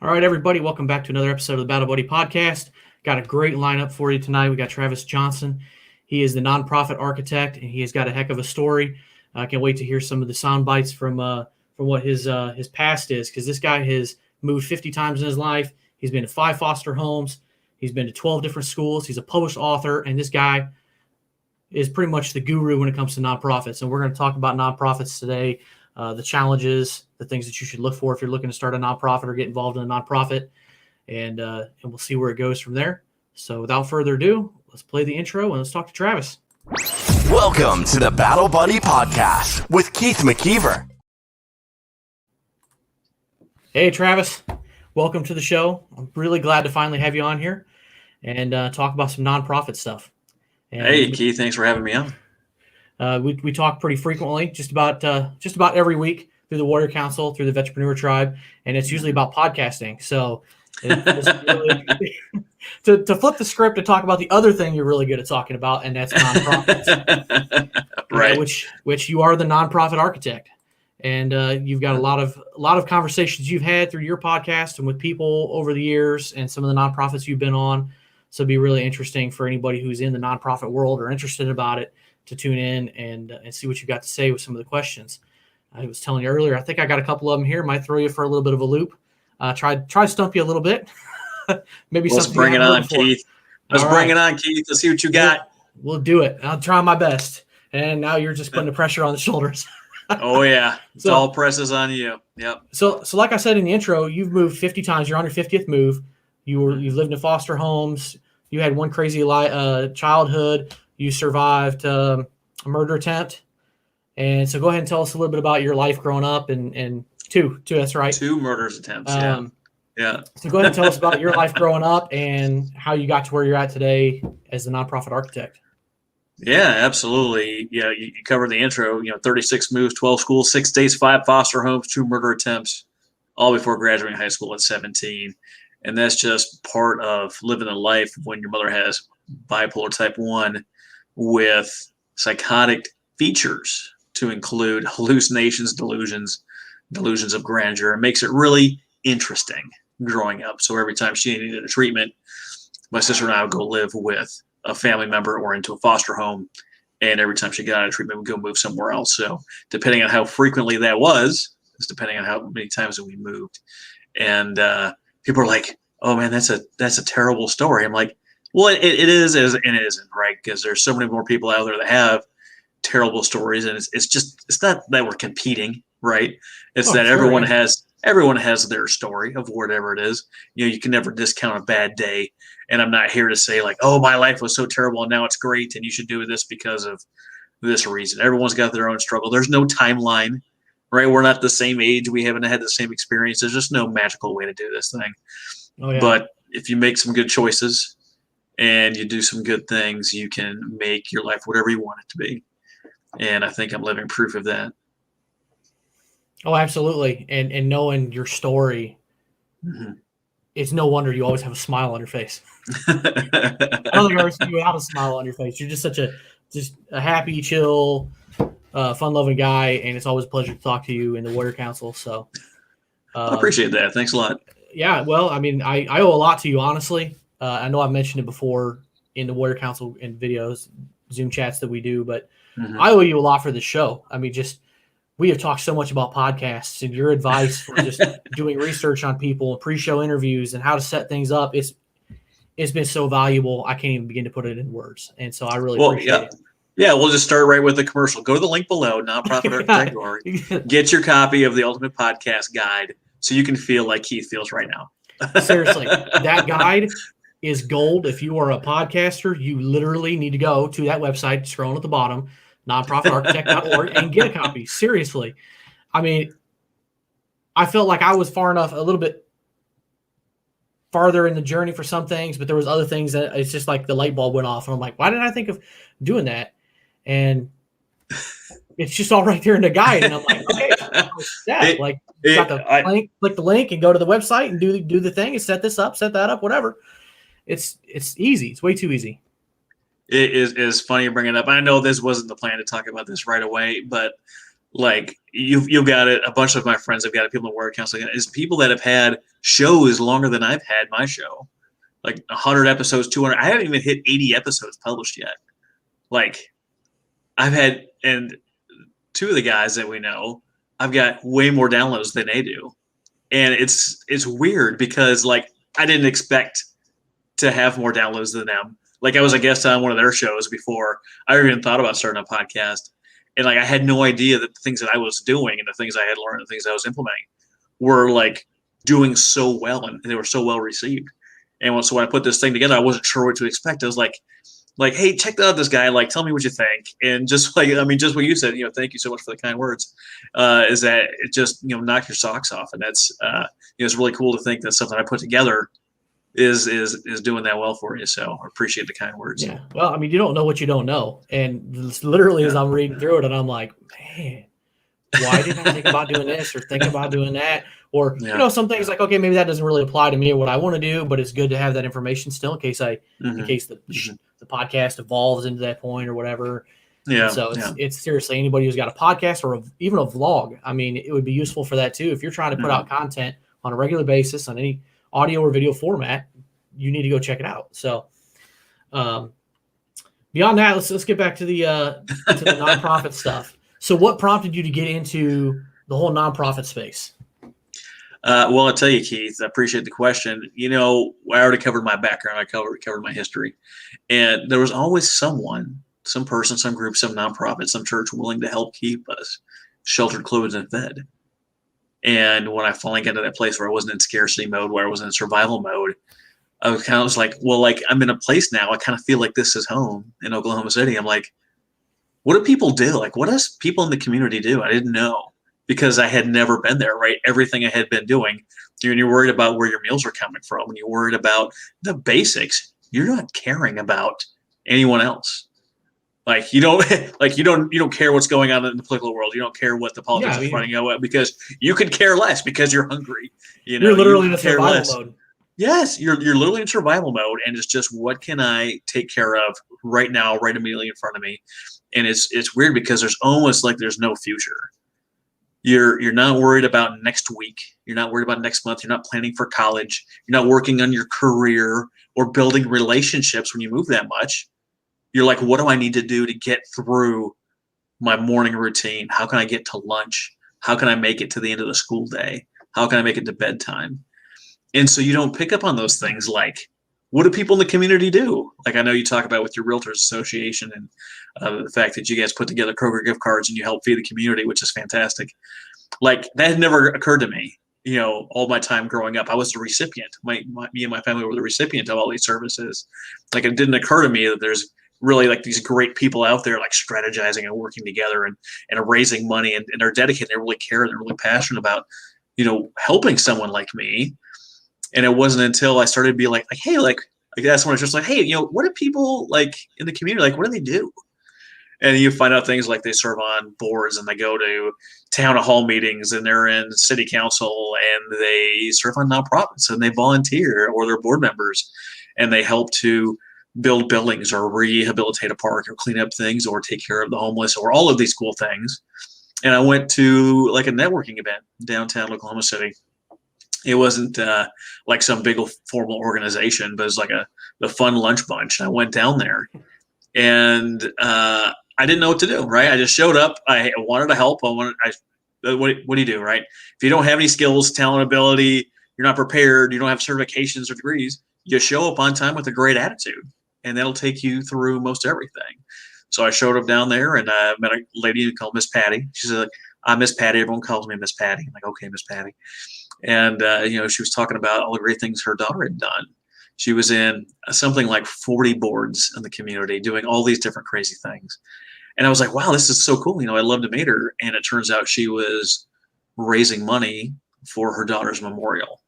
All right, everybody, welcome back to another episode of the Battle Buddy Podcast. Got a great lineup for you tonight. We got Travis Johnson. He is the nonprofit architect, and he has got a heck of a story. I can't wait to hear some of the sound bites from what his past is, because this guy has moved 50 times in his life. He's been to 5 foster homes. He's been to 12 different schools. He's a published author, and this guy is pretty much the guru when it comes to nonprofits. And we're going to talk about nonprofits today, the challenges, the things that you should look for if you're looking to start a nonprofit or get involved in a nonprofit, and we'll see where it goes from there. So without further ado, let's play the intro and let's talk to Travis. Welcome to the Battle Buddy Podcast with Keith McKeever. Hey, Travis. Welcome to the show. I'm really glad to finally have you on here and talk about some nonprofit stuff. And hey, Keith. Thanks for having me on. We talk pretty frequently, just about every week through the Warrior Council, through the Vetrepreneur Tribe, and it's usually about podcasting. So really, to flip the script and talk about the other thing you're really good at talking about, and that's nonprofits, right? Which you are the nonprofit architect, and you've got a lot of conversations you've had through your podcast and with people over the years, and some of the nonprofits you've been on. So it'd be really interesting for anybody who's in the nonprofit world or interested about it to tune in and see what you got to say with some of the questions. I was telling you earlier, I think I got a couple of them here. Might throw you for a little bit of a loop. Try to stump you a little bit. Maybe Let's something. Bring it on, Keith. Let's bring it on, Keith. Let's see what you got. We'll do it. I'll try my best. And now you're just putting the pressure on the shoulders. Oh yeah, it's all presses on you. Yep. So like I said in the intro, you've moved 50 times. You're on your 50th move. You've lived in foster homes. You had one crazy childhood. You survived a murder attempt. And so go ahead and tell us a little bit about your life growing up and two, that's right. 2 murders attempts. Yeah. So go ahead and tell us about your life growing up and how you got to where you're at today as the nonprofit architect. Yeah, absolutely. Yeah, you covered the intro. 36 moves, 12 schools, 6 states, 5 foster homes, 2 murder attempts, all before graduating high school at 17. And that's just part of living a life when your mother has bipolar type 1 with psychotic features to include hallucinations, delusions of grandeur. It makes it really interesting growing up. So every time she needed a treatment, my sister and I would go live with a family member or into a foster home. And every time she got out of treatment, we'd go move somewhere else. So depending on how frequently that was, is depending on how many times that we moved. And people are like, oh man, that's a terrible story. I'm like, well, it is and it isn't, right? Because there's so many more people out there that have terrible stories, and it's not that we're competing, right? It's that everyone has their story of whatever it is. You can never discount a bad day, and I'm not here to say like, oh, my life was so terrible and now it's great and you should do this because of this reason. Everyone's got their own struggle. There's no timeline, right? We're not the same age. We haven't had the same experience. There's just no magical way to do this thing. Oh, yeah. But if you make some good choices and you do some good things, you can make your life whatever you want it to be. And I think I'm living proof of that. Oh, absolutely. And knowing your story, it's no wonder you always have a smile on your face. I don't think I've ever seen you without a smile on your face. You're just a happy, chill, fun-loving guy, and it's always a pleasure to talk to you in the Warrior Council. So I appreciate that. Thanks a lot. Yeah, well, I mean, I owe a lot to you, honestly. I know I've mentioned it before in the Warrior Council in videos, Zoom chats that we do, but I owe you a lot for the show. I mean, we have talked so much about podcasts, and your advice for just doing research on people and pre-show interviews and how to set things up. It's been so valuable. I can't even begin to put it in words. And so I really appreciate it. Yeah, we'll just start right with the commercial. Go to the link below, Nonprofit Architect Org. Get your copy of the Ultimate Podcast Guide so you can feel like Keith feels right now. Seriously, that guide is gold. If you are a podcaster, you literally need to go to that website, scrolling at the bottom, nonprofitarchitect.org, and get a copy. Seriously. I mean, I felt like I was a little bit farther in the journey for some things, but there was other things that it's just like the light bulb went off. And I'm like, why didn't I think of doing that? And it's just all right there in the guide. And I'm like, okay, click the link and go to the website and do the thing and set this up, set that up, whatever. It's easy. It's way too easy. It is funny you bring it up. I know this wasn't the plan to talk about this right away, but like you've got it. A bunch of my friends have got it. People in work counseling is people that have had shows longer than I've had my show, like 100 episodes, 200. I haven't even hit 80 episodes published yet. Like I've had, and two of the guys that we know, I've got way more downloads than they do, and it's weird because like I didn't expect to have more downloads than them. Like I was a guest on one of their shows before I even thought about starting a podcast. And like I had no idea that the things that I was doing and the things I had learned, the things I was implementing were like doing so well and they were so well received. And so when I put this thing together, I wasn't sure what to expect. I was like, hey, check out this guy. Like, tell me what you think. And just like, I mean, just what you said, thank you so much for the kind words. Is that it just, knock your socks off. And that's, it's really cool to think that something I put together is doing that well for you. So I appreciate the kind words. Yeah. Well, I mean, you don't know what you don't know. And literally as I'm reading through it and I'm like, man, why didn't I think about doing this or think about doing that? Or, some things like, okay, maybe that doesn't really apply to me or what I want to do, but it's good to have that information still in case the podcast evolves into that point or whatever. Yeah. And so it's seriously anybody who's got a podcast or even a vlog. I mean, it would be useful for that too. If you're trying to put out content on a regular basis on any audio or video format, you need to go check it out. So, beyond that, let's get back to the nonprofit stuff. So, what prompted you to get into the whole nonprofit space? Well, I'll tell you, Keith, I appreciate the question. I already covered my background. I covered my history, and there was always someone, some person, some group, some nonprofit, some church willing to help keep us sheltered, clothed, and fed. And when I finally got to that place where I wasn't in scarcity mode, where I was in survival mode, I was like, well, like I'm in a place now. I kind of feel like this is home in Oklahoma City. I'm like, what do people do? Like, what does people in the community do? I didn't know because I had never been there, right? Everything I had been doing, you're worried about where your meals are coming from. When you're worried about the basics, you're not caring about anyone else. Like you don't care what's going on in the political world. You don't care what the politicians are running out because you could care less because you're hungry. You're literally in survival mode. Yes, you're literally in survival mode, and it's just what can I take care of right now, right immediately in front of me. And it's weird because there's almost like there's no future. You're not worried about next week. You're not worried about next month. You're not planning for college. You're not working on your career or building relationships when you move that much. You're like, what do I need to do to get through my morning routine? How can I get to lunch? How can I make it to the end of the school day? How can I make it to bedtime? And so you don't pick up on those things like, what do people in the community do? Like I know you talk about with your Realtors Association and the fact that you guys put together Kroger gift cards and you help feed the community, which is fantastic. Like that had never occurred to me, all my time growing up. I was the recipient. Me and my family were the recipient of all these services. Like it didn't occur to me that there's really like these great people out there like strategizing and working together and raising money and are dedicated. They really care. They're really passionate about, helping someone like me. And it wasn't until I started to be like, hey, like that's when I was just like, hey, what do people like in the community? Like, what do they do? And you find out things like they serve on boards and they go to town hall meetings and they're in city council and they serve on nonprofits and they volunteer or they're board members and they help to build buildings or rehabilitate a park or clean up things or take care of the homeless or all of these cool things. And I went to like a networking event downtown Oklahoma City. It wasn't like some big formal organization, but it was like the fun lunch bunch. I went down there and I didn't know what to do, right? I just showed up. I wanted to help. What do you do, right? If you don't have any skills, talent, ability, you're not prepared, you don't have certifications or degrees, you show up on time with a great attitude. And that'll take you through most everything. So I showed up down there and I met a lady called Miss Patty. She's like, I'm Miss Patty. Everyone calls me Miss Patty. I'm like, okay, Miss Patty. And, she was talking about all the great things her daughter had done. She was in something like 40 boards in the community doing all these different crazy things. And I was like, wow, this is so cool. I'd love to meet her. And it turns out she was raising money for her daughter's memorial.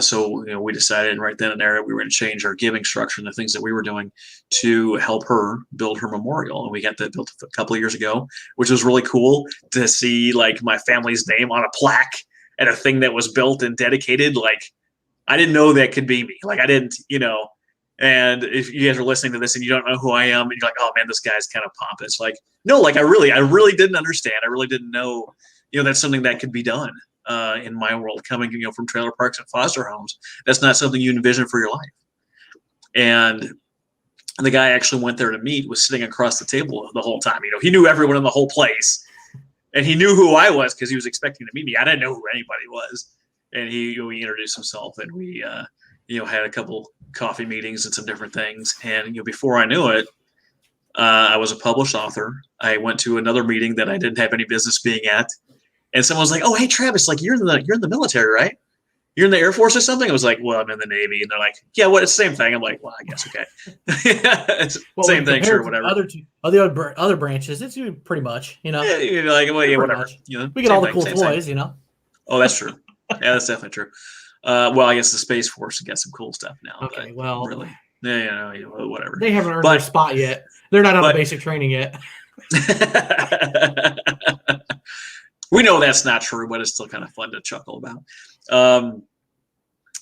So we decided right then and there that we were going to change our giving structure and the things that we were doing to help her build her memorial. And we got that built a couple of years ago, which was really cool to see like my family's name on a plaque at a thing that was built and dedicated. Like I didn't know that could be me. Like I didn't, And if you guys are listening to this and you don't know who I am, and you're like, oh man, this guy's kind of pompous. Like, no, like I really didn't understand. I really didn't know, that's something that could be done in my world, coming, from trailer parks and foster homes. That's not something you envision for your life. And the guy I actually went there to meet was sitting across the table the whole time. He knew everyone in the whole place, and he knew who I was because he was expecting to meet me. I didn't know who anybody was, and he introduced himself, and we had a couple coffee meetings and some different things. And before I knew it, I was a published author. I went to another meeting that I didn't have any business being at, and someone was like, "Oh, hey Travis, like you're in the military, right? You're in the Air Force or something?" I was like, "Well, I'm in the Navy." And they're like, "Yeah, what? It's the same thing." I'm like, "Well, I guess okay." It's same thing, sure, whatever. Other branches, it's pretty much, Yeah, you're like, well, yeah, whatever. Much. We get all the cool toys, Oh, that's true. Yeah, that's definitely true. Well, I guess the Space Force got some cool stuff now. Okay, well, really, whatever. They haven't earned their spot yet. They're not out of basic training yet. We know that's not true, but it's still kind of fun to chuckle about.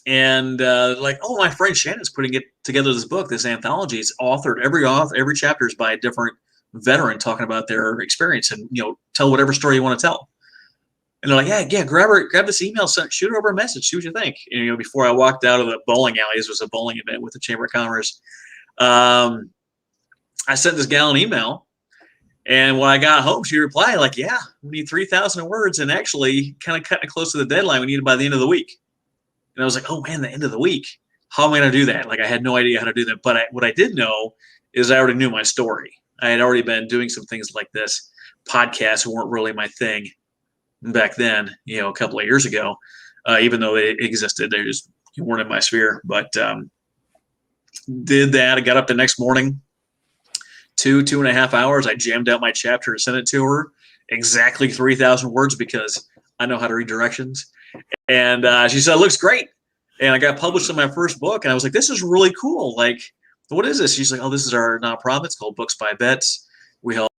My friend Shannon's putting together this book, this anthology. It's authored. Every chapter is by a different veteran talking about their experience, and tell whatever story you want to tell. And they're like, yeah, grab this email, shoot her over a message, see what you think. And, before I walked out of the bowling alley, this was a bowling event with the Chamber of Commerce. I sent this gal an email, and when I got home, she replied like, yeah, we need 3,000 words, and actually kind of cutting it close to the deadline. We need it by the end of the week. And I was like, oh man, the end of the week. How am I going to do that? Like, I had no idea how to do that. But what I did know is I already knew my story. I had already been doing some things like this. Podcasts weren't really my thing back then, a couple of years ago, even though they existed. They just weren't in my sphere. But did that. I got up the next morning, 2.5 hours. I jammed out my chapter and sent it to her. Exactly 3,000 words because I know how to read directions. And she said, it looks great. And I got published in my first book. And I was like, this is really cool. Like, what is this? She's like, oh, this is our nonprofit. It's called Books by Vets. We help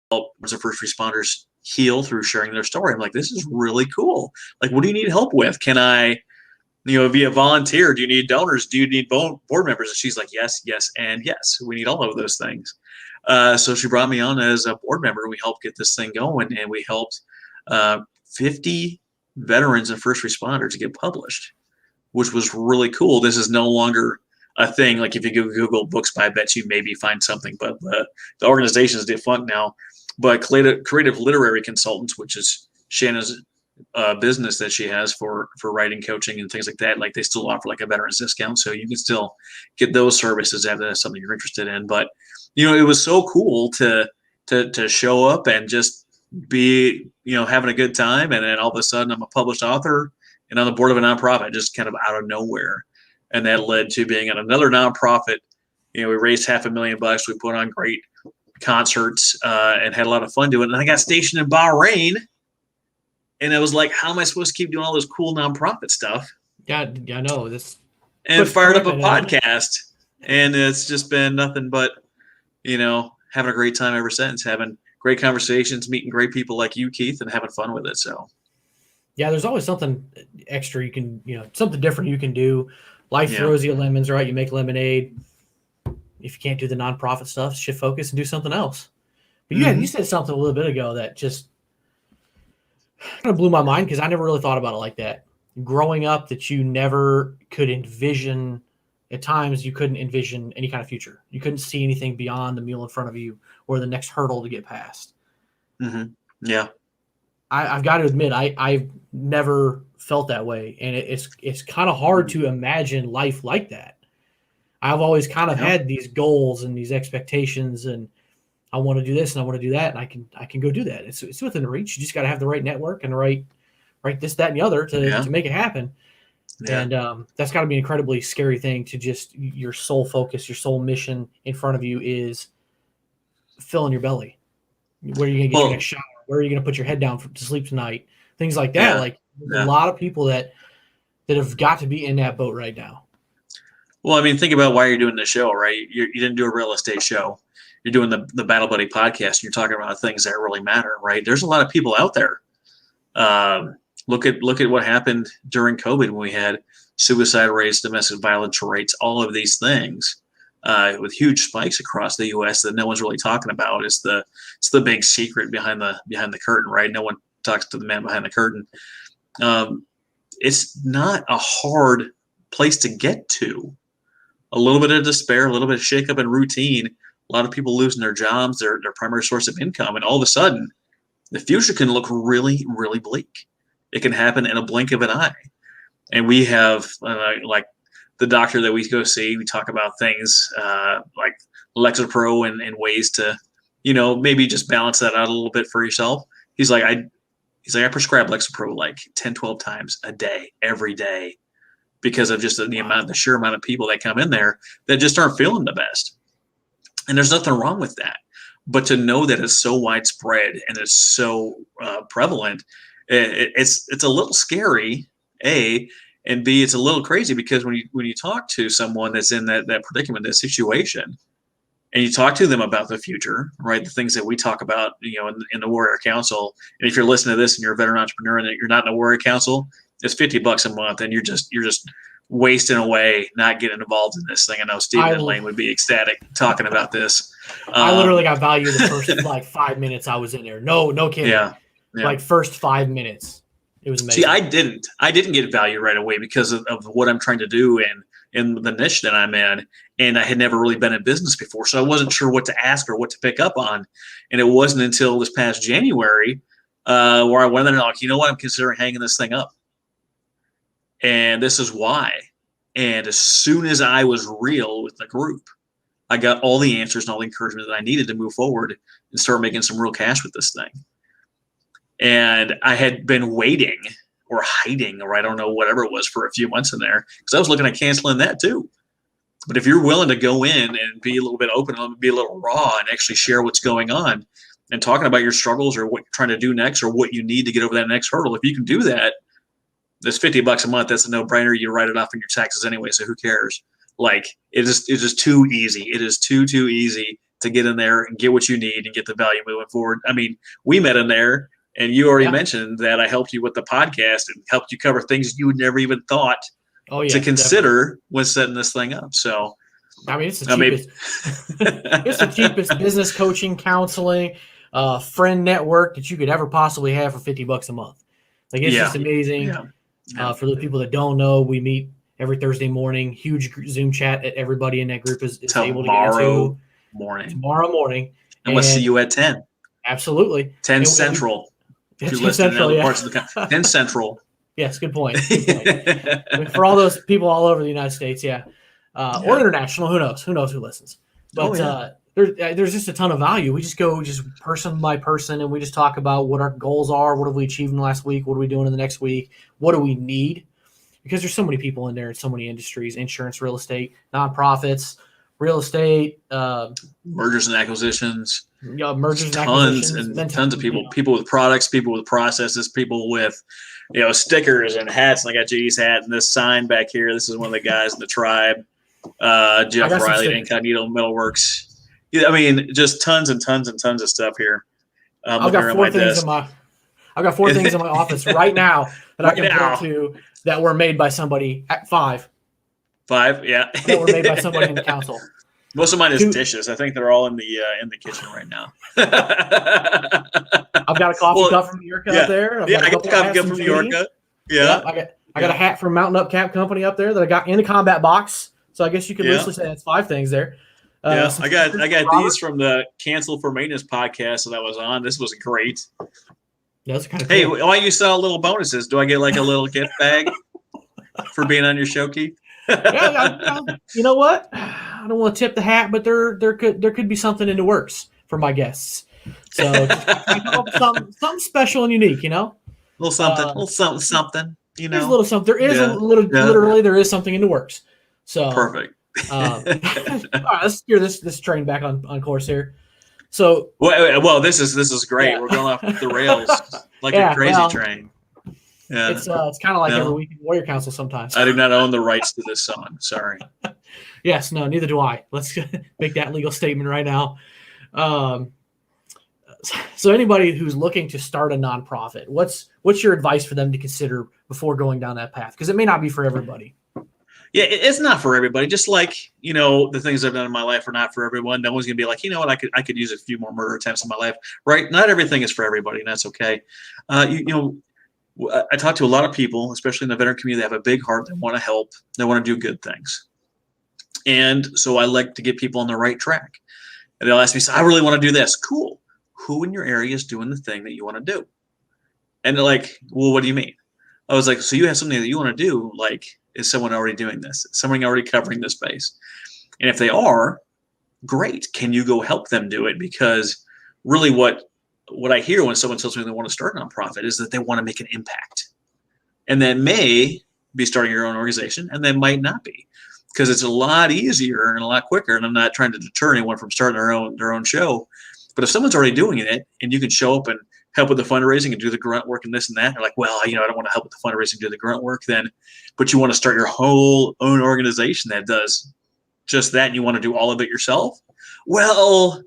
first responders heal through sharing their story. I'm like, this is really cool. Like, what do you need help with? Can I, be a volunteer? Do you need donors? Do you need board members? And she's like, yes, and yes. We need all of those things. So she brought me on as a board member. We helped get this thing going, and we helped 50 veterans and first responders get published, which was really cool. This is no longer a thing. Like, if you Google Books by Vets, you maybe find something, but the organization is defunct now. But creative literary consultants, which is Shannon's business that she has for writing coaching and things like that, like they still offer like a veterans discount, so you can still get those services if that's something you're interested in. But it was so cool to show up and just be having a good time, and then all of a sudden I'm a published author and on the board of a nonprofit, just kind of out of nowhere. And that led to being at another nonprofit. We raised $500,000. We put on great concerts and had a lot of fun doing it. And I got stationed in Bahrain, and I was like, how am I supposed to keep doing all this cool nonprofit stuff? Yeah, I know this. And fired up a podcast, and it's just been nothing but, having a great time ever since, having great conversations, meeting great people like you, Keith, and having fun with it. So, yeah, there's always something extra you can, something different you can do. Life throws you lemons, right? You make lemonade. If you can't do the nonprofit stuff, shift focus and do something else. But you said something a little bit ago that just kind of blew my mind, because I never really thought about it like that. Growing up, that you never could envision. At times, you couldn't envision any kind of future. You couldn't see anything beyond the meal in front of you or the next hurdle to get past. Mm-hmm. Yeah. I've got to admit, I've never felt that way. And it's kind of hard to imagine life like that. I've always kind of had these goals and these expectations, and I want to do this and I want to do that, and I can go do that. It's within reach. You just got to have the right network and the right this, that, and the other to make it happen. Yeah. And that's got to be an incredibly scary thing, to just your sole focus, your sole mission in front of you is filling your belly. Where are you going to get your next shower? Where are you going to put your head down to sleep tonight? Things like that. Yeah. Like a lot of people that have got to be in that boat right now. Well, I mean, think about why you're doing the show, right? You didn't do a real estate show. You're doing the Battle Buddy podcast. And you're talking about things that really matter, right? There's a lot of people out there. Look at what happened during COVID when we had suicide rates, domestic violence rates, all of these things. with huge spikes across the U.S. that no one's really talking about. It's the big secret behind the curtain, right? No one talks to the man behind the curtain. It's not a hard place to get to. A little bit of despair, a little bit of shakeup and routine. A lot of people losing their jobs, their primary source of income, and all of a sudden, the future can look really, really bleak. It can happen in a blink of an eye. And we have, like the doctor that we go see, we talk about things like Lexapro and ways to, maybe just balance that out a little bit for yourself. He's like, I prescribe Lexapro like 10, 12 times a day, every day, because of just the sheer amount of people that come in there that just aren't feeling the best. And there's nothing wrong with that. But to know that it's so widespread and it's so prevalent, it's a little scary, A, and B, it's a little crazy, because when you talk to someone that's in that predicament, that situation, and you talk to them about the future, right? The things that we talk about, in the Warrior Council. And if you're listening to this and you're a veteran entrepreneur and you're not in a Warrior Council, it's $50 a month, and you're just wasting away not getting involved in this thing. I know Stephen and Lane would be ecstatic talking about this. I literally got value the first like 5 minutes I was in there. No kidding. Yeah. Like first 5 minutes. It was amazing. See, I didn't get value right away because of what I'm trying to do in the niche that I'm in. And I had never really been in business before. So I wasn't sure what to ask or what to pick up on. And it wasn't until this past January where I went in and like, you know what, I'm considering hanging this thing up. And this is why. And as soon as I was real with the group, I got all the answers and all the encouragement that I needed to move forward and start making some real cash with this thing. And I had been waiting or hiding, or I don't know, whatever it was, for a few months in there, because I was looking at canceling that too. But if you're willing to go in and be a little bit open and be a little raw and actually share what's going on and talking about your struggles or what you're trying to do next or what you need to get over that next hurdle, if you can do that, that's $50 a month. That's a no-brainer. You write it off in your taxes anyway, so who cares? Like, it's just too easy. It is too easy to get in there and get what you need and get the value moving forward. I mean, we met in there, and you already mentioned that I helped you with the podcast and helped you cover things you would never even thought to consider when setting this thing up. So, I mean, it's the cheapest. It's the cheapest business coaching, counseling, friend network that you could ever possibly have for $50 a month. Like, it's just amazing. For the people that don't know, we meet every Thursday morning. Huge Zoom chat that everybody in that group is able to get into. Tomorrow morning. And we'll see you at 10. Absolutely. 10 Central. If you're listening in other parts of the country. 10 Central. Yes, good point. I mean, for all those people all over the United States, or international, who knows? Who knows who listens? But there's just a ton of value. We just go person by person, and we just talk about what our goals are, what have we achieved in the last week, what are we doing in the next week, what do we need? Because there's so many people in there in so many industries: insurance, real estate, nonprofits, real estate, mergers and acquisitions. Mergers tons and acquisitions, tons of people. People with products, people with processes, people with stickers and hats. And I got JD's hat and this sign back here. This is one of the guys in the tribe. Jeff Riley at Incognito Metalworks. Yeah, I mean, just tons and tons and tons of stuff here. I've got four things in my office right now that I can point to that were made by somebody at five. Yeah. That were made by somebody in the council. Most of mine is dishes. I think they're all in the kitchen right now. I've got a coffee cup from New York up there. I got a coffee cup from New York. Yeah. I got a hat from Mountain Up Cap Company up there that I got in the combat box. So I guess you could loosely say that's 5 things there. I got these from the Cancel for Maintenance podcast that I was on. This was great. That's kind of cool. Hey, why don't you sell little bonuses? Do I get like a little gift bag for being on your show, Keith? You know what? I don't want to tip the hat, but there could be something in the works for my guests. So something special and unique, A little something, There's a little something. There is literally there is something in the works. So perfect. All right, let's steer this train back on course here. So well, this is great. Yeah. We're going off the rails like a crazy train. Yeah. It's kind of like every week in Warrior Council sometimes. I do not own the rights to this song. Sorry. Yes, no, neither do I. Let's make that legal statement right now. So anybody who's looking to start a nonprofit, what's your advice for them to consider before going down that path? Because it may not be for everybody. Yeah, it's not for everybody. Just like, the things I've done in my life are not for everyone. No one's gonna be like, you know what, I could use a few more murder attempts in my life, right? Not everything is for everybody, and that's okay. I talk to a lot of people, especially in the veteran community, that have a big heart. They want to help. They want to do good things, and so I like to get people on the right track. And they'll ask me, so I really want to do this. Cool. Who in your area is doing the thing that you want to do? And they're like, well, what do you mean? I was like, so you have something that you want to do? Like, is someone already doing this? Is someone already covering this space? And if they are, great. Can you go help them do it? Because really what I hear when someone tells me they want to start a nonprofit is that they want to make an impact. And that may be starting your own organization, and they might not be, because it's a lot easier and a lot quicker. And I'm not trying to deter anyone from starting their own show. But if someone's already doing it and you can show up and help with the fundraising and do the grunt work and this and that, they're like, well, I don't want to help with the fundraising, do the grunt work then, but you want to start your whole own organization that does just that, and you want to do all of it yourself. Well,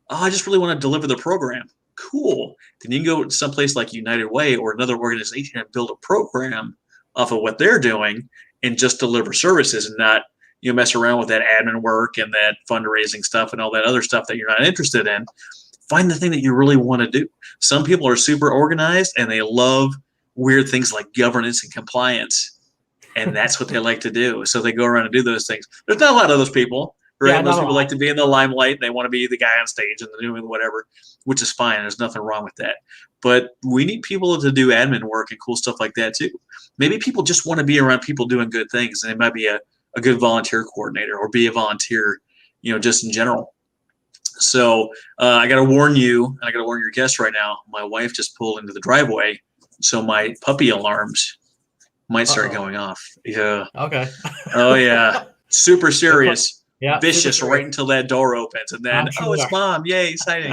I just really want to deliver the program. Cool. Then you can go to someplace like United Way or another organization and build a program off of what they're doing and just deliver services, and not mess around with that admin work and that fundraising stuff and all that other stuff that you're not interested in. Find the thing that you really want to do. Some people are super organized and they love weird things like governance and compliance, and that's what they like to do. So they go around and do those things. There's not a lot of those people. Right? Yeah, most people like to be in the limelight. And they want to be the guy on stage and doing whatever, which is fine. There's nothing wrong with that. But we need people to do admin work and cool stuff like that too. Maybe people just want to be around people doing good things, and they might be a good volunteer coordinator or be a volunteer, just in general. So I got to warn you, and I got to warn your guests right now. My wife just pulled into the driveway, so my puppy alarms might start going off. Yeah. Okay. Oh yeah. Super serious. Yeah. Vicious right until that door opens, and then it's Mom! Yay, exciting.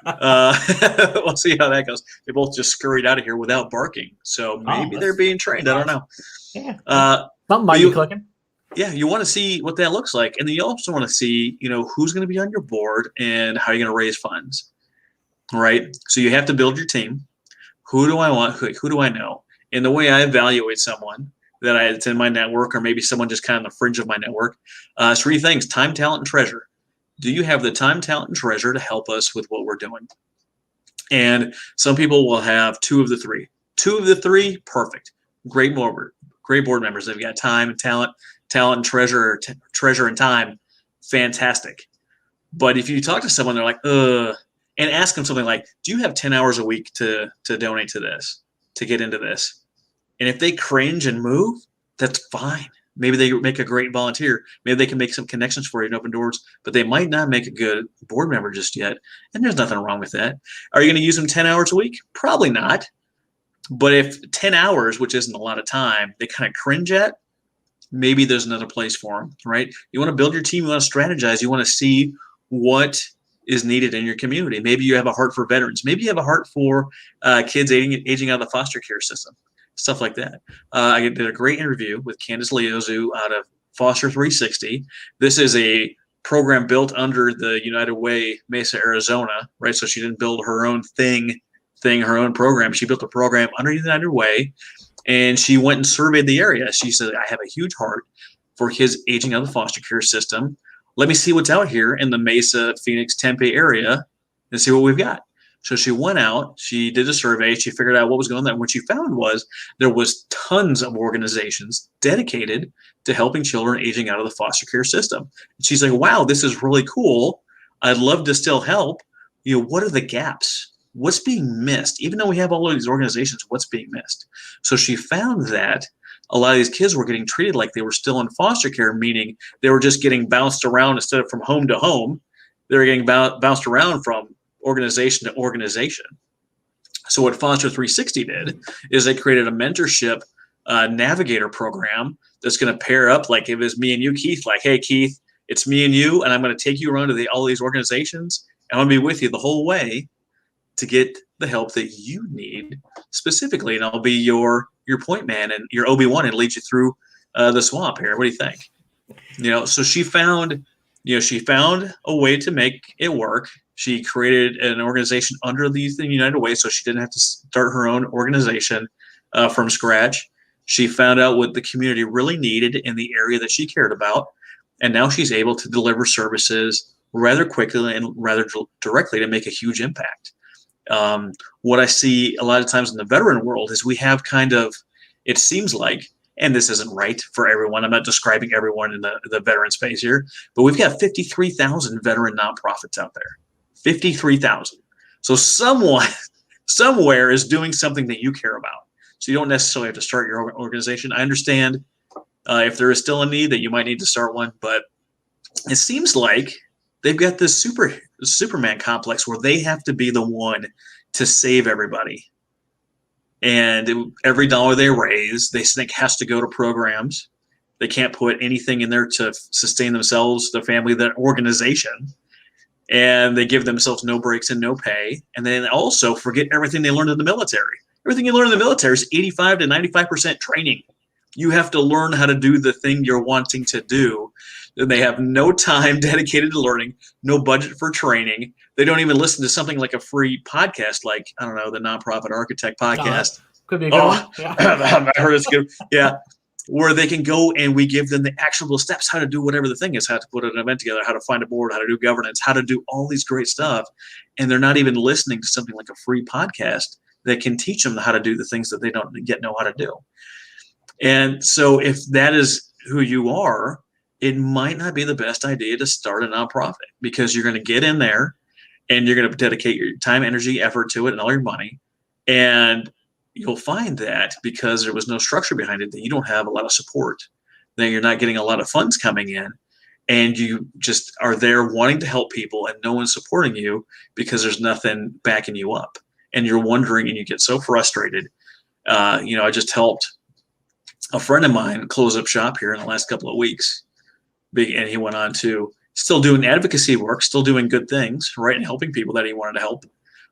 We'll see how that goes. They both just scurried out of here without barking, so maybe they're being trained. Nice. I don't know. Yeah. Something might be clicking. Yeah, you want to see what that looks like, and then you also want to see, who's going to be on your board and how you're going to raise funds, right? So you have to build your team. Who do I want? Who do I know? And the way I evaluate someone that's in my network, or maybe someone just kind of on the fringe of my network, is 3 things: time, talent, and treasure. Do you have the time, talent, and treasure to help us with what we're doing? And some people will have 2 of the 3. 2 of the 3, perfect. Great board members. They've got time and talent and treasure and time, fantastic. But if you talk to someone, they're like, and ask them something like, do you have 10 hours a week to donate to this, to get into this? And if they cringe and move, that's fine. Maybe they make a great volunteer. Maybe they can make some connections for you and open doors, but they might not make a good board member just yet. And there's nothing wrong with that. Are you going to use them 10 hours a week? Probably not. But if 10 hours, which isn't a lot of time, they kind of cringe at, maybe there's another place for them, right? You want to build your team. You want to strategize. You want to see what is needed in your community. Maybe you have a heart for veterans. Maybe you have a heart for kids aging out of the foster care system, stuff like that. I did a great interview with Candace Leozu out of Foster 360. This is a program built under the United Way Mesa, Arizona, right? So she didn't build her own her own program. She built a program under United Way. And she went and surveyed the area. She said, I have a huge heart for kids aging out of the foster care system. Let me see what's out here in the Mesa, Phoenix, Tempe area and see what we've got. So she went out, she did a survey, she figured out what was going on there. And what she found was there was tons of organizations dedicated to helping children aging out of the foster care system. And she's like, wow, this is really cool. I'd love to still help. What are the gaps? What's being missed? Even though we have all of these organizations, what's being missed? So she found that a lot of these kids were getting treated like they were still in foster care, meaning they were just getting bounced around instead of from home to home. They were getting bounced around from organization to organization. So what Foster 360 did is they created a mentorship navigator program that's going to pair up, like if it's me and you, Keith, like, hey, Keith, it's me and you, and I'm going to take you around to all these organizations, and I'm going to be with you the whole way to get the help that you need specifically, and I'll be your point man and your Obi-Wan and lead you through the swamp here. What do you think? So she found a way to make it work. She created an organization under the United Way, so she didn't have to start her own organization from scratch. She found out what the community really needed in the area that she cared about, and now she's able to deliver services rather quickly and rather directly to make a huge impact. What I see a lot of times in the veteran world is we have kind of, it seems like, and this isn't right for everyone. I'm not describing everyone in the veteran space here, but we've got 53,000 veteran nonprofits out there. 53,000. So someone somewhere is doing something that you care about. So you don't necessarily have to start your own organization. I understand if there is still a need that you might need to start one, but it seems like they've got this Superman complex where they have to be the one to save everybody. And every dollar they raise, they think has to go to programs. They can't put anything in there to sustain themselves, their family, their organization. And they give themselves no breaks and no pay. And then also forget everything they learned in the military. Everything you learn in the military is 85 to 95% training. You have to learn how to do the thing you're wanting to do. And they have no time dedicated to learning, no budget for training. They don't even listen to something like a free podcast, like, I don't know, the Nonprofit Architect podcast. Could be a good one. Yeah. I heard it's good. Yeah. Where they can go and we give them the actionable steps, how to do whatever the thing is, how to put an event together, how to find a board, how to do governance, how to do all these great stuff. And they're not even listening to something like a free podcast that can teach them how to do the things that they don't yet know how to do. And so if that is who you are, it might not be the best idea to start a nonprofit, because you're going to get in there and you're going to dedicate your time, energy, effort to it and all your money. And you'll find that because there was no structure behind it, that you don't have a lot of support, then you're not getting a lot of funds coming in, and you just are there wanting to help people and no one's supporting you because there's nothing backing you up. And you're wondering, and you get so frustrated. I just helped a friend of mine close up shop here in the last couple of weeks. And he went on to still doing advocacy work, still doing good things, right, and helping people that he wanted to help.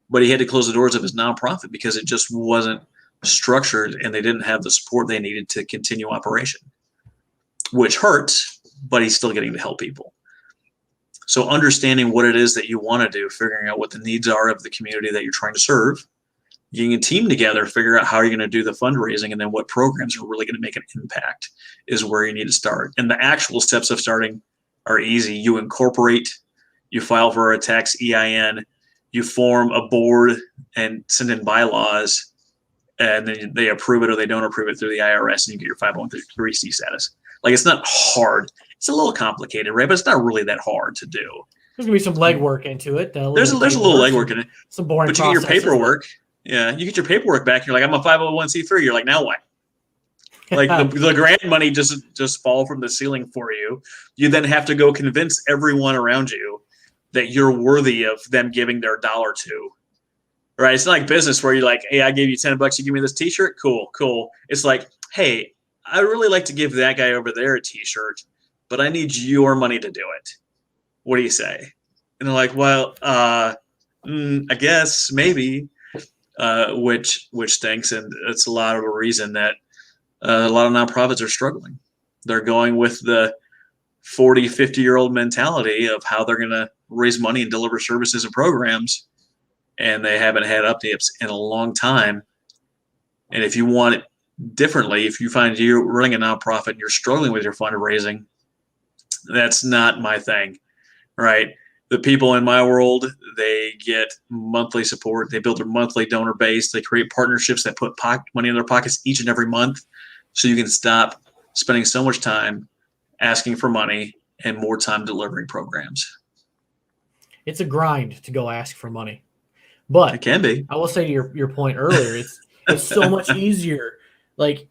But he had to close the doors of his nonprofit because it just wasn't structured and they didn't have the support they needed to continue operation, which hurts, but he's still getting to help people. So understanding what it is that you want to do, figuring out what the needs are of the community that you're trying to serve, getting a team together, figure out how you're going to do the fundraising, and then what programs are really going to make an impact is where you need to start. And the actual steps of starting are easy. You incorporate, you file for a tax EIN, you form a board and send in bylaws, and then they approve it or they don't approve it through the IRS, and you get your 501(c) status. Like, it's not hard. It's a little complicated, right? But it's not really that hard to do. There's going to be some legwork into it. There's a little legwork in it. Some boring But you get your paperwork. Yeah, you get your paperwork back. You're like, I'm a 501(c)(3). You're like, now what? Like the grant money just fall from the ceiling for you. You then have to go convince everyone around you that you're worthy of them giving their dollar to. Right? It's not like business where you're like, hey, I gave you $10. You give me this T-shirt. Cool. It's like, hey, I really like to give that guy over there a T-shirt, but I need your money to do it. What do you say? And they're like, well, I guess maybe. Which stinks, and it's a lot of a reason that a lot of nonprofits are struggling. They're going with the 40, 50-year-old mentality of how they're going to raise money and deliver services and programs, and they haven't had updates in a long time. And if you want it differently, if you find you're running a nonprofit and you're struggling with your fundraising, that's not my thing, right? The people in my world, they get monthly support. They build their monthly donor base. They create partnerships that put money in their pockets each and every month, so you can stop spending so much time asking for money and more time delivering programs. It's a grind to go ask for money, but it can be. I will say to your point earlier, it's so much easier. Like,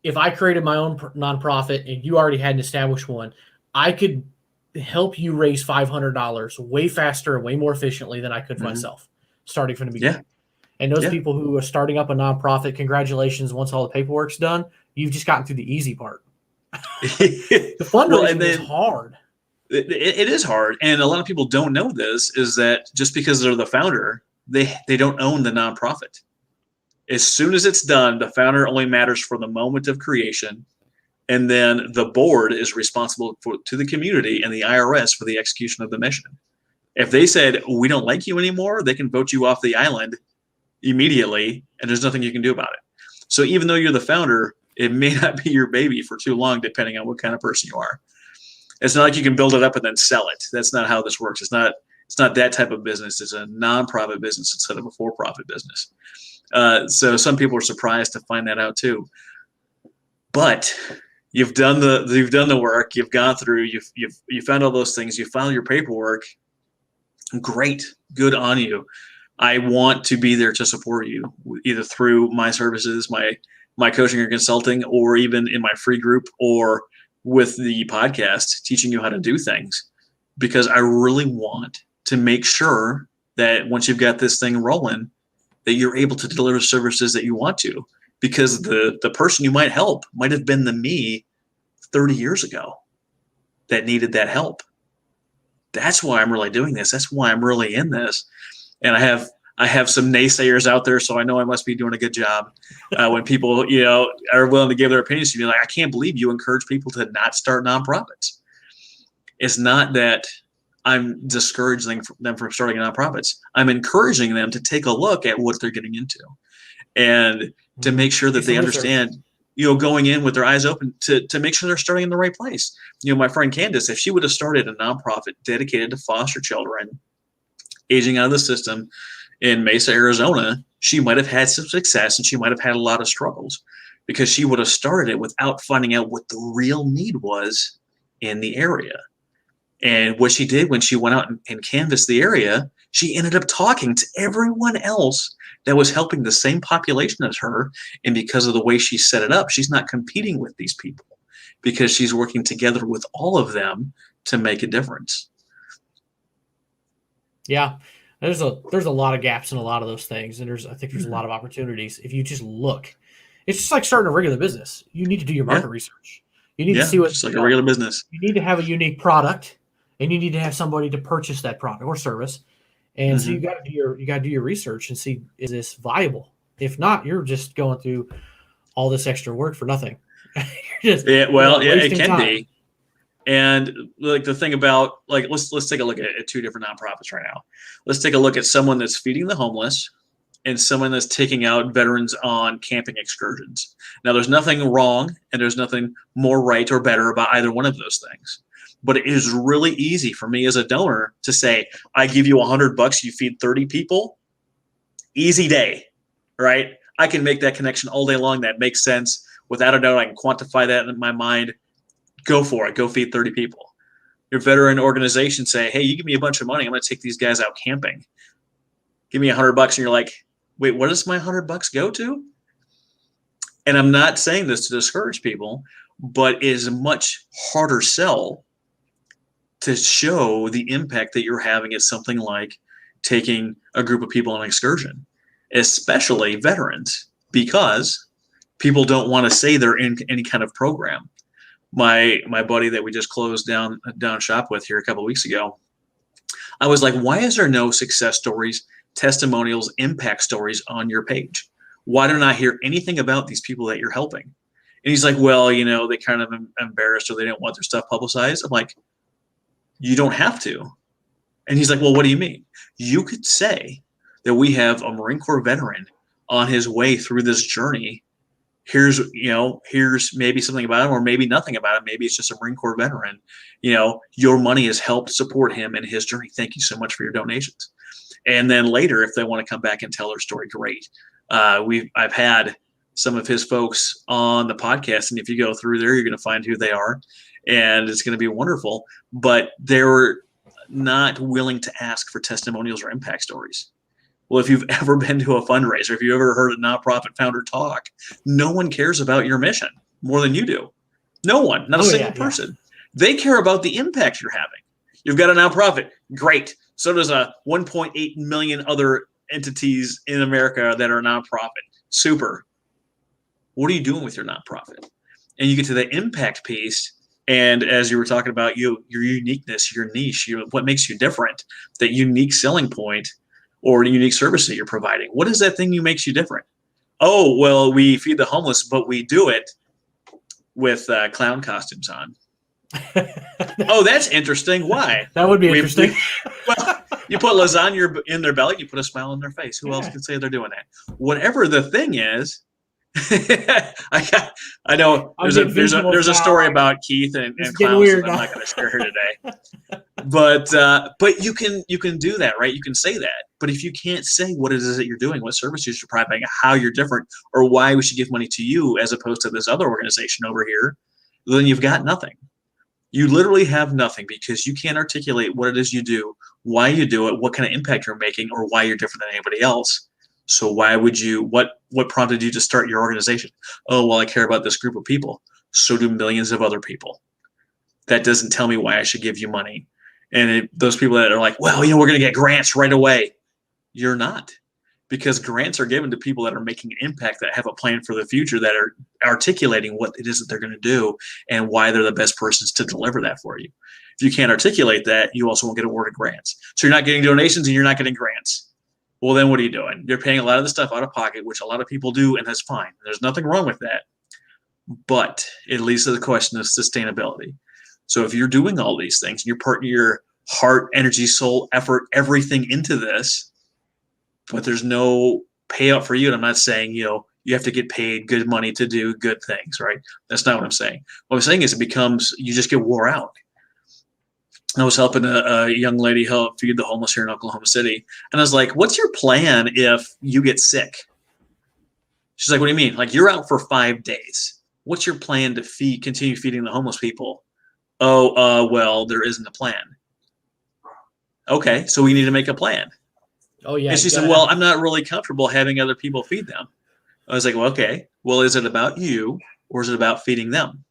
if I created my own nonprofit and you already had an established one, I could help you raise $500 way faster and way more efficiently than I could myself, starting from the beginning. Yeah. And those people who are starting up a nonprofit, congratulations. Once all the paperwork's done, you've just gotten through the easy part. The fundraising is hard. It is hard. And a lot of people don't know this, is that just because they're the founder, they don't own the nonprofit. As soon as it's done, the founder only matters for the moment of creation. And then the board is responsible to the community and the IRS for the execution of the mission. If they said, we don't like you anymore, they can vote you off the island immediately, and there's nothing you can do about it. So even though you're the founder, it may not be your baby for too long, depending on what kind of person you are. It's not like you can build it up and then sell it. That's not how this works. It's not that type of business. It's a nonprofit business instead of a for-profit business. So some people are surprised to find that out too. But you've done the work. You've gone through. You found all those things. You filed your paperwork. Great, good on you. I want to be there to support you, either through my services, my coaching or consulting, or even in my free group, or with the podcast, teaching you how to do things, because I really want to make sure that once you've got this thing rolling, that you're able to deliver services that you want to, because the person you might help might have been the me 30 years ago that needed that help. That's why I'm really doing this. That's why I'm really in this. And I have some naysayers out there, so I know I must be doing a good job. When people, are willing to give their opinions to me, like, I can't believe you encourage people to not start nonprofits. It's not that I'm discouraging them from starting nonprofits. I'm encouraging them to take a look at what they're getting into, and to make sure that they understand, going in with their eyes open, to make sure they're starting in the right place. My friend Candace, if she would have started a nonprofit dedicated to foster children aging out of the system in Mesa, Arizona, she might have had some success, and she might have had a lot of struggles, because she would have started it without finding out what the real need was in the area. And what she did when she went out and canvassed the area, she ended up talking to everyone else that was helping the same population as her. And because of the way she set it up, she's not competing with these people, because she's working together with all of them to make a difference. Yeah. There's a lot of gaps in a lot of those things. And I think there's a lot of opportunities. If you just look, it's just like starting a regular business. You need to do your market research. You need to see what's like a regular business. You need to have a unique product, and you need to have somebody to purchase that product or service. And so you got to do your research and see, is this viable? If not, you're just going through all this extra work for nothing. It can be. And like the thing about, like, let's take a look at two different nonprofits right now. Let's take a look at someone that's feeding the homeless and someone that's taking out veterans on camping excursions. Now, there's nothing wrong and there's nothing more right or better about either one of those things. But it is really easy for me as a donor to say, I give you $100, you feed 30 people, easy day, right? I can make that connection all day long. That makes sense. Without a doubt, I can quantify that in my mind. Go for it. Go feed 30 people. Your veteran organization say, hey, you give me a bunch of money, I'm going to take these guys out camping. Give me $100, and you're like, wait, what does my $100 go to? And I'm not saying this to discourage people, but it is a much harder sell to show the impact that you're having at something like taking a group of people on an excursion, especially veterans, because people don't want to say they're in any kind of program. My buddy that we just closed down shop with here a couple of weeks ago, I was like, why is there no success stories, testimonials, impact stories on your page? Why don't I hear anything about these people that you're helping? And he's like, well, they kind of embarrassed, or they didn't want their stuff publicized. I'm like, you don't have to. And he's like, well, what do you mean? You could say that we have a Marine Corps veteran on his way through this journey. Here's maybe something about him, or maybe nothing about him. Maybe it's just a Marine Corps veteran. Your money has helped support him in his journey. Thank you so much for your donations. And then later, if they want to come back and tell their story, great. I've had some of his folks on the podcast, and if you go through there, you're going to find who they are, and it's going to be wonderful. But they were not willing to ask for testimonials or impact stories. Well, if you've ever been to a fundraiser, if you've ever heard a nonprofit founder talk, no one cares about your mission more than you do. No one, not a single person. Yeah. They care about the impact you're having. You've got a nonprofit. Great. So does a 1.8 million other entities in America that are nonprofit. Super. What are you doing with your nonprofit? And you get to the impact piece. And as you were talking about your uniqueness, your niche, what makes you different, that unique selling point, or the unique service that you're providing. What is that thing that makes you different? Oh, well, we feed the homeless, but we do it with clown costumes on. Oh, that's interesting. Why? That would be interesting. Well, you put lasagna in their belly, you put a smile on their face. Who else can say they're doing that? Whatever the thing is, I know I'm there's getting a visuals story now. about Keith and It's getting clowns weird that I'm now. not going to share here today. But you can do that, right? You can say that. But if you can't say what it is that you're doing, what services you're providing, how you're different, or why we should give money to you as opposed to this other organization over here, then you've got nothing. You literally have nothing because you can't articulate what it is you do, why you do it, what kind of impact you're making, or why you're different than anybody else. So why would you? What prompted you to start your organization? Oh, well, I care about this group of people. So do millions of other people. That doesn't tell me why I should give you money. And those people that are like, well, we're going to get grants right away. You're not, because grants are given to people that are making an impact, that have a plan for the future, that are articulating what it is that they're going to do and why they're the best persons to deliver that for you. If you can't articulate that, you also won't get awarded grants. So you're not getting donations and you're not getting grants. Well, then what are you doing? You're paying a lot of the stuff out of pocket, which a lot of people do, and that's fine. There's nothing wrong with that. But it leads to the question of sustainability. So if you're doing all these things and you're putting your heart, energy, soul, effort, everything into this, but there's no payout for you, and I'm not saying, you have to get paid good money to do good things, right? That's not what I'm saying. What I'm saying is you just get wore out. I was helping a young lady help feed the homeless here in Oklahoma City. And I was like, what's your plan if you get sick? She's like, what do you mean? Like, you're out for 5 days. What's your plan to continue feeding the homeless people? Oh, well, there isn't a plan. Okay, so we need to make a plan. Oh, yeah. And she said, well, I'm not really comfortable having other people feed them. I was like, well, okay. Well, is it about you or is it about feeding them?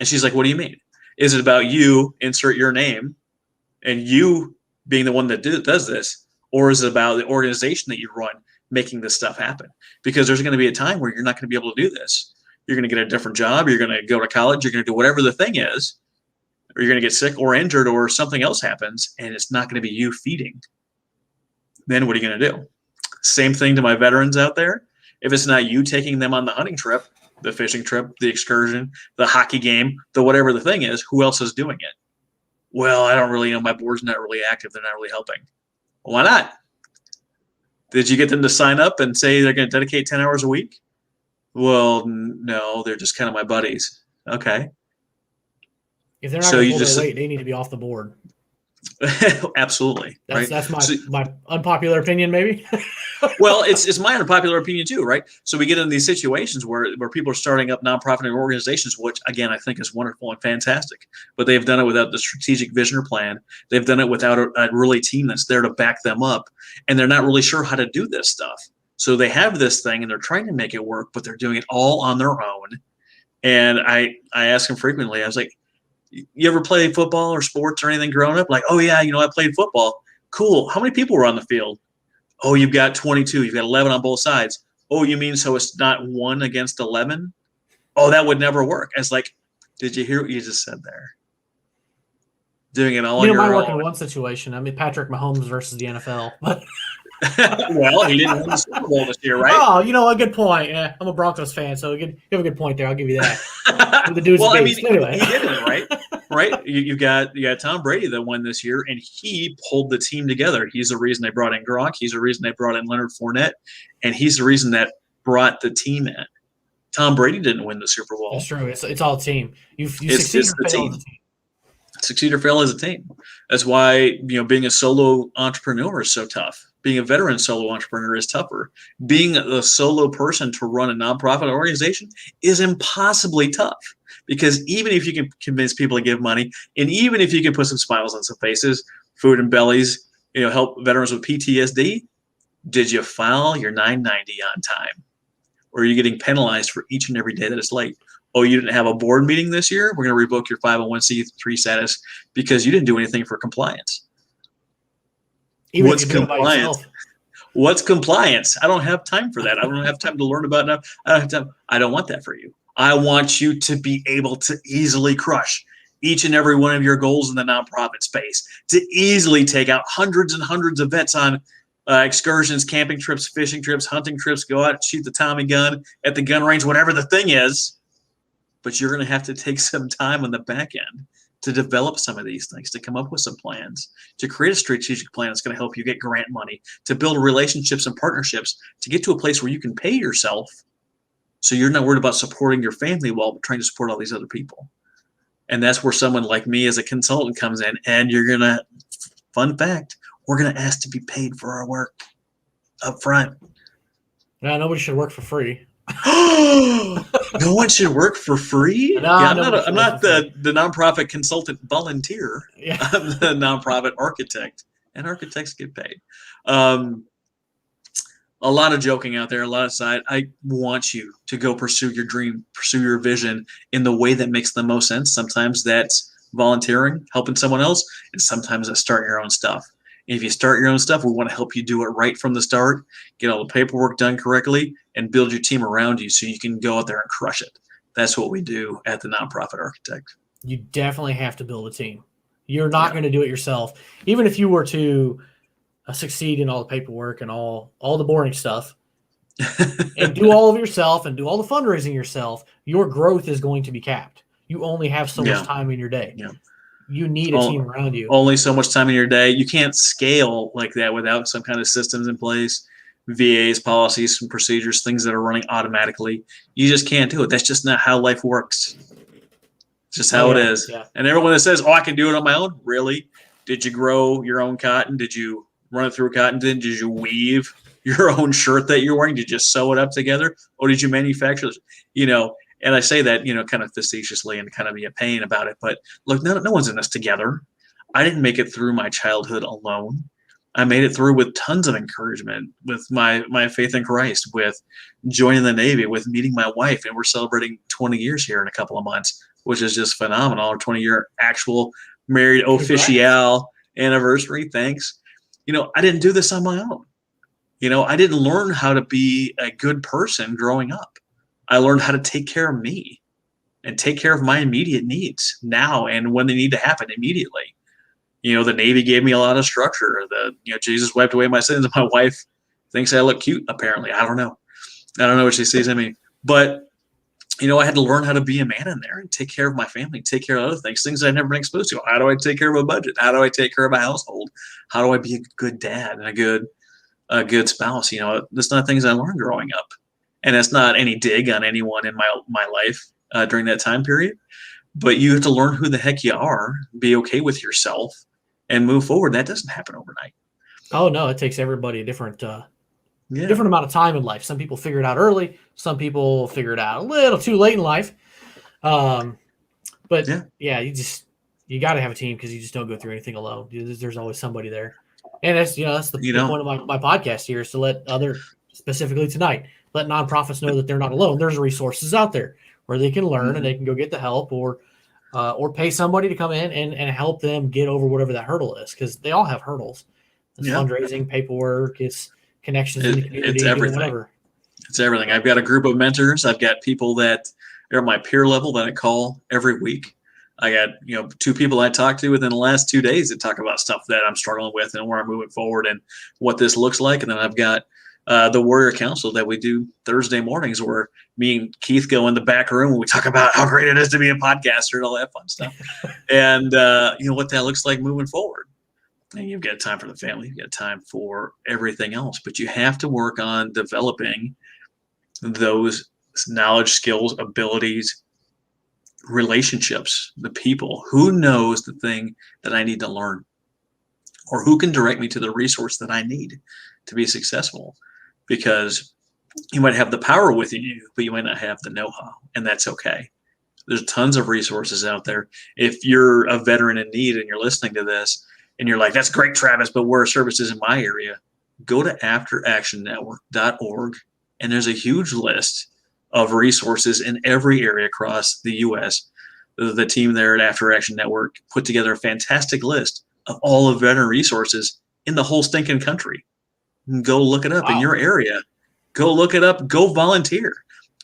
And she's like, what do you mean? Is it about you, insert your name, and you being the one that does this? Or is it about the organization that you run making this stuff happen? Because there's going to be a time where you're not going to be able to do this. You're going to get a different job. You're going to go to college. You're going to do whatever the thing is. Or you're going to get sick or injured or something else happens, and it's not going to be you feeding. Then what are you going to do? Same thing to my veterans out there. If it's not you taking them on the hunting trip, the fishing trip, the excursion, the hockey game, the whatever the thing is, who else is doing it? Well, I don't really know. My board's not really active. They're not really helping. Well, why not? Did you get them to sign up and say they're going to dedicate 10 hours a week? Well, no, they're just kind of my buddies. Okay. If they're not going to pull their weight, they need to be off the board. Absolutely. That's my unpopular opinion, maybe. Well, it's my unpopular opinion too, right? So we get in these situations where people are starting up nonprofit organizations, which again I think is wonderful and fantastic, but they've done it without the strategic vision or plan. They've done it without a really team that's there to back them up, and they're not really sure how to do this stuff. So they have this thing and they're trying to make it work, but they're doing it all on their own. And I ask them frequently, I was like, you ever play football or sports or anything growing up? Like, oh yeah, I played football. Cool. How many people were on the field? Oh, you've got 22. You've got 11 on both sides. Oh, you mean so it's not 1 against 11? Oh, that would never work. I was like, did you hear what you just said there? Doing it all on your own. Might work in one situation. I mean, Patrick Mahomes versus the NFL. But well, he didn't win the Super Bowl this year, right? Oh, a good point. Yeah, I'm a Broncos fan, so you have a good point there. I'll give you that. The dude's well, anyway. He didn't, right? Right? You got Tom Brady that won this year, and he pulled the team together. He's the reason they brought in Gronk. He's the reason they brought in Leonard Fournette, and he's the reason that brought the team in. Tom Brady didn't win the Super Bowl. That's true. It's all team. You succeed or fail as a team. Succeed or fail as a team. That's why being a solo entrepreneur is so tough. Being a veteran solo entrepreneur is tougher. Being a solo person to run a nonprofit organization is impossibly tough, because even if you can convince people to give money, and even if you can put some smiles on some faces, food and bellies, help veterans with PTSD, did you file your 990 on time? Or are you getting penalized for each and every day that it's late? Oh, you didn't have a board meeting this year? We're going to revoke your 501c3 status because you didn't do anything for compliance. What's compliance? What's compliance? I don't have time for that. I don't have time to learn about enough. I don't have time. I don't want that for you. I want you to be able to easily crush each and every one of your goals in the nonprofit space, to easily take out hundreds and hundreds of vets on excursions, camping trips, fishing trips, hunting trips, go out and shoot the Tommy gun at the gun range, whatever the thing is. But you're going to have to take some time on the back end to develop some of these things, to come up with some plans, to create a strategic plan that's going to help you get grant money, to build relationships and partnerships, to get to a place where you can pay yourself So you're not worried about supporting your family while trying to support all these other people. And that's where someone like me as a consultant comes in, and you're going to, fun fact, we're going to ask to be paid for our work up front. No, nobody should work for free. No one should work for free? No, Yeah, nobody should I'm work not for the, free. the nonprofit consultant volunteer. Yeah. I'm the nonprofit architect, and architects get paid. A lot of joking out there, a lot of side. I want you to go pursue your dream, pursue your vision in the way that makes the most sense. Sometimes that's volunteering, helping someone else, and sometimes that's starting your own stuff. And if you start your own stuff, we want to help you do it right from the start, get all the paperwork done correctly, and build your team around you so you can go out there and crush it. That's what we do at the Nonprofit Architect. You definitely have to build a team. You're not going to do it yourself. Even if you were to succeed in all the paperwork and all the boring stuff and do all of it yourself and do all the fundraising yourself, your growth is going to be capped. You only have so much time in your day. Yeah. You need a team around you. Only so much time in your day. You can't scale like that without some kind of systems in place, VAs, policies, and procedures, things that are running automatically. You just can't do it. That's just not how life works. It's just how it is. Yeah. And everyone that says, "Oh, I can do it on my own," really? Did you grow your own cotton? Did you run it through a cotton gin? Did you weave your own shirt that you're wearing? Did you sew it up together, or did you manufacture it? And I say that, kind of facetiously and kind of be a pain about it. But look, no one's in this together. I didn't make it through my childhood alone. I made it through with tons of encouragement, with my faith in Christ, with joining the Navy, with meeting my wife. And we're celebrating 20 years here in a couple of months, which is just phenomenal. Our 20-year actual married official anniversary. Thanks. I didn't do this on my own. I didn't learn how to be a good person growing up. I learned how to take care of me and take care of my immediate needs now and when they need to happen immediately. The Navy gave me a lot of structure. Jesus wiped away my sins. My wife thinks I look cute, apparently. I don't know what she sees in me. But, I had to learn how to be a man in there and take care of my family, take care of other things I'd never been exposed to. How do I take care of a budget? How do I take care of a household? How do I be a good dad and a good spouse? That's not things I learned growing up. And that's not any dig on anyone in my life during that time period. But you have to learn who the heck you are, be okay with yourself, and move forward. That doesn't happen overnight. Oh, no, it takes everybody a different amount of time in life. Some people figure it out early. Some people figure it out a little too late in life. You got to have a team because you just don't go through anything alone. There's always somebody there. And that's the point of my podcast here is to let specifically tonight, let nonprofits know that they're not alone. There's resources out there where they can learn and they can go get the help or pay somebody to come in and help them get over whatever that hurdle is, because they all have hurdles. It's fundraising, paperwork, it's connections in the community, it's everything. Whatever. It's everything. I've got a group of mentors. I've got people that are at my peer level that I call every week. I got 2 people I talked to within the last 2 days that talk about stuff that I'm struggling with and where I'm moving forward and what this looks like. And then I've got the Warrior Council that we do Thursday mornings, where me and Keith go in the back room and we talk about how great it is to be a podcaster and all that fun stuff. And what that looks like moving forward. And you've got time for the family, you've got time for everything else, but you have to work on developing those knowledge, skills, abilities, relationships, the people. Who knows the thing that I need to learn, or who can direct me to the resource that I need to be successful? Because you might have the power within you, but you might not have the know-how, and that's okay. There's tons of resources out there. If you're a veteran in need and you're listening to this and you're like, "That's great, Travis, but where are services in my area?" Go to afteractionnetwork.org, and there's a huge list of resources in every area across the U.S. The team there at After Action Network put together a fantastic list of all of veteran resources in the whole stinking country. Go look it up in your area. Go look it up. Go volunteer.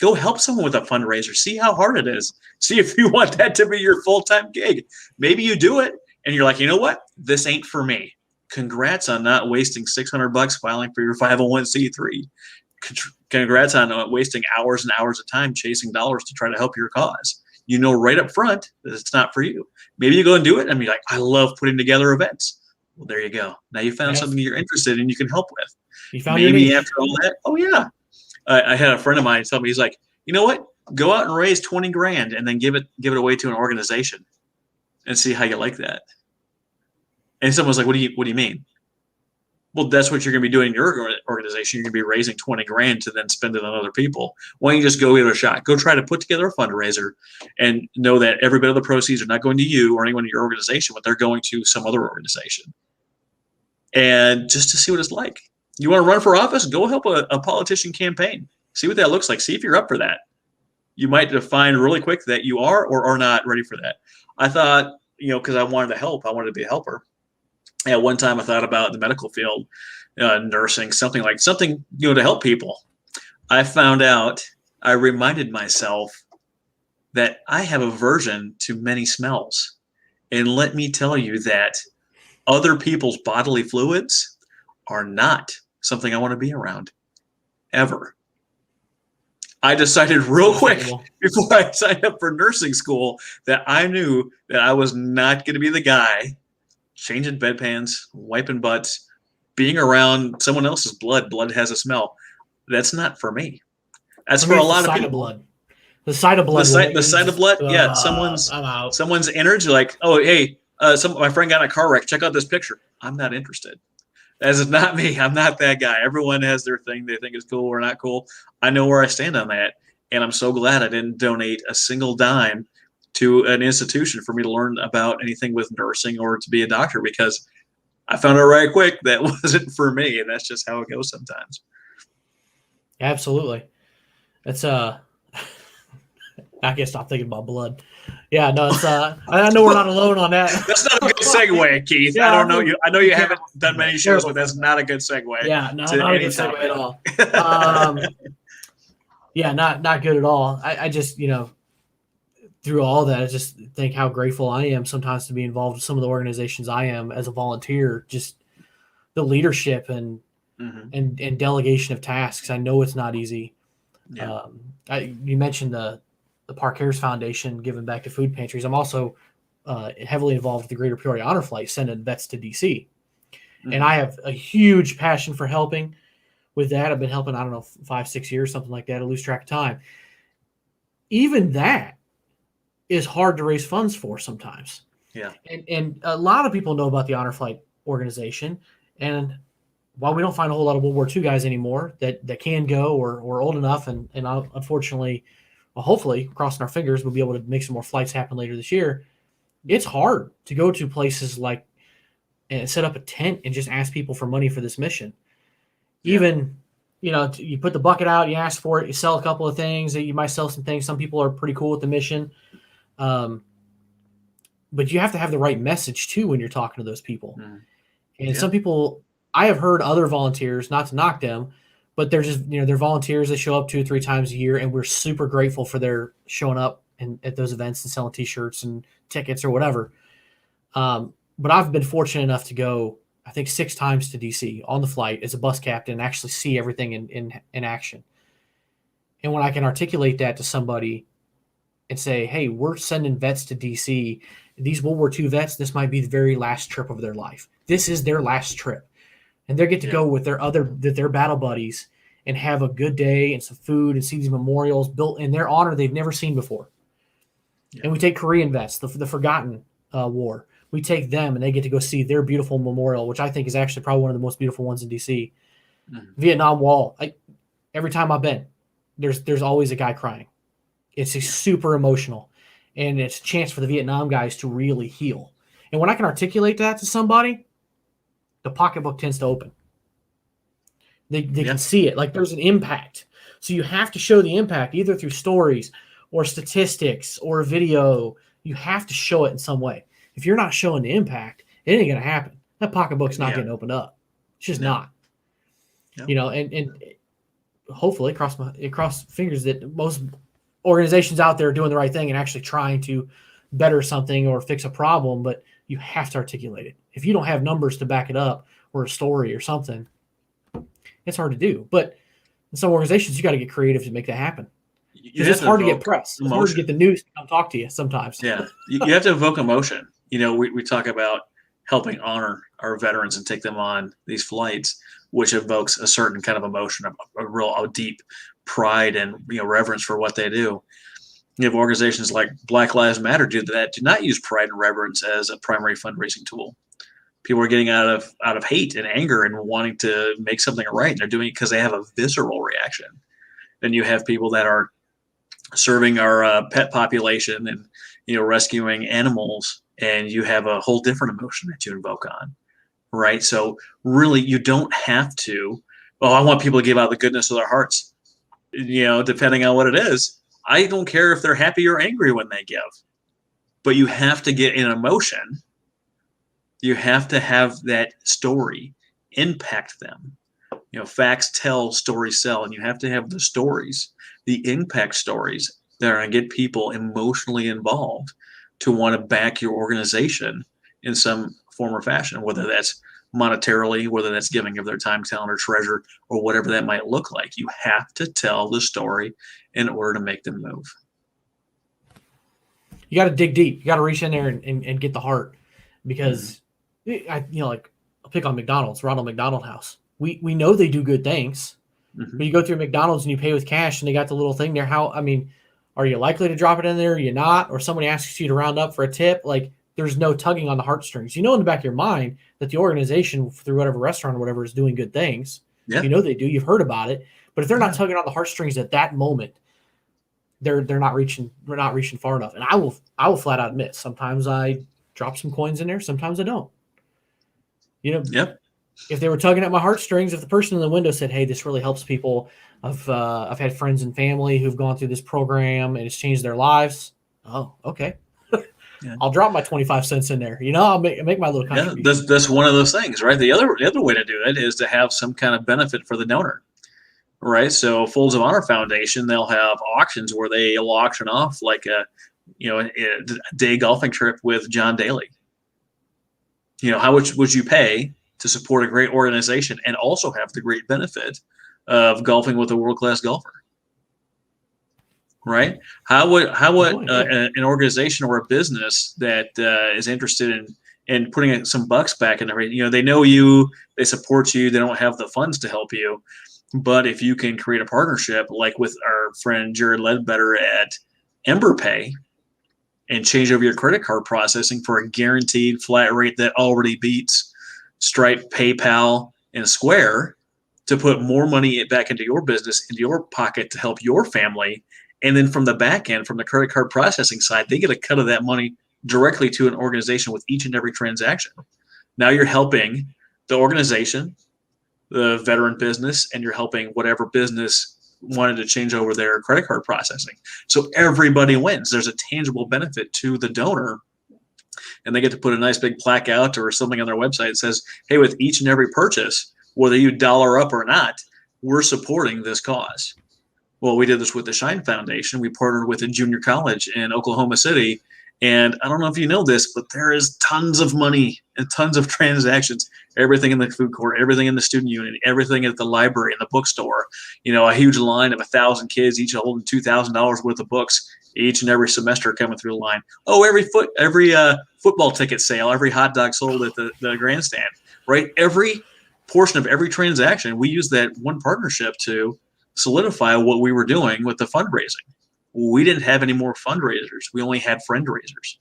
Go help someone with a fundraiser. See how hard it is. See if you want that to be your full-time gig. Maybe you do it and you're like, "You know what? This ain't for me." Congrats on not wasting $600 filing for your 501c3. Congrats on wasting hours and hours of time chasing dollars to try to help your cause. Right up front that it's not for you. Maybe you go and do it and be like, "I love putting together events." Well, there you go. Now you found something you're interested in, you can help with. You found maybe after all that, oh yeah. I had a friend of mine tell me, he's like, you know what? Go out and raise 20 grand and then give it away to an organization and see how you like that. And someone's like, what do you mean? Well, that's what you're going to be doing in your organization. You're going to be raising 20 grand to then spend it on other people. Why don't you just go give it a shot? Go try to put together a fundraiser and know that every bit of the proceeds are not going to you or anyone in your organization, but they're going to some other organization. And just to see what it's like. You want to run for office? Go help a politician campaign. See what that looks like. See if you're up for that. You might find really quick that you are or are not ready for that. I thought, because I wanted to help. I wanted to be a helper. At one time, I thought about the medical field, nursing, something to help people. I found out, I reminded myself that I have aversion to many smells. And let me tell you that other people's bodily fluids are not something I want to be around, ever. I decided real quick before I signed up for nursing school that I knew that I was not going to be the guy changing bedpans, wiping butts, being around someone else's blood. Blood has a smell. That's not for me. That's for a lot of people. Blood. The sight of blood. The sight of blood. Yeah, someone's energy. Like, oh, hey, my friend got in a car wreck. Check out this picture. I'm not interested. That is not me. I'm not that guy. Everyone has their thing they think is cool or not cool. I know where I stand on that, and I'm so glad I didn't donate a single dime to an institution for me to learn about anything with nursing or to be a doctor, because I found out right quick that wasn't for me, and that's just how it goes sometimes. Absolutely. That's I can't stop thinking about blood. Yeah, no, it's I know we're not alone on that. That's not a good segue, Keith. Yeah, I don't know you. I know you haven't done many shows, but that's not a good segue. Yeah, not a good segue at all. Yeah, not good at all. I just, through all that, I just think how grateful I am sometimes to be involved with some of the organizations I am as a volunteer. Just the leadership and delegation of tasks. I know it's not easy. Yeah. You mentioned the Park Harris Foundation giving back to food pantries. I'm also heavily involved with the Greater Peoria Honor Flight, sending vets to DC. And I have a huge passion for helping with that. I've been helping, 5-6 years, something like that. I lose track of time. Even that is hard to raise funds for sometimes. Yeah. And a lot of people know about the Honor Flight organization. And while we don't find a whole lot of World War II guys anymore that can go or old enough, and unfortunately, hopefully, crossing our fingers, we'll be able to make some more flights happen later this year. It's hard to go to places like and set up a tent and just ask people for money for this mission. Yeah. Even, you put the bucket out, you ask for it, you sell a couple of things, you might sell some things. Some people are pretty cool with the mission. But you have to have the right message too when you're talking to those people. And some people, I have heard other volunteers, not to knock them, but they're just, they're volunteers. They show up 2 or 3 times a year, and we're super grateful for their showing up at those events and selling T-shirts and tickets or whatever. But I've been fortunate enough to go, I think, 6 times to DC on the flight as a bus captain and actually see everything in action. And when I can articulate that to somebody and say, hey, we're sending vets to DC, these World War II vets, this might be the very last trip of their life. This is their last trip. And they get to go with their battle buddies and have a good day and some food and see these memorials built in their honor they've never seen before. Yeah. And we take Korean vets, the forgotten war. We take them, and they get to go see their beautiful memorial, which I think is actually probably one of the most beautiful ones in D.C. Vietnam Wall. Every time I've been, there's always a guy crying. It's super emotional, and it's a chance for the Vietnam guys to really heal. And when I can articulate that to somebody, the pocketbook tends to open. They can see it. Like, there's an impact. So you have to show the impact either through stories or statistics or a video. You have to show it in some way. If you're not showing the impact, it ain't going to happen. That pocketbook's not getting opened up. It's just not. No. And hopefully, cross fingers that most organizations out there are doing the right thing and actually trying to better something or fix a problem, but you have to articulate it. If you don't have numbers to back it up or a story or something, it's hard to do. But in some organizations, you got to get creative to make that happen. It's hard to get press. It's hard to get the news to come talk to you sometimes. Yeah, you have to evoke emotion. We talk about helping honor our veterans and take them on these flights, which evokes a certain kind of emotion, a deep pride and reverence for what they do. You have organizations like Black Lives Matter do not use pride and reverence as a primary fundraising tool. People are getting out of hate and anger and wanting to make something right, and they're doing it because they have a visceral reaction. Then you have people that are serving our pet population and rescuing animals, and you have a whole different emotion that you invoke on, right? So really, you don't have to. Well, I want people to give out the goodness of their hearts. Depending on what it is, I don't care if they're happy or angry when they give, but you have to get an emotion. You have to have that story impact them. Facts tell, stories sell, and you have to have the stories, the impact stories that are going to get people emotionally involved to want to back your organization in some form or fashion, whether that's monetarily, whether that's giving of their time, talent, or treasure, or whatever that might look like. You have to tell the story in order to make them move. You got to dig deep. You got to reach in there and get the heart, because I'll pick on McDonald's, Ronald McDonald House. We know they do good things, but you go through McDonald's and you pay with cash and they got the little thing there. Are you likely to drop it in there? Are you not? Or somebody asks you to round up for a tip. Like, there's no tugging on the heartstrings. In the back of your mind that the organization, through whatever restaurant or whatever, is doing good things. Yeah. They do. You've heard about it. But if they're not tugging on the heartstrings at that moment, they're not reaching. We're not reaching far enough. And I will flat out admit, sometimes I drop some coins in there. Sometimes I don't. Yep. If they were tugging at my heartstrings, if the person in the window said, "Hey, this really helps people. I've had friends and family who've gone through this program and it's changed their lives." Oh, okay. Yeah. I'll drop my 25 cents in there. I'll make my little contribution. Yeah, that's one of those things, right? The other way to do it is to have some kind of benefit for the donor, right? So Folds of Honor Foundation, they'll have auctions where they'll auction off like a day golfing trip with John Daly. How much would you pay to support a great organization and also have the great benefit of golfing with a world-class golfer? Right? How would an organization or a business that is interested in putting some bucks back in there, they know you, they support you, they don't have the funds to help you, but if you can create a partnership like with our friend Jared Ledbetter at EmberPay and change over your credit card processing for a guaranteed flat rate that already beats Stripe, PayPal, and Square, to put more money back into your business, into your pocket to help your family. And then from the back end, from the credit card processing side, they get a cut of that money directly to an organization with each and every transaction. Now you're helping the organization, the veteran business, and you're helping whatever business wanted to change over their credit card processing. So everybody wins. There's a tangible benefit to the donor, and they get to put a nice big plaque out or something on their website that says, "Hey, with each and every purchase, whether you dollar up or not, we're supporting this cause." Well, we did this with the Shine Foundation. We partnered with a junior college in Oklahoma City. And I don't know if you know this, but there is tons of money and tons of transactions, everything in the food court, everything in the student union, everything at the library and the bookstore, a huge line of 1,000 kids, each holding $2,000 worth of books each and every semester coming through the line. Oh, every football ticket sale, every hot dog sold at the grandstand, right? Every portion of every transaction, we use that one partnership to solidify what we were doing with the fundraising. We didn't have any more fundraisers. We only had friend-raisers.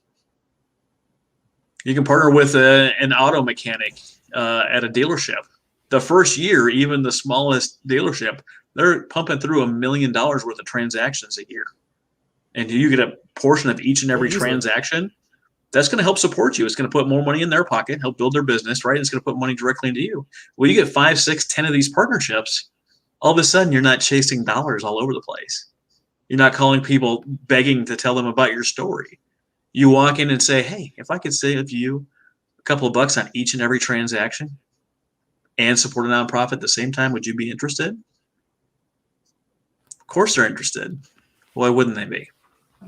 You can partner with an auto mechanic at a dealership. The first year, even the smallest dealership, they're pumping through $1 million worth of transactions a year. And you get a portion of each and every transaction. That's going to help support you. It's going to put more money in their pocket, help build their business, right? It's going to put money directly into you. Well, you get 5, 6, 10 of these partnerships, all of a sudden you're not chasing dollars all over the place. You're not calling people begging to tell them about your story. You walk in and say, "Hey, if I could save you a couple of bucks on each and every transaction and support a nonprofit at the same time, would you be interested?" Of course they're interested. Why wouldn't they be?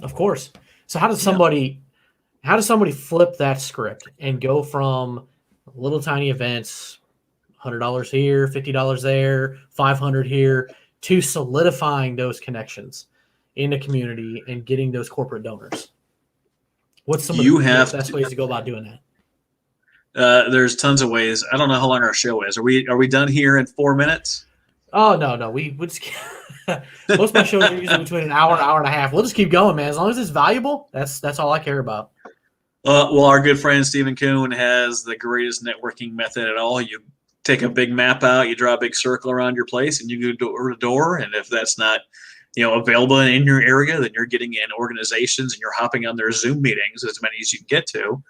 Of course. So how does somebody flip that script and go from little tiny events, $100 here, $50 there, $500 here, to solidifying those connections in the community and getting those corporate donors? What's some of the best ways to go about doing that? There's tons of ways. I don't know how long our show is. Are we done here in 4 minutes? Oh no, we just most of my shows are usually between an hour and a half. We'll just keep going, man. As long as it's valuable, that's all I care about. Well, our good friend Stephen Kuhn has the greatest networking method at all. You take a big map out, you draw a big circle around your place, and you go door to door. And if that's not, available in your area, then you're getting in organizations and you're hopping on their Zoom meetings, as many as you can get to.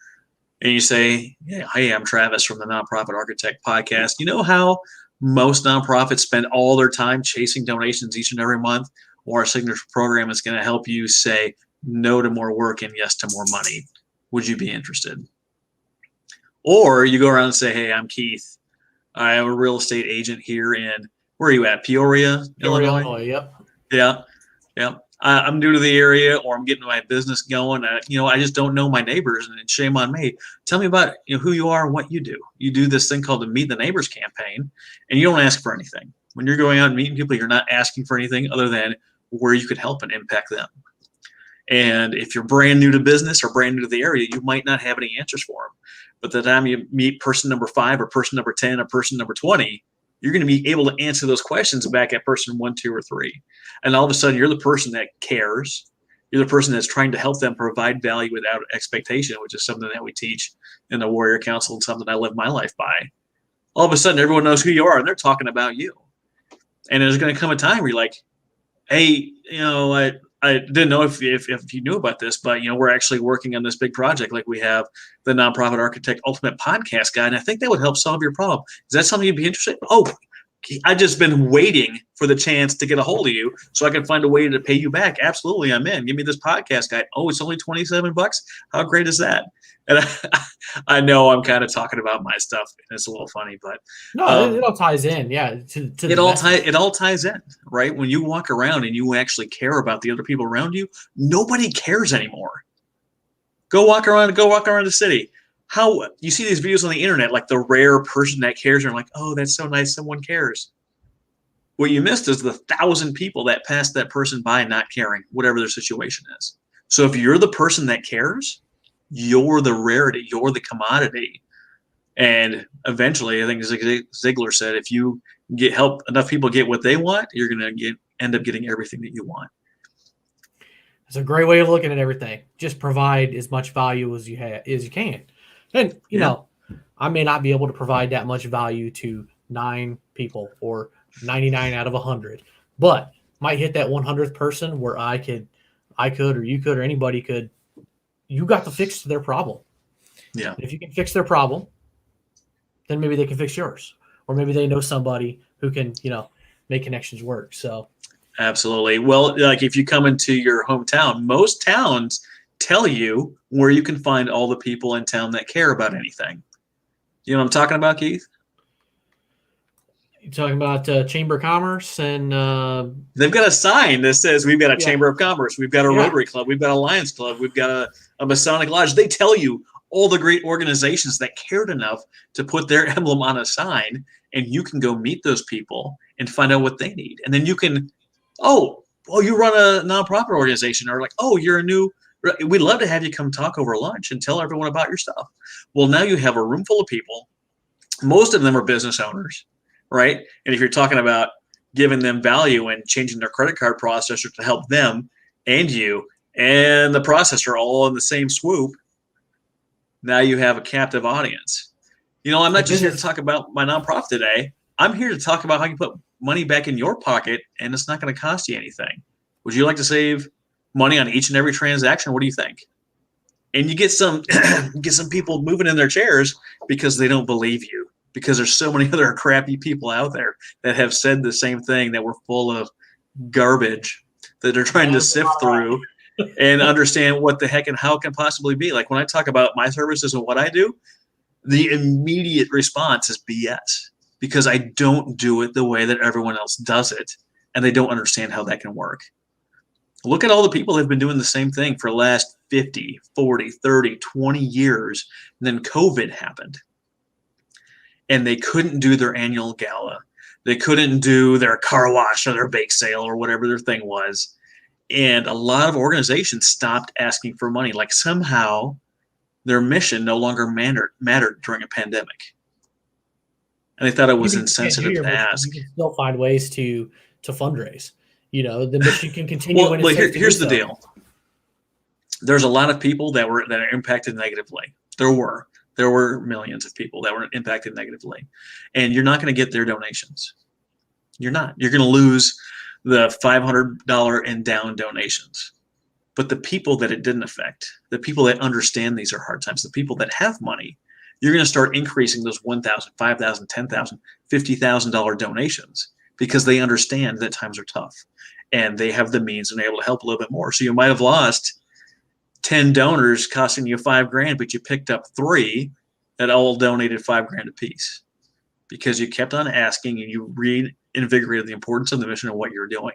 And you say, yeah, hey, I'm Travis from the Nonprofit Architect Podcast. You know how most nonprofits spend all their time chasing donations each and every month? Or our signature program is going to help you say no to more work and yes to more money. Would you be interested? Or you go around and say, hey, I'm Keith. I am a real estate agent here in, where are you at? Peoria, Illinois? Yep. Yeah. Yeah. I'm new to the area, or I'm getting my business going. I just don't know my neighbors, and shame on me. Tell me about who you are and what you do. You do this thing called the Meet the Neighbors campaign, and you don't ask for anything. When you're going out and meeting people, you're not asking for anything other than where you could help and impact them. And if you're brand new to business or brand new to the area, you might not have any answers for them. But the time you meet person number 5 or person number 10 or person number 20, you're going to be able to answer those questions back at person 1, 2, or 3. And all of a sudden, you're the person that cares. You're the person that's trying to help them provide value without expectation, which is something that we teach in the Warrior Council and something I live my life by. All of a sudden, everyone knows who you are, and they're talking about you. And there's going to come a time where you're like, hey, I didn't know if you knew about this, but we're actually working on this big project. Like, we have the Nonprofit Architect Ultimate Podcast Guide, and I think that would help solve your problem. Is that something you'd be interested in? Oh, I've just been waiting for the chance to get a hold of you so I can find a way to pay you back. Absolutely, I'm in. Give me this podcast guide. Oh, it's only $27. How great is that? And I know I'm kind of talking about my stuff, and it's a little funny, but no, it all ties in. Yeah, it all ties in, right? When you walk around and you actually care about the other people around you, nobody cares anymore. Go walk around the city. How you see these videos on the internet, like the rare person that cares, and you're like, oh, that's so nice, someone cares. What you missed is the 1,000 people that passed that person by not caring, whatever their situation is. So if you're the person that cares, you're the rarity, you're the commodity. And eventually, I think Zig Ziglar said, if you help enough people get what they want, you're going to end up getting everything that you want. It's a great way of looking at everything. Just provide as much value as you can. And, I may not be able to provide that much value to 9 people or 99 out of 100, but might hit that 100th person where I could, or you could, or anybody could. You got to fix their problem. Yeah. And if you can fix their problem, then maybe they can fix yours, or maybe they know somebody who can, make connections work. So. Absolutely. Well, like if you come into your hometown, most towns tell you where you can find all the people in town that care about anything. You know what I'm talking about, Keith? You're talking about Chamber of Commerce and they've got a sign that says we've got a Chamber of Commerce, we've got a Rotary Club, we've got a Lions Club, we've got a Masonic Lodge. They tell you all the great organizations that cared enough to put their emblem on a sign, and you can go meet those people and find out what they need. And then you can, you run a nonprofit organization, or like, we'd love to have you come talk over lunch and tell everyone about your stuff. Well, now you have a room full of people. Most of them are business owners, right? And if you're talking about giving them value and changing their credit card processor to help them and you and the processor all in the same swoop, now you have a captive audience. I'm not just here to talk about my nonprofit today. I'm here to talk about how you put money back in your pocket, and it's not going to cost you anything. Would you like to save money on each and every transaction? What do you think? And you get some people moving in their chairs because they don't believe you, because there's so many other crappy people out there that have said the same thing, that we're full of garbage that they're trying to sift through and understand what the heck and how it can possibly be. Like when I talk about my services and what I do, the immediate response is BS, because I don't do it the way that everyone else does it, and they don't understand how that can work. Look at all the people that have been doing the same thing for the last 50, 40, 30, 20 years. And then COVID happened, and they couldn't do their annual gala. They couldn't do their car wash or their bake sale or whatever their thing was. And a lot of organizations stopped asking for money. Like somehow their mission no longer mattered during a pandemic. and they thought it was Even if you can't do insensitive your to mission, ask. you can still find ways to fundraise. The mission can continue when it's safe to here's do the so. deal. There's a lot of people that are impacted negatively. There were millions of people that were impacted negatively, and you're not going to get their donations. You're not. You're going to lose the $500 and down donations. But the people that it didn't affect, the people that understand these are hard times, the people that have money, you're going to start increasing those $1,000, $5,000, $10,000, $50,000 donations because they understand that times are tough and they have the means and they're able to help a little bit more. So you might have lost 10 donors costing you $5,000, but you picked up 3 that all donated $5,000 a piece because you kept on asking and you reinvigorated the importance of the mission and what you're doing.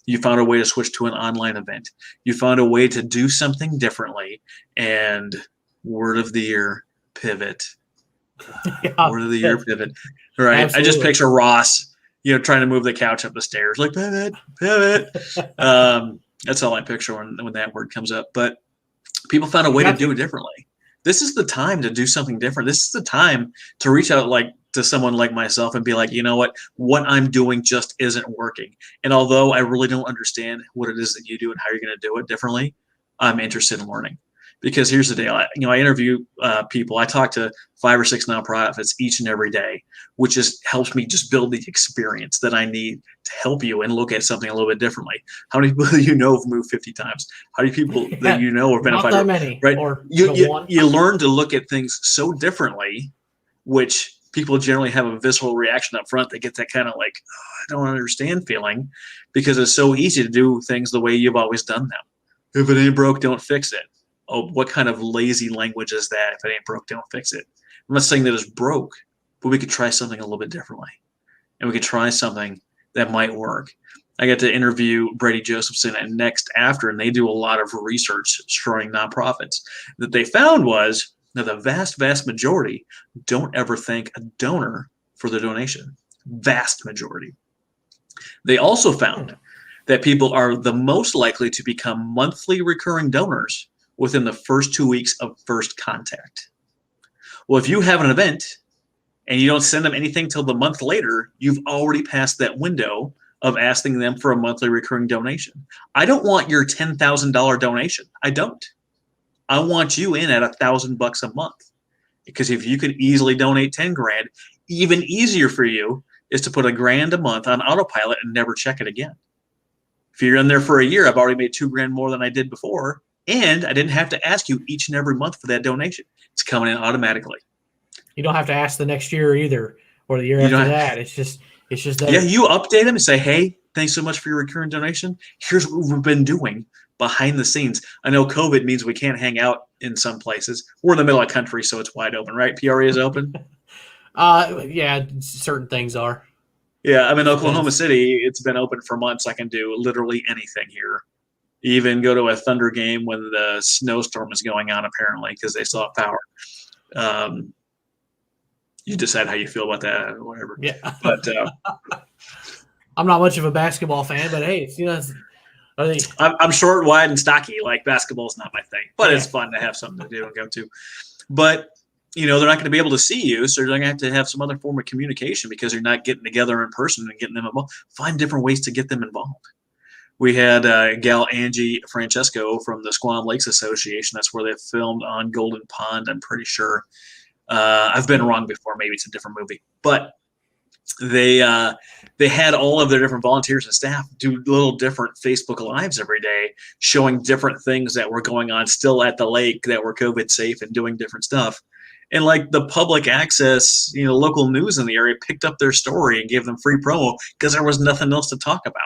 You found a way to switch to an online event. You found a way to do something differently. And word of the year, pivot. Yeah, Word of the year, pivot. Right. Absolutely. I just picture Ross, trying to move the couch up the stairs, like pivot. That's all I picture when that word comes up. But people found a way to do it differently. This is the time to do something different. This is the time to reach out to someone like myself and be like, you know what I'm doing just isn't working. And although I really don't understand what it is that you do and how you're going to do it differently, I'm interested in learning. Because here's the deal. I interview people. I talk to 5 or 6 nonprofits each and every day, which just helps me just build the experience that I need to help you and look at something a little bit differently. How many people do you know have moved 50 times? How many people that you know have been not that many, right? Or you learn to look at things so differently, which people generally have a visceral reaction up front. They get that kind of like, oh, I don't understand feeling, because it's so easy to do things the way you've always done them. If it ain't broke, don't fix it. Oh, what kind of lazy language is that? If it ain't broke, don't fix it. I'm not saying that it's broke, but we could try something a little bit differently. And we could try something that might work. I got to interview Brady Josephson at Next After, and they do a lot of research showing nonprofits. That they found was that the vast majority don't ever thank a donor for the donation. Vast majority. They also found that people are the most likely to become monthly recurring donors within the first 2 weeks of first contact. Well, if you have an event and you don't send them anything till the month later, you've already passed that window of asking them for a monthly recurring donation. I don't want your $10,000 donation. I don't. I want you in at $1,000 a month, because if you could easily donate 10 grand, even easier for you is to put $1,000 a month on autopilot and never check it again. If you're in there for a year, I've already made $2 grand more than I did before. And I didn't have to ask you each and every month for that donation. It's coming in automatically. You don't have to ask the next year either, or the year after that. It's just there. Yeah, you update them and say, hey, thanks so much for your recurring donation. Here's what we've been doing behind the scenes. I know COVID means we can't hang out in some places. We're in the middle of the country, so it's wide open, right? PRA is open? Yeah, certain things are. Yeah, I'm in Oklahoma City. It's been open for months. I can do literally anything here. Even go to a Thunder game when the snowstorm is going on, apparently, because they still have power. You decide how you feel about that or whatever. Yeah. But I'm not much of a basketball fan, but hey, I'm short, wide, and stocky. Like, basketball's not my thing, but it's fun to have something to do and go to. But they're not going to be able to see you, so you're going to have some other form of communication because you're not getting together in person and getting them involved. Find different ways to get them involved. We had gal Angie Francesco from the Squam Lakes Association. That's where they filmed on Golden Pond, I'm pretty sure. I've been wrong before. Maybe it's a different movie. But they had all of their different volunteers and staff do little different Facebook Lives every day, showing different things that were going on still at the lake that were COVID safe and doing different stuff. And like the public access, local news in the area picked up their story and gave them free promo because there was nothing else to talk about.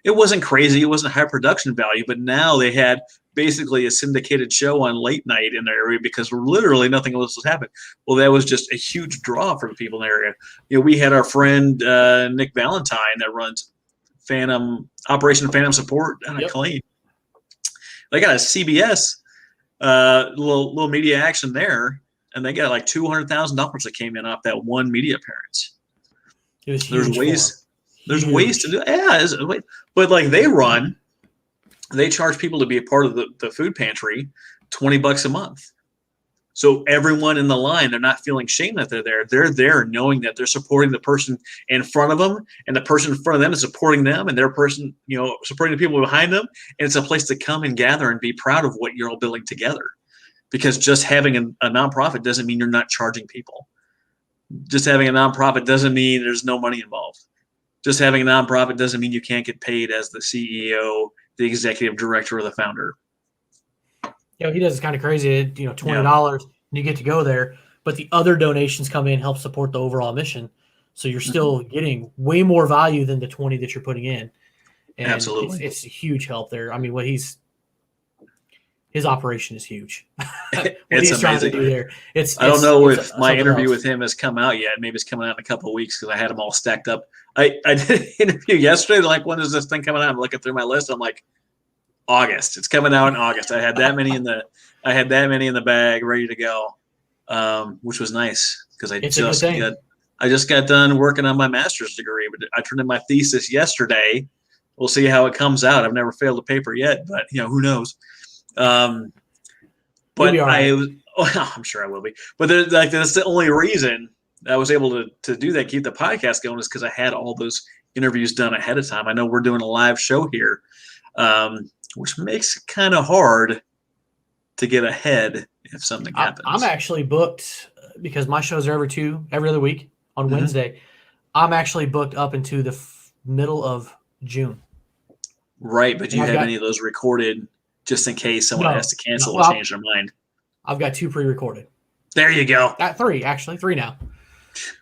It wasn't crazy. It wasn't high production value, but now they had basically a syndicated show on late night in the area because literally nothing else was happening. Well, that was just a huge draw for the people in the area. We had our friend Nick Valentine that runs Operation Phantom Support down at Killeen. They got a CBS little media action there, and they got like $200,000 that came in off that one media appearance. It was huge. There's ways to do it. Yeah, but like they charge people to be a part of the food pantry $20 a month. So everyone in the line, they're not feeling shame that they're there. They're there knowing that they're supporting the person in front of them, and the person in front of them is supporting them, and their person, supporting the people behind them. And it's a place to come and gather and be proud of what you're all building together. Because just having a nonprofit doesn't mean you're not charging people. Just having a nonprofit doesn't mean there's no money involved. Just having a nonprofit doesn't mean you can't get paid as the CEO, the executive director, or the founder. He does. It's kind of crazy. $20, and you get to go there, but the other donations come in and help support the overall mission. So you're still getting way more value than the 20 that you're putting in. And Absolutely, it's a huge help there. I mean, his operation is huge. It's amazing. Trying to do there. I don't know if my interview with him has come out yet. Maybe it's coming out in a couple of weeks because I had them all stacked up. I did an interview yesterday. They're like, when is this thing coming out? I'm looking through my list. I'm like, August. It's coming out in August. I had that many in the bag ready to go, which was nice because I just got done working on my master's degree. But I turned in my thesis yesterday. We'll see how it comes out. I've never failed a paper yet, but who knows? But I'm sure I will be. But that's the only reason I was able to do that, keep the podcast going, is because I had all those interviews done ahead of time. I know we're doing a live show here, which makes it kind of hard to get ahead if something happens. I'm actually booked because my shows are every other week on Wednesday. I'm actually booked up into the middle of June. Right, but do you have any of those recorded just in case someone has to cancel or change their mind? I've got 2 pre-recorded. There you go. 3 now.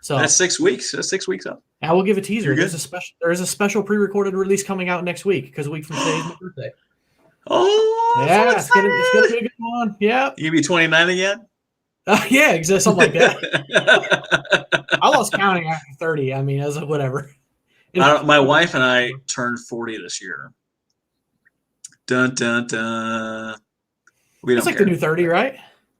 So that's 6 weeks. That's 6 weeks up. I will give a teaser. There is a special pre-recorded release coming out next week because a week from today is my birthday. Oh, yeah, it's gonna be a good one. Yeah, you be 29 again? Yeah, exactly, something like that. I lost counting after 30. I mean, as whatever. My wife and I turned 40 this year. Dun dun dun. It's like the new 30, right?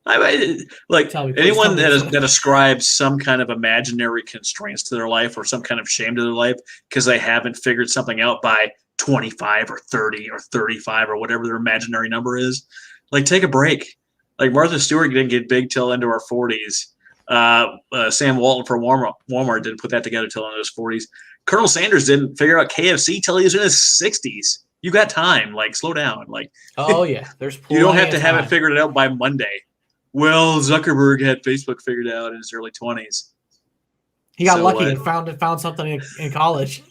Anyone that ascribes some kind of imaginary constraints to their life or some kind of shame to their life because they haven't figured something out by 25 or 30 or 35 or whatever their imaginary number is, take a break. Like Martha Stewart didn't get big till into her 40s. Sam Walton for Walmart didn't put that together till into his 40s. Colonel Sanders didn't figure out KFC till he was in his 60s. You got time. Slow down. Oh yeah, there's you don't have to have it figured out by Monday. Well, Zuckerberg had Facebook figured out in his early 20s. He got lucky and found something in college.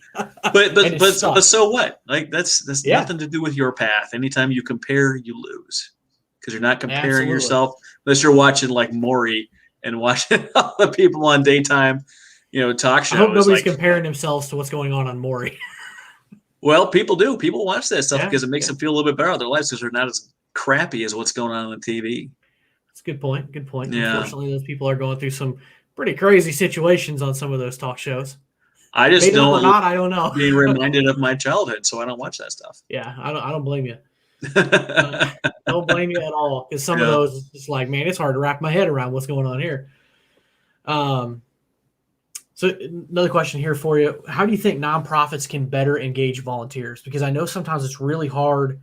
but so what? That's nothing to do with your path. Anytime you compare, you lose because you're not comparing yourself unless you're watching Maury and watching all the people on daytime, talk shows. I hope nobody's comparing themselves to what's going on Maury. Well, people do. People watch that stuff because it makes them feel a little bit better about their lives because they're not as crappy as what's going on TV. That's a good point. Yeah. Unfortunately, those people are going through some pretty crazy situations on some of those talk shows. I just don't. I don't know. Being reminded of my childhood, so I don't watch that stuff. Yeah, I don't blame you. Don't blame you at all because some of those, it's man, it's hard to wrap my head around what's going on here. So another question here for you. How do you think nonprofits can better engage volunteers? Because I know sometimes it's really hard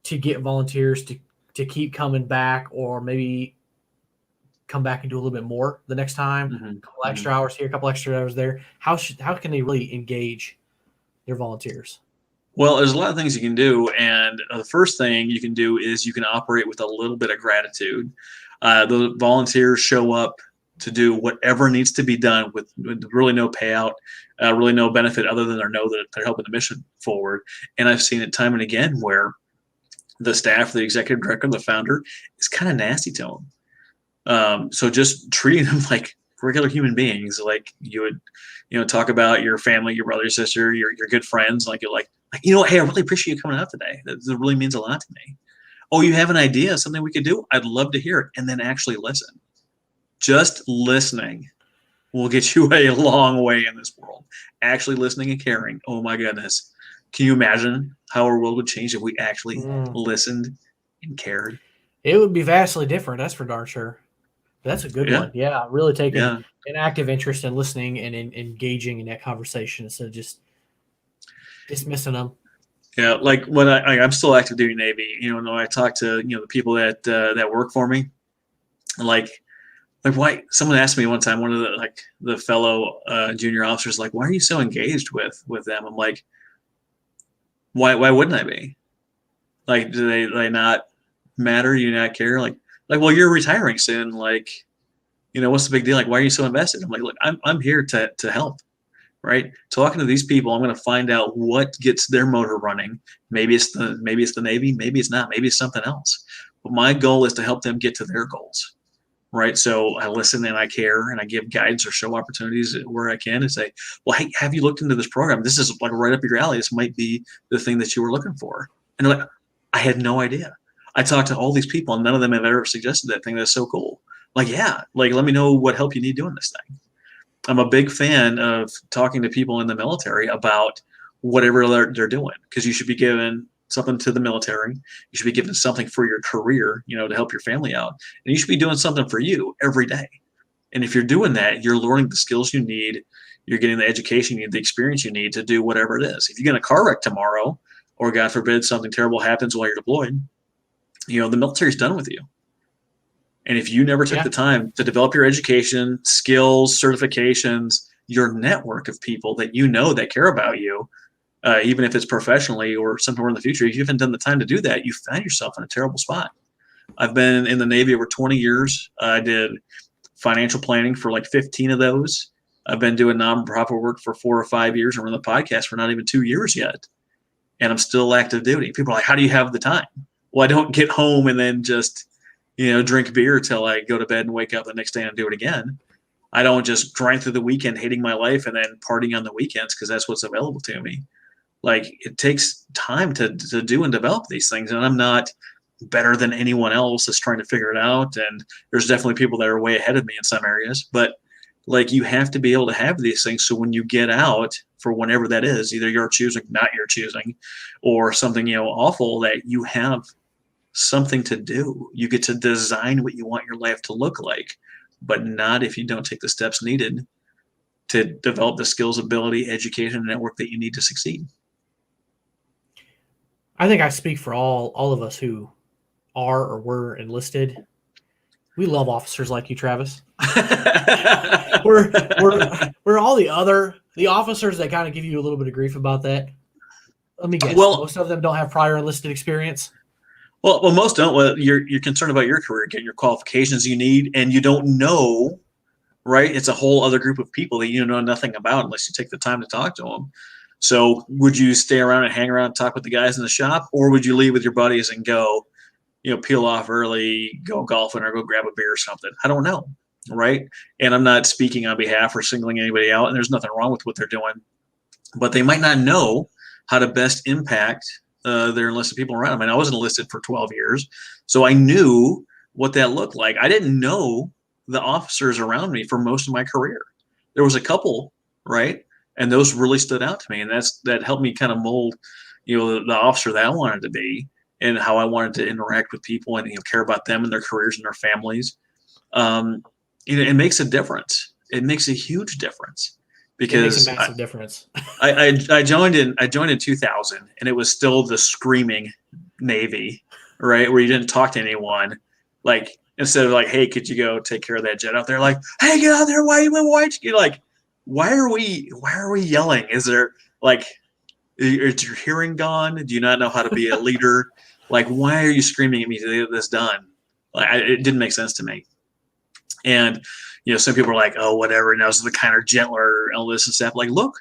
to get volunteers to keep coming back or maybe come back and do a little bit more the next time. A couple extra hours here, a couple extra hours there. How can they really engage their volunteers? Well, there's a lot of things you can do. And the first thing you can do is you can operate with a little bit of gratitude. The volunteers show up to do whatever needs to be done with really no payout, really no benefit other than they know that they're helping the mission forward. And I've seen it time and again where the staff, the executive director, the founder is kind of nasty to them. So just treating them like regular human beings, like you would, talk about your family, your brother, your sister, your good friends, hey, I really appreciate you coming out today. That really means a lot to me. Oh, you have an idea, something we could do? I'd love to hear it. And then actually listen. Just listening will get you a long way in this world. Actually listening and caring. Oh my goodness. Can you imagine how our world would change if we actually listened and cared? It would be vastly different. That's for darn sure. That's a good one. Yeah. Really taking an active interest in listening and in engaging in that conversation instead of just dismissing them. Yeah. Like when I'm still active duty Navy, when I talk to, the people that work for me, Like why? Someone asked me one time, one of the fellow junior officers, like, why are you so engaged with them? I'm like, why wouldn't I be? Like, do they not matter? Do you not care? Like, well, you're retiring soon. Like, what's the big deal? Like, why are you so invested? I'm like, look, I'm here to help, right? Talking to these people, I'm going to find out what gets their motor running. Maybe it's the Navy, maybe it's not, maybe it's something else. But my goal is to help them get to their goals, right? So I listen and I care and I give guidance or show opportunities where I can and say, well, hey, have you looked into this program? This is like right up your alley. This might be the thing that you were looking for. And they're like, I had no idea. I talked to all these people and none of them have ever suggested that thing. That's so cool. Like, yeah, like, let me know what help you need doing this thing. I'm a big fan of talking to people in the military about whatever they're doing, because you should be given something to the military. You should be given something for your career, to help your family out. And you should be doing something for you every day. And if you're doing that, you're learning the skills you need. You're getting the education you need, the experience you need to do whatever it is. If you get in a car wreck tomorrow, or God forbid something terrible happens while you're deployed, the military's done with you. And if you never took the time to develop your education, skills, certifications, your network of people that that care about you, even if it's professionally or somewhere in the future, if you haven't done the time to do that, you find yourself in a terrible spot. I've been in the Navy over 20 years. I did financial planning for like 15 of those. I've been doing nonprofit work for 4 or 5 years and run the podcast for not even 2 years yet. And I'm still active duty. People are like, how do you have the time? Well, I don't get home and then just drink beer till I go to bed and wake up the next day and do it again. I don't just grind through the weekend hating my life and then partying on the weekends because that's what's available to me. Like, it takes time to do and develop these things. And I'm not better than anyone else that's trying to figure it out. And there's definitely people that are way ahead of me in some areas. But like, you have to be able to have these things. So when you get out for whenever that is, either your choosing, not your choosing, or something, awful, that you have something to do. You get to design what you want your life to look like, but not if you don't take the steps needed to develop the skills, ability, education, and network that you need to succeed. I think I speak for all of us who are or were enlisted. We love officers like you, Travis. we're all the officers that kind of give you a little bit of grief about that. Let me guess. Well, most of them don't have prior enlisted experience. Well, most don't. Well, you're concerned about your career, getting your qualifications you need, and you don't know, right? It's a whole other group of people that you know nothing about unless you take the time to talk to them. So would you stay around and hang around and talk with the guys in the shop, or would you leave with your buddies and go, peel off early, go golfing or go grab a beer or something? I don't know, right? And I'm not speaking on behalf or singling anybody out, and there's nothing wrong with what they're doing, but they might not know how to best impact their enlisted people around them. And I was enlisted for 12 years, so I knew what that looked like. I didn't know the officers around me for most of my career. There was a couple, right? And those really stood out to me. And that helped me kind of mold, the officer that I wanted to be and how I wanted to interact with people and, care about them and their careers and their families. It makes a difference. It makes a huge difference. Because it makes a massive difference. I joined in 2000, and it was still the screaming Navy, right? Where you didn't talk to anyone. Like, instead of like, hey, could you go take care of that jet out there? Like, hey, get out there. Why you like, why are we yelling? Is there like, is your hearing gone? Do you not know how to be a leader? Like, why are you screaming at me to get this done? Like, it didn't make sense to me. And, some people are like, oh, whatever. Now it's the kind of gentler enlisted staff. Like, look,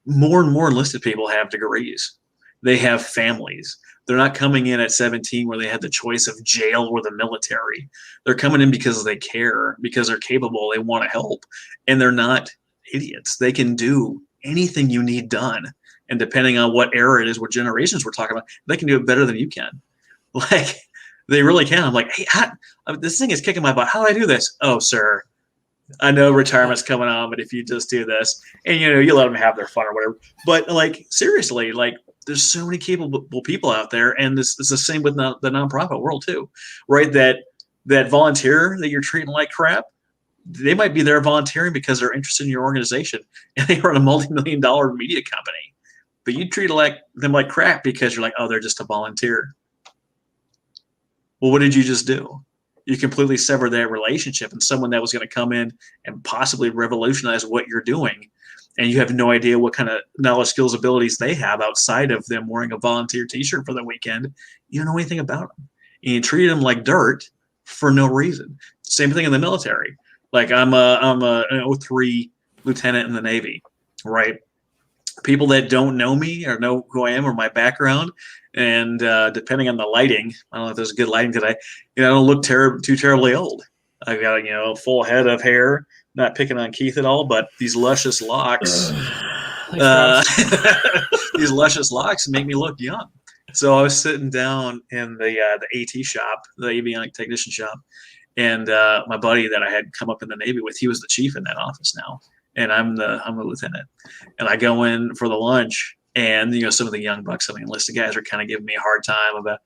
more and more enlisted people have degrees. They have families. They're not coming in at 17 where they had the choice of jail or the military. They're coming in because they care, because they're capable. They want to help. And they're not idiots. They can do anything you need done. And depending on what era it is, what generations we're talking about, they can do it better than you can. Like, they really can. I'm like, hey, this thing is kicking my butt. How do I do this? Oh, sir, I know retirement's coming on, but if you just do this, and you let them have their fun or whatever. But like, seriously, like, there's so many capable people out there, and this is the same with the nonprofit world too, right? That volunteer that you're treating like crap, they might be there volunteering because they're interested in your organization, and they run a multi-million-dollar media company, but you treat them like crap because you're like, oh, they're just a volunteer. Well, what did you just do? You completely sever that relationship, and someone that was going to come in and possibly revolutionize what you're doing, and you have no idea what kind of knowledge, skills, abilities they have outside of them wearing a volunteer T-shirt for the weekend. You don't know anything about them, and you treat them like dirt for no reason. Same thing in the military. Like I'm an 03 lieutenant in the Navy, right? People that don't know me or know who I am or my background, and depending on the lighting, I don't know if there's good lighting today. I don't look too terribly old. I got a full head of hair. Not picking on Keith at all, but these luscious locks, these luscious locks make me look young. So I was sitting down in the AT shop, the avionic technician shop, and my buddy that I had come up in the Navy with, he was the chief in that office now, and I'm the lieutenant. And I go in for the lunch, and some of the young bucks, some of the enlisted guys are kind of giving me a hard time about,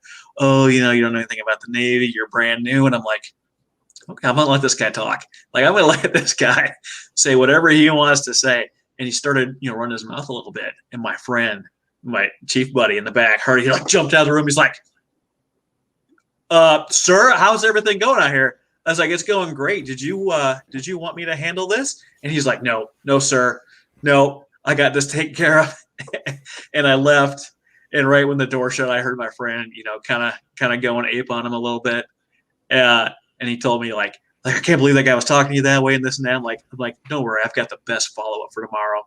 you don't know anything about the Navy, you're brand new, and I'm like, okay, I'm gonna let this guy talk. Like I'm gonna let this guy say whatever he wants to say. And he started, running his mouth a little bit. And my friend, my chief buddy in the back, heard he jumped out of the room. He's like, "Sir, how's everything going out here?" I was like, "It's going great. Did you want me to handle this?" And he's like, "No, sir, no, I got this taken care of." And I left. And right when the door shut, I heard my friend, kind of going ape on him a little bit. And he told me like I can't believe that guy was talking to you that way and this and that. I'm like, don't worry, I've got the best follow-up for tomorrow.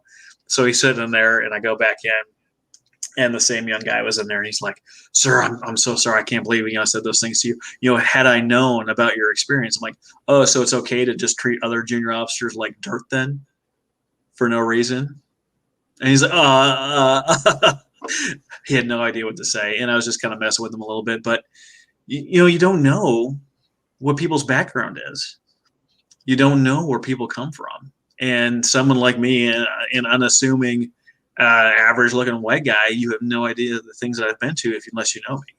So he's sitting in there and I go back in and the same young guy was in there and he's like, "Sir, I'm so sorry. I can't believe I said those things to you. Had I known about your experience." I'm like, "Oh, so it's okay to just treat other junior officers like dirt then for no reason?" And he's like, he had no idea what to say. And I was just kind of messing with him a little bit, but you don't know what people's background is. You don't know where people come from. And someone like me, an unassuming, average-looking white guy, you have no idea the things that I've been to unless you know me.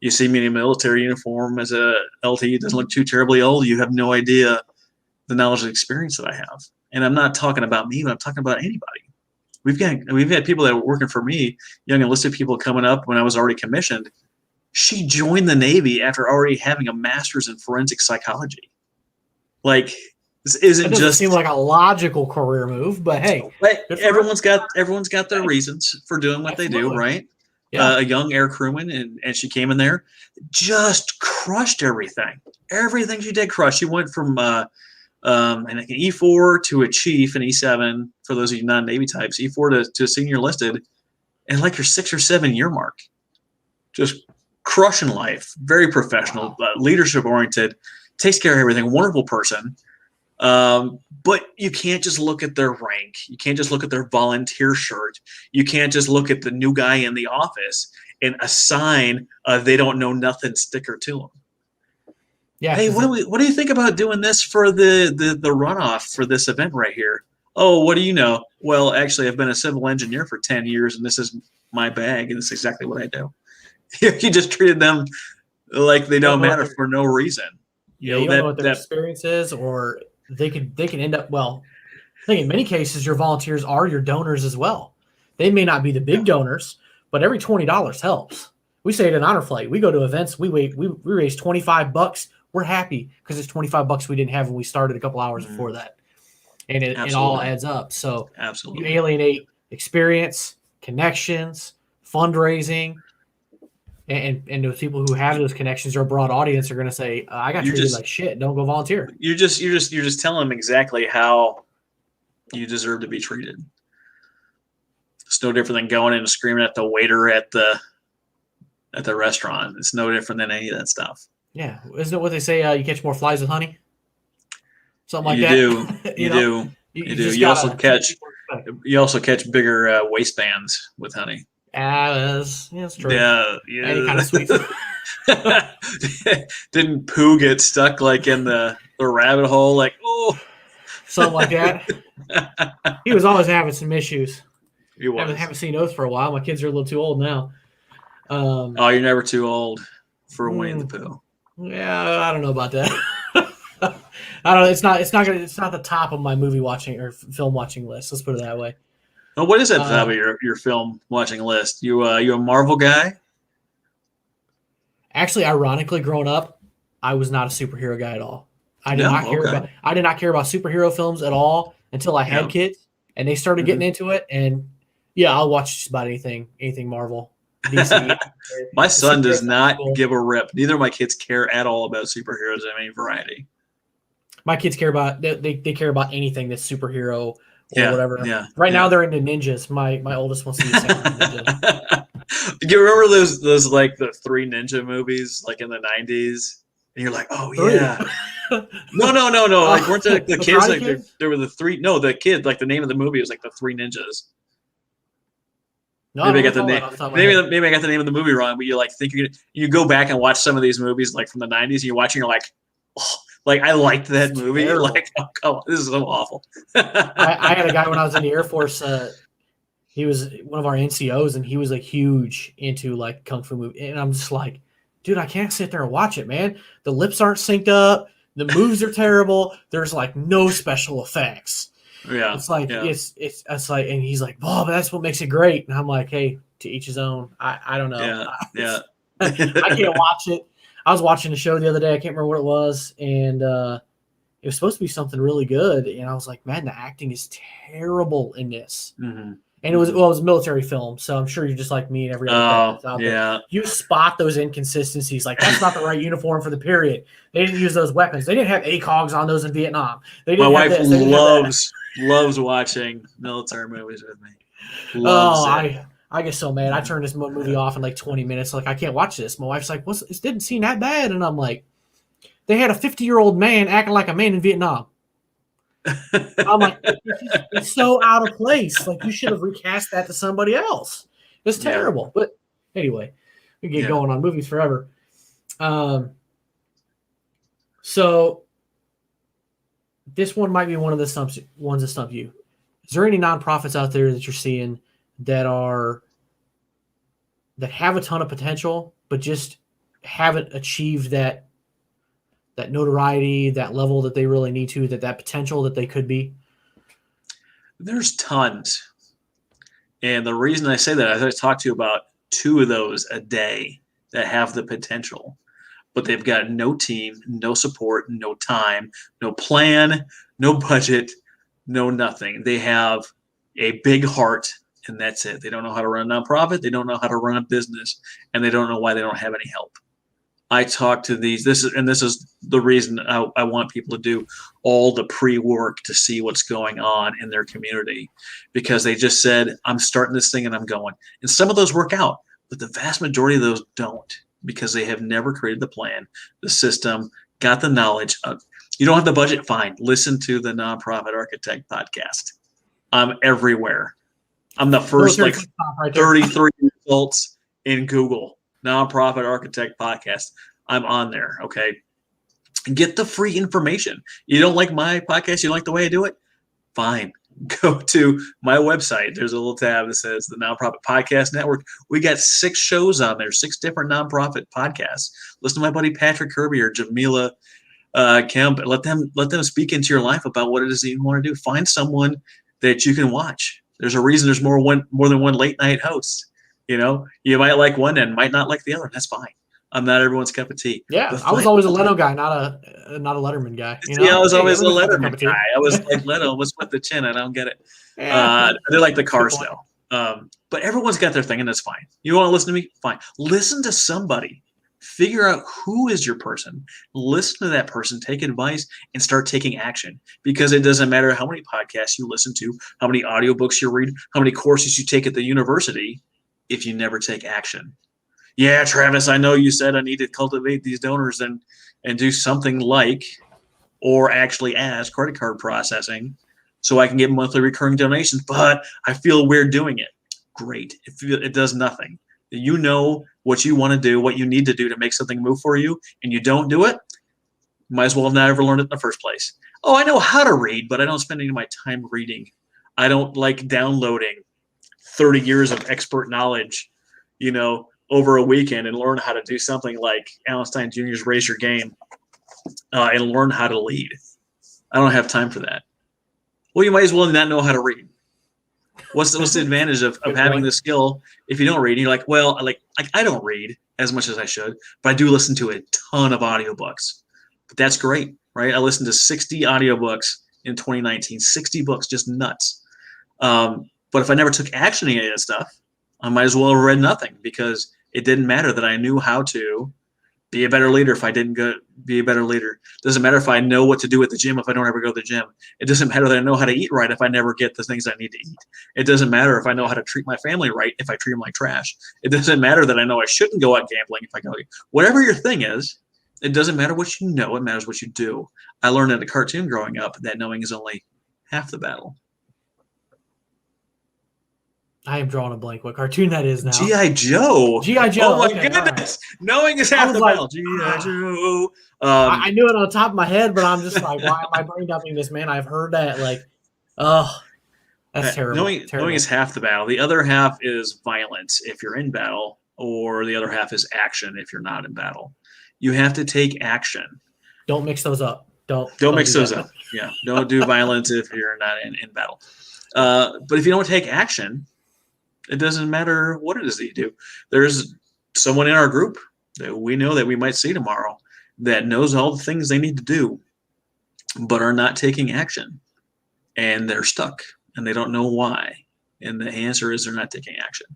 You see me in a military uniform as a LT, it doesn't look too terribly old. You have no idea the knowledge and experience that I have. And I'm not talking about me, but I'm talking about anybody. We've had people that were working for me, young enlisted people coming up when I was already commissioned. She joined the Navy after already having a master's in forensic psychology. Like, this isn't just seem like a logical career move, but hey, everyone's got their reasons for doing what they do, right? Yeah. A young air crewman, and she came in there, just crushed everything. Everything she did crushed. She went from an E4 to a chief, an E7 for those of you non-Navy types, E4 to a senior enlisted, and like your 6 or 7 year mark, just crushing life, very professional, leadership oriented, takes care of everything, wonderful person. But you can't just look at their rank. You can't just look at their volunteer shirt. You can't just look at the new guy in the office and assign they don't know nothing sticker to them. Yeah. Hey, what do you think about doing this for the runoff for this event right here? Oh, what do you know? Well, actually, I've been a civil engineer for 10 years, and this is my bag, and it's exactly what I do. You just treated them like they don't matter for no reason. You don't know what their experience is, or they can end up. Well, I think in many cases your volunteers are your donors as well. They may not be the big donors, but every $20 helps. We say it in Honor Flight. We go to events. We raise $25. We're happy because it's $25 we didn't have when we started a couple hours before that, and it all adds up. So absolutely, you alienate experience, connections, fundraising. And those people who have those connections or a broad audience are going to say, "I got treated like shit. Don't go volunteer." You're just telling them exactly how you deserve to be treated. It's no different than going in and screaming at the waiter at the restaurant. It's no different than any of that stuff. Yeah, isn't it what they say? You catch more flies with honey. Something like that. You do. You also catch bigger waistbands with honey. That's true. Yeah. Any kind of sweet. Didn't Pooh get stuck like in the rabbit hole? Like, something like that. He was always having some issues. He was. Haven't seen those for a while. My kids are a little too old now. You're never too old for Winnie the Pooh. Yeah, I don't know about that. I don't know. It's not the top of my movie watching or film watching list. Let's put it that way. Oh, what is at the top of your film watching list? You a Marvel guy? Actually, ironically, growing up, I was not a superhero guy at all. I did No, not care okay. about superhero films at all until I had Yeah. kids and they started getting into it. And yeah, I'll watch just about anything Marvel, DC. My The son superhero does stuff is not cool. give a rip. Neither of my kids care at all about superheroes of any variety. My kids care about they care about anything that's superhero or Yeah, whatever. yeah, Right now yeah. they're into ninjas. My oldest wants to be a samurai ninja. Do you remember those like the three ninja movies like in the 90s? And you're like, oh Three. yeah. No. Like weren't there the The kids Karate like Kid? there were the three the kid, like the name of the movie was like the Three Ninjas. No, I Maybe I don't got the recall that name. off the top of my head. Maybe I got the name of the movie wrong, but you like think you go back and watch some of these movies like from the 90s and you're watching, you're like, oh, like I liked that movie. Terrible. Like, oh come on, this is so awful. I had a guy when I was in the Air Force. He was one of our NCOs, and he was like huge into like kung fu movie. And I'm just like, dude, I can't sit there and watch it, man. The lips aren't synced up. The moves are terrible. There's like no special effects. Yeah. It's like yeah. it's like, and he's like, oh, but that's what makes it great. And I'm like, hey, to each his own. I don't know. Yeah. I can't watch it. I was watching the show the other day. I can't remember what it was, and it was supposed to be something really good. And I was like, man, the acting is terrible in this. Mm-hmm. And it was a military film, so I'm sure you're just like me and every other guy that's out there. You spot those inconsistencies, like that's not the right uniform for the period. They didn't use those weapons. They didn't have ACOGs on those in Vietnam. They didn't My have wife this. loves watching military movies with me. Loves it. I get so mad. I turned this movie off in like 20 minutes. Like I can't watch this. My wife's like, "It didn't seem that bad," and I'm like, "They had a 50-year-old man acting like a man in Vietnam." I'm like, it's so out of place. Like you should have recast that to somebody else. It's terrible. But anyway, we get going on movies forever. So this one might be one of the ones that stump you. Is there any nonprofits out there that you're seeing that have a ton of potential, but just haven't achieved that notoriety, that level that they really need to, that potential that they could be? There's tons. And the reason I say that is I talk to you about two of those a day that have the potential, but they've got no team, no support, no time, no plan, no budget, no nothing. They have a big heart, and that's it. They don't know how to run a nonprofit. They don't know how to run a business, and they don't know why they don't have any help. I talk to these. This is the reason I want people to do all the pre-work to see what's going on in their community, because they just said, I'm starting this thing and I'm going. And some of those work out, but the vast majority of those don't, because they have never created the plan, the system, got the knowledge. You don't have the budget? Fine. Listen to the Nonprofit Architect podcast. I'm everywhere. I'm the first like 33 results in Google. Nonprofit Architect podcast. I'm on there. Okay. Get the free information. You don't like my podcast? You don't like the way I do it? Fine. Go to my website. There's a little tab that says the Nonprofit Podcast Network. We got 6 shows on there, 6 different nonprofit podcasts. Listen to my buddy Patrick Kirby or Jamila Kemp. Let them speak into your life about what it is that you want to do. Find someone that you can watch. There's a reason there's more than one late night host. You know, you might like one and might not like the other. That's fine. I'm not everyone's cup of tea. Yeah, I was always a Leno guy, not a Letterman guy. You know? Yeah, I was always a Letterman guy. I was like, Leno, what's with the chin? I don't get it. They're like the cars, though. But everyone's got their thing, and that's fine. You want to listen to me? Fine. Listen to somebody. Figure out who is your person. Listen to that person. Take advice and start taking action. Because it doesn't matter how many podcasts you listen to, how many audiobooks you read, how many courses you take at the university, if you never take action. Yeah, Travis, I know you said I need to cultivate these donors and do something like, or actually as, credit card processing so I can get monthly recurring donations, but I feel weird doing it. Great. It does nothing. You know what you want to do, what you need to do to make something move for you, and you don't do it, might as well have not ever learned it in the first place. Oh, I know how to read, but I don't spend any of my time reading. I don't like downloading 30 years of expert knowledge, over a weekend and learn how to do something like Alan Stein Jr.'s Raise Your Game and learn how to lead. I don't have time for that. Well, you might as well not know how to read. What's the advantage of having the skill if you don't read? And you're like, well, Like, I don't read as much as I should, but I do listen to a ton of audiobooks. But that's great, right? I listened to 60 audiobooks in 2019, 60 books, just nuts. But if I never took action in any of that stuff, I might as well have read nothing, because it didn't matter that I knew how to be a better leader if I didn't go be a better leader. Doesn't matter if I know what to do at the gym if I don't ever go to the gym. It doesn't matter that I know how to eat right if I never get the things I need to eat. It doesn't matter if I know how to treat my family right if I treat them like trash. It doesn't matter that I know I shouldn't go out gambling if I go. Whatever your thing is, it doesn't matter what you know. It matters what you do. I learned in a cartoon growing up that knowing is only half the battle. I am drawing a blank. What cartoon that is now? G.I. Joe. G.I. Joe. Oh my Okay, goodness! Right. Knowing is half the battle. G.I. Joe. I knew it on the top of my head, but I'm just like, why am I brain dumping this, man? I've heard that. Like, oh, that's terrible. Knowing is half the battle. The other half is violence if you're in battle, or the other half is action if you're not in battle. You have to take action. Don't mix those up. Don't mix those up. Yeah. Don't do violence if you're not in battle. But if you don't take action, it doesn't matter what it is that you do. There's someone in our group that we know that we might see tomorrow that knows all the things they need to do, but are not taking action. And they're stuck, and they don't know why. And the answer is they're not taking action.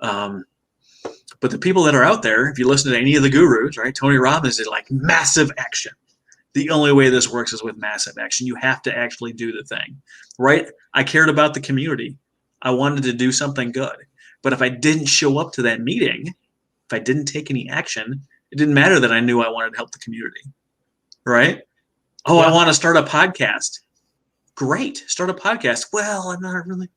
But the people that are out there, if you listen to any of the gurus, right, Tony Robbins is like massive action. The only way this works is with massive action. You have to actually do the thing, right? I cared about the community. I wanted to do something good. But if I didn't show up to that meeting, if I didn't take any action, it didn't matter that I knew I wanted to help the community, right? Oh, yeah. I want to start a podcast. Great, start a podcast. Well, I'm not really.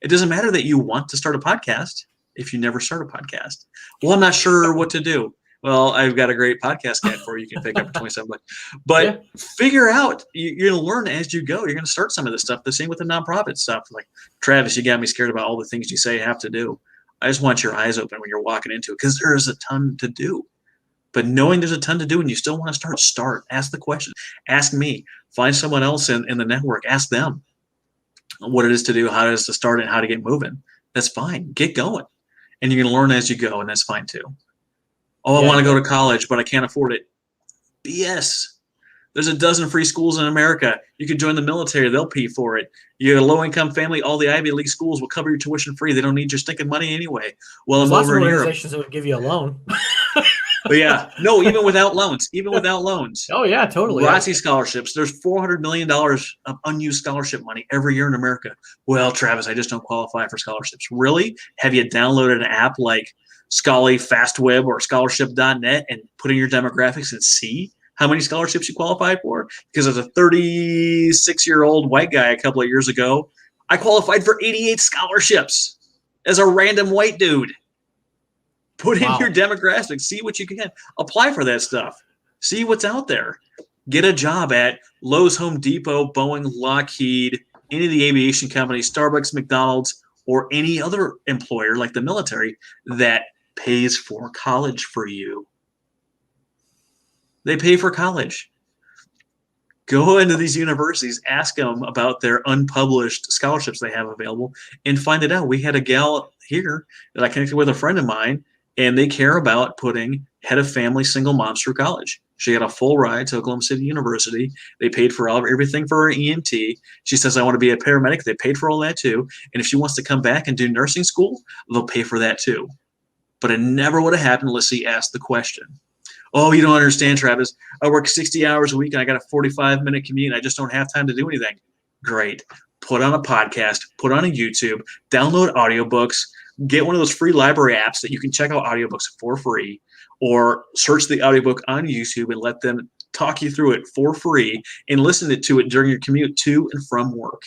It doesn't matter that you want to start a podcast if you never start a podcast. Well, I'm not sure what to do. Well, I've got a great podcast guide for you. You can pick up for 27 bucks. But figure out, you're going to learn as you go. You're going to start some of this stuff. The same with the nonprofit stuff. Like, Travis, you got me scared about all the things you say you have to do. I just want your eyes open when you're walking into it, because there is a ton to do. But knowing there's a ton to do and you still want to start. Ask the question. Ask me. Find someone else in the network. Ask them what it is to do, how it is to start, and how to get moving. That's fine. Get going. And you're going to learn as you go, and that's fine too. Oh, I want to go to college, but I can't afford it. BS. There's a dozen free schools in America. You can join the military. They'll pay for it. You're a low-income family. All the Ivy League schools will cover your tuition free. They don't need your stinking money anyway. Well, there's I'm over in Europe. Organizations that would give you a loan. But yeah, no, even without loans. Oh, yeah, totally. ROTC scholarships. There's $400 million of unused scholarship money every year in America. Well, Travis, I just don't qualify for scholarships. Really? Have you downloaded an app like Scholarly, FastWeb, or scholarship.net and put in your demographics and see how many scholarships you qualify for? Because as a 36-year-old white guy a couple of years ago, I qualified for 88 scholarships as a random white dude. Put in your demographics, see what you can. Apply for that stuff. See what's out there. Get a job at Lowe's, Home Depot, Boeing, Lockheed, any of the aviation companies, Starbucks, McDonald's, or any other employer like the military that pays for college for you. They pay for college. Go into these universities, ask them about their unpublished scholarships they have available, and find it out. We had a gal here that I connected with, a friend of mine, and they care about putting head of family single moms through college. She got a full ride to Oklahoma City University. They paid for everything for her EMT. She says, I want to be a paramedic. They paid for all that too. And if she wants to come back and do nursing school, they'll pay for that too. But it never would have happened unless he asked the question. Oh, you don't understand, Travis. I work 60 hours a week and I got a 45-minute commute and I just don't have time to do anything. Great. Put on a podcast, put on a YouTube, download audiobooks, get one of those free library apps that you can check out audiobooks for free, or search the audiobook on YouTube and let them talk you through it for free and listen to it during your commute to and from work.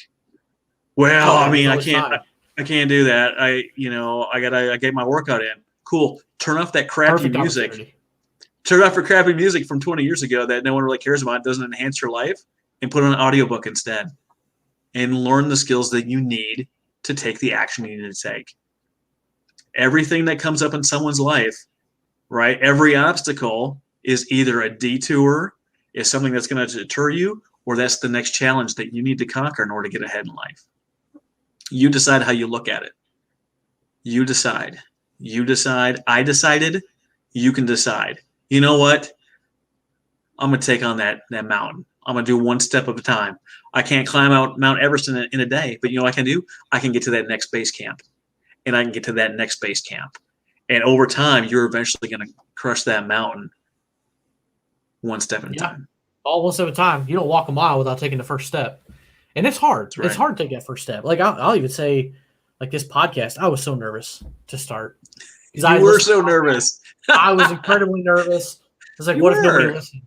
Well, I mean, I can't do that. I get my workout in. Cool. Turn off that crappy music. Turn off your crappy music from 20 years ago that no one really cares about. It doesn't enhance your life, and put on an audiobook instead and learn the skills that you need to take the action you need to take. Everything that comes up in someone's life, right? Every obstacle is either a detour, is something that's going to deter you, or that's the next challenge that you need to conquer in order to get ahead in life. You decide how you look at it. You decide. You decide. I decided. You can decide. You know what? I'm going to take on that mountain. I'm going to do one step at a time. I can't climb out Mount Everest in a day, but you know what I can do? I can get to that next base camp, and I can get to that next base camp. And over time, you're eventually going to crush that mountain one step at a time. All one step at a time. You don't walk a mile without taking the first step. And it's hard. Right. It's hard to take that first step. Like I'll even say, like this podcast, I was so nervous to start. You were so nervous. I was incredibly nervous. I was like, what if nobody listened?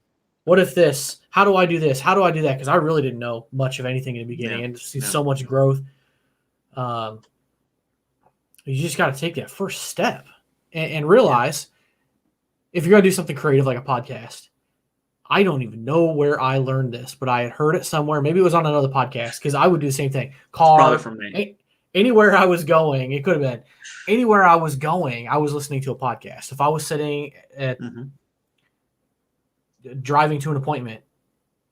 What if this? How do I do this? How do I do that? Because I really didn't know much of anything in the beginning and see so much growth. You just got to take that first step and realize if you're going to do something creative like a podcast, I don't even know where I learned this, but I had heard it somewhere. Maybe it was on another podcast because I would do the same thing. Probably from me. Anywhere I was going, it could have been anywhere I was going, I was listening to a podcast. If I was sitting at driving to an appointment,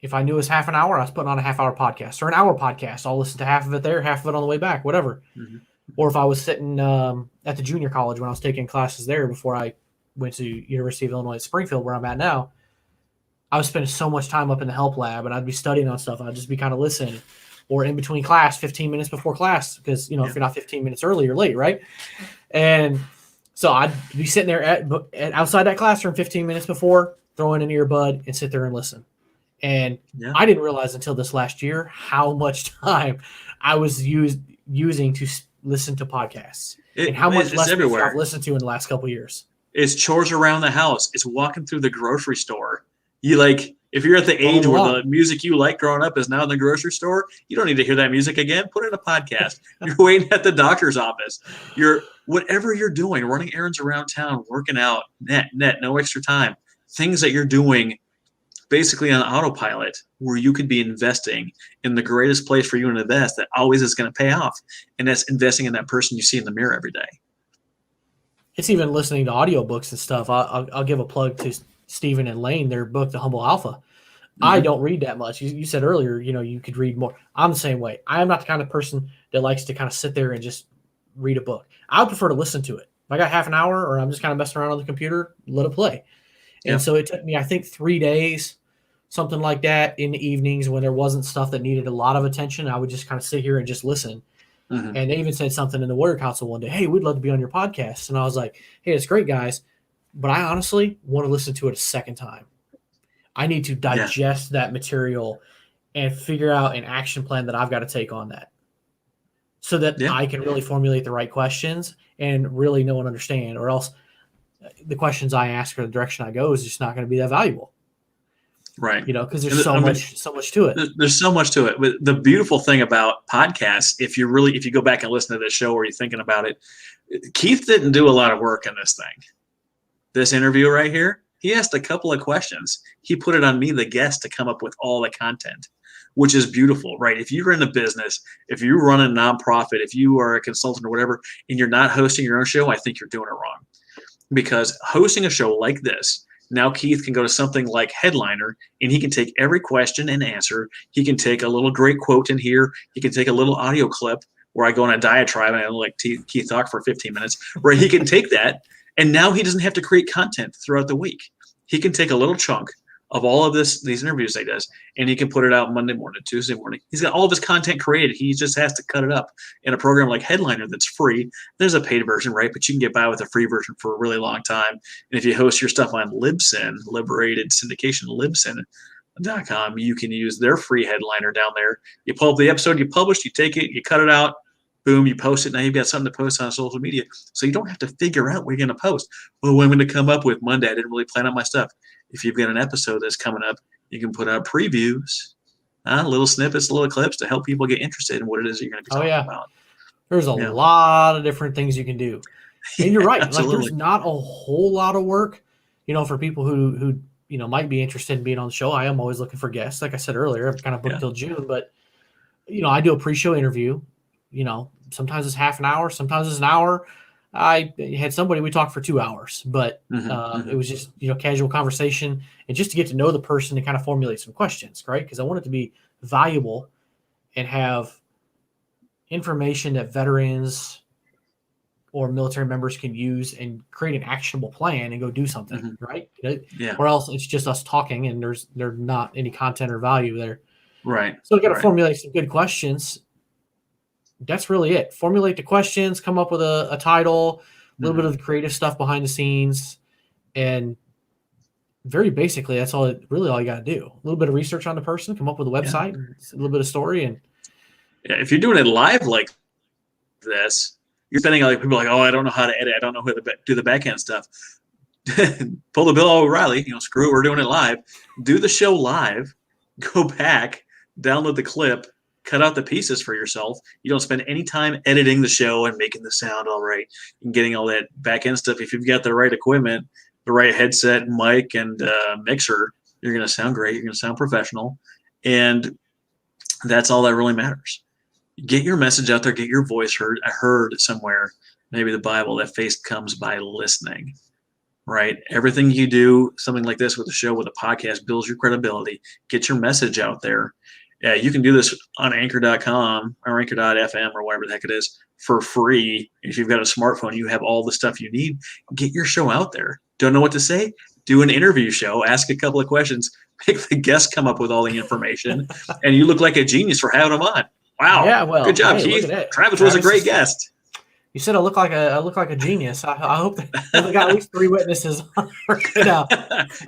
if I knew it was half an hour, I was putting on a half-hour podcast or an hour podcast. I'll listen to half of it there, half of it on the way back, whatever. Or if I was sitting at the junior college when I was taking classes there before I went to University of Illinois at Springfield, where I'm at now, I was spending so much time up in the help lab, and I'd be studying on stuff. I'd just be kind of listening. Or in between class, 15 minutes before class, because, if you're not 15 minutes early, you're late, right? And so I'd be sitting there at outside that classroom 15 minutes before, throw in an earbud, and sit there and listen. And I didn't realize until this last year how much time I was using to listen to podcasts and how much less I've listened to in the last couple of years. It's chores around the house. It's walking through the grocery store. If you're at the age where the music you like growing up is now in the grocery store, you don't need to hear that music again. Put it in a podcast. You're waiting at the doctor's office. Whatever you're doing, running errands around town, working out, no extra time, things that you're doing basically on autopilot where you could be investing in the greatest place for you to invest that always is going to pay off. And that's investing in that person you see in the mirror every day. It's even listening to audiobooks and stuff. I'll give a plug to Stephen and Lane, their book, The Humble Alpha. I don't read that much. You said earlier, you could read more. I'm the same way. I'm not the kind of person that likes to kind of sit there and just read a book. I would prefer to listen to it. If I got half an hour or I'm just kind of messing around on the computer, let it play. And so it took me, I think, 3 days, something like that, in the evenings when there wasn't stuff that needed a lot of attention. I would just kind of sit here and just listen. And they even said something in the Warrior Council one day, hey, we'd love to be on your podcast. And I was like, hey, it's great, guys. But I honestly want to listen to it a second time. I need to digest that material and figure out an action plan that I've got to take on that so that I can really formulate the right questions and really know and understand, or else the questions I ask or the direction I go is just not going to be that valuable. Right. Because there's so much to it. There's so much to it. But the beautiful thing about podcasts, if you go back and listen to this show or you're thinking about it, Keith didn't do a lot of work in this thing. This interview right here, he asked a couple of questions. He put it on me, the guest, to come up with all the content, which is beautiful, right? If you're in a business, if you run a nonprofit, if you are a consultant or whatever, and you're not hosting your own show, I think you're doing it wrong. Because hosting a show like this, now Keith can go to something like Headliner, and he can take every question and answer. He can take a little great quote in here. He can take a little audio clip where I go on a diatribe and I let Keith talk for 15 minutes, where he can take that. And now he doesn't have to create content throughout the week. He can take a little chunk of all of these interviews he does, and he can put it out Monday morning, Tuesday morning. He's got all of his content created. He just has to cut it up in a program like Headliner that's free. There's a paid version, right? But you can get by with a free version for a really long time. And if you host your stuff on Libsyn, Liberated Syndication, Libsyn.com, you can use their free Headliner down there. You pull up the episode you published, you take it, you cut it out, boom, you post it. Now you've got something to post on social media. So you don't have to figure out what you're going to post. Well, what I'm going to come up with Monday, I didn't really plan out my stuff. If you've got an episode that's coming up, you can put out previews, little snippets, little clips to help people get interested in what it is you're going to be talking about. There's a lot of different things you can do. And you're right. Absolutely. Like, there's not a whole lot of work, for people who might be interested in being on the show. I am always looking for guests. Like I said earlier, I'm kind of booked till June, but, I do a pre-show interview. Sometimes it's half an hour, sometimes it's an hour. I had somebody, we talked for 2 hours, but it was just, casual conversation and just to get to know the person and kind of formulate some questions, right? Because I want it to be valuable and have information that veterans or military members can use and create an actionable plan and go do something, right? Yeah. Or else it's just us talking and there's not any content or value there. Right. So we got to formulate some good questions. That's really it. Formulate the questions, come up with a title, a little bit of the creative stuff behind the scenes, and very basically, that's all you got to do. A little bit of research on the person, come up with a website, a little bit of story, and if you're doing it live like this, you're spending like people are like, oh, I don't know how to edit, I don't know how to do the back end stuff. Pull the Bill O'Reilly, screw it, we're doing it live. Do the show live, go back, download the clip, cut out the pieces for yourself. You don't spend any time editing the show and making the sound all right and getting all that back end stuff. If you've got the right equipment, the right headset, mic, and mixer, you're going to sound great. You're going to sound professional. And that's all that really matters. Get your message out there. Get your voice heard. I heard somewhere, maybe the Bible, that faith comes by listening, right? Everything you do, something like this with a show, with a podcast, builds your credibility. Get your message out there. Yeah, you can do this on anchor.com or anchor.fm or whatever the heck it is for free. If you've got a smartphone, you have all the stuff you need. Get your show out there. Don't know what to say? Do an interview show. Ask a couple of questions. Make the guest come up with all the information. And you look like a genius for having them on. Wow. Yeah, well, good job, Keith. Travis was a great guest. You said I look like a genius. I hope that we got at least 3 witnesses on now.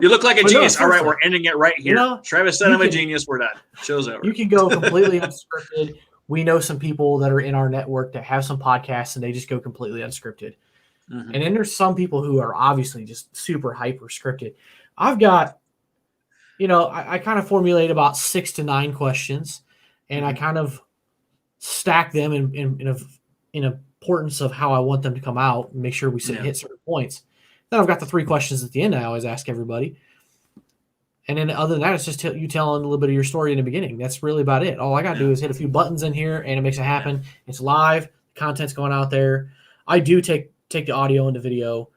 You look like a genius. All right, we're ending it right here. Travis said I'm a genius. We're done. Show's over. You can go completely unscripted. We know some people that are in our network that have some podcasts and they just go completely unscripted. And then there's some people who are obviously just super hyper scripted. I've got, I kind of formulate about 6 to 9 questions, and I kind of stack them in importance of how I want them to come out and make sure we hit certain points. Then I've got the 3 questions at the end I always ask everybody. And then other than that, it's just you telling a little bit of your story in the beginning. That's really about it. All I got to do is hit a few buttons in here, and it makes it happen. It's live. Content's going out there. I do take the audio and the video,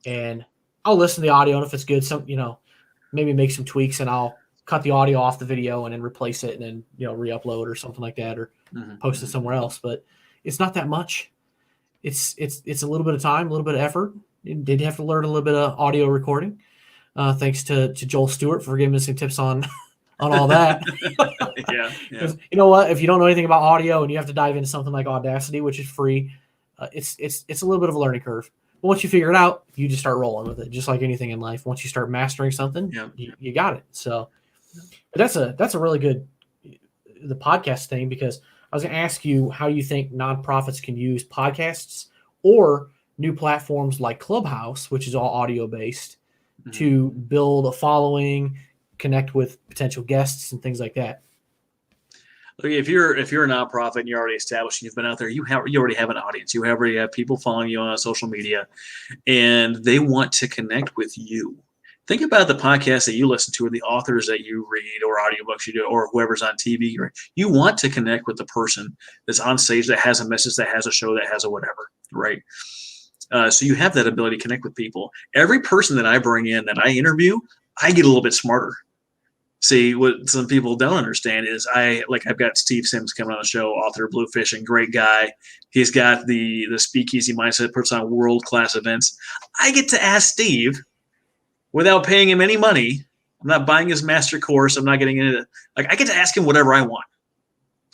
and I'll listen to the audio, and if it's good, maybe make some tweaks, and I'll cut the audio off the video and then replace it and then, re-upload or something like that, or post it somewhere else. But it's not that much. It's a little bit of time, a little bit of effort. You did have to learn a little bit of audio recording. Thanks to Joel Stewart for giving us some tips on all that. Yeah. You know what? If you don't know anything about audio and you have to dive into something like Audacity, which is free, it's a little bit of a learning curve. But once you figure it out, you just start rolling with it, just like anything in life. Once you start mastering something, you got it. So but that's a really good the podcast thing, because I was going to ask you how you think nonprofits can use podcasts or new platforms like Clubhouse, which is all audio based, to build a following, connect with potential guests and things like that. Look, if you're a nonprofit and you're already established and you've been out there, you already have an audience. You already have people following you on social media, and they want to connect with you. Think about the podcasts that you listen to, or the authors that you read, or audiobooks you do, or whoever's on TV. Right? You want to connect with the person that's on stage, that has a message, that has a show, that has a whatever, right? So you have that ability to connect with people. Every person that I bring in, that I interview, I get a little bit smarter. See, what some people don't understand is I've got Steve Sims coming on the show, author of Blue Fishing, great guy. He's got the speakeasy mindset, puts on world-class events. I get to ask Steve without paying him any money. I'm not buying his master course. I'm not getting into it. I get to ask him whatever I want.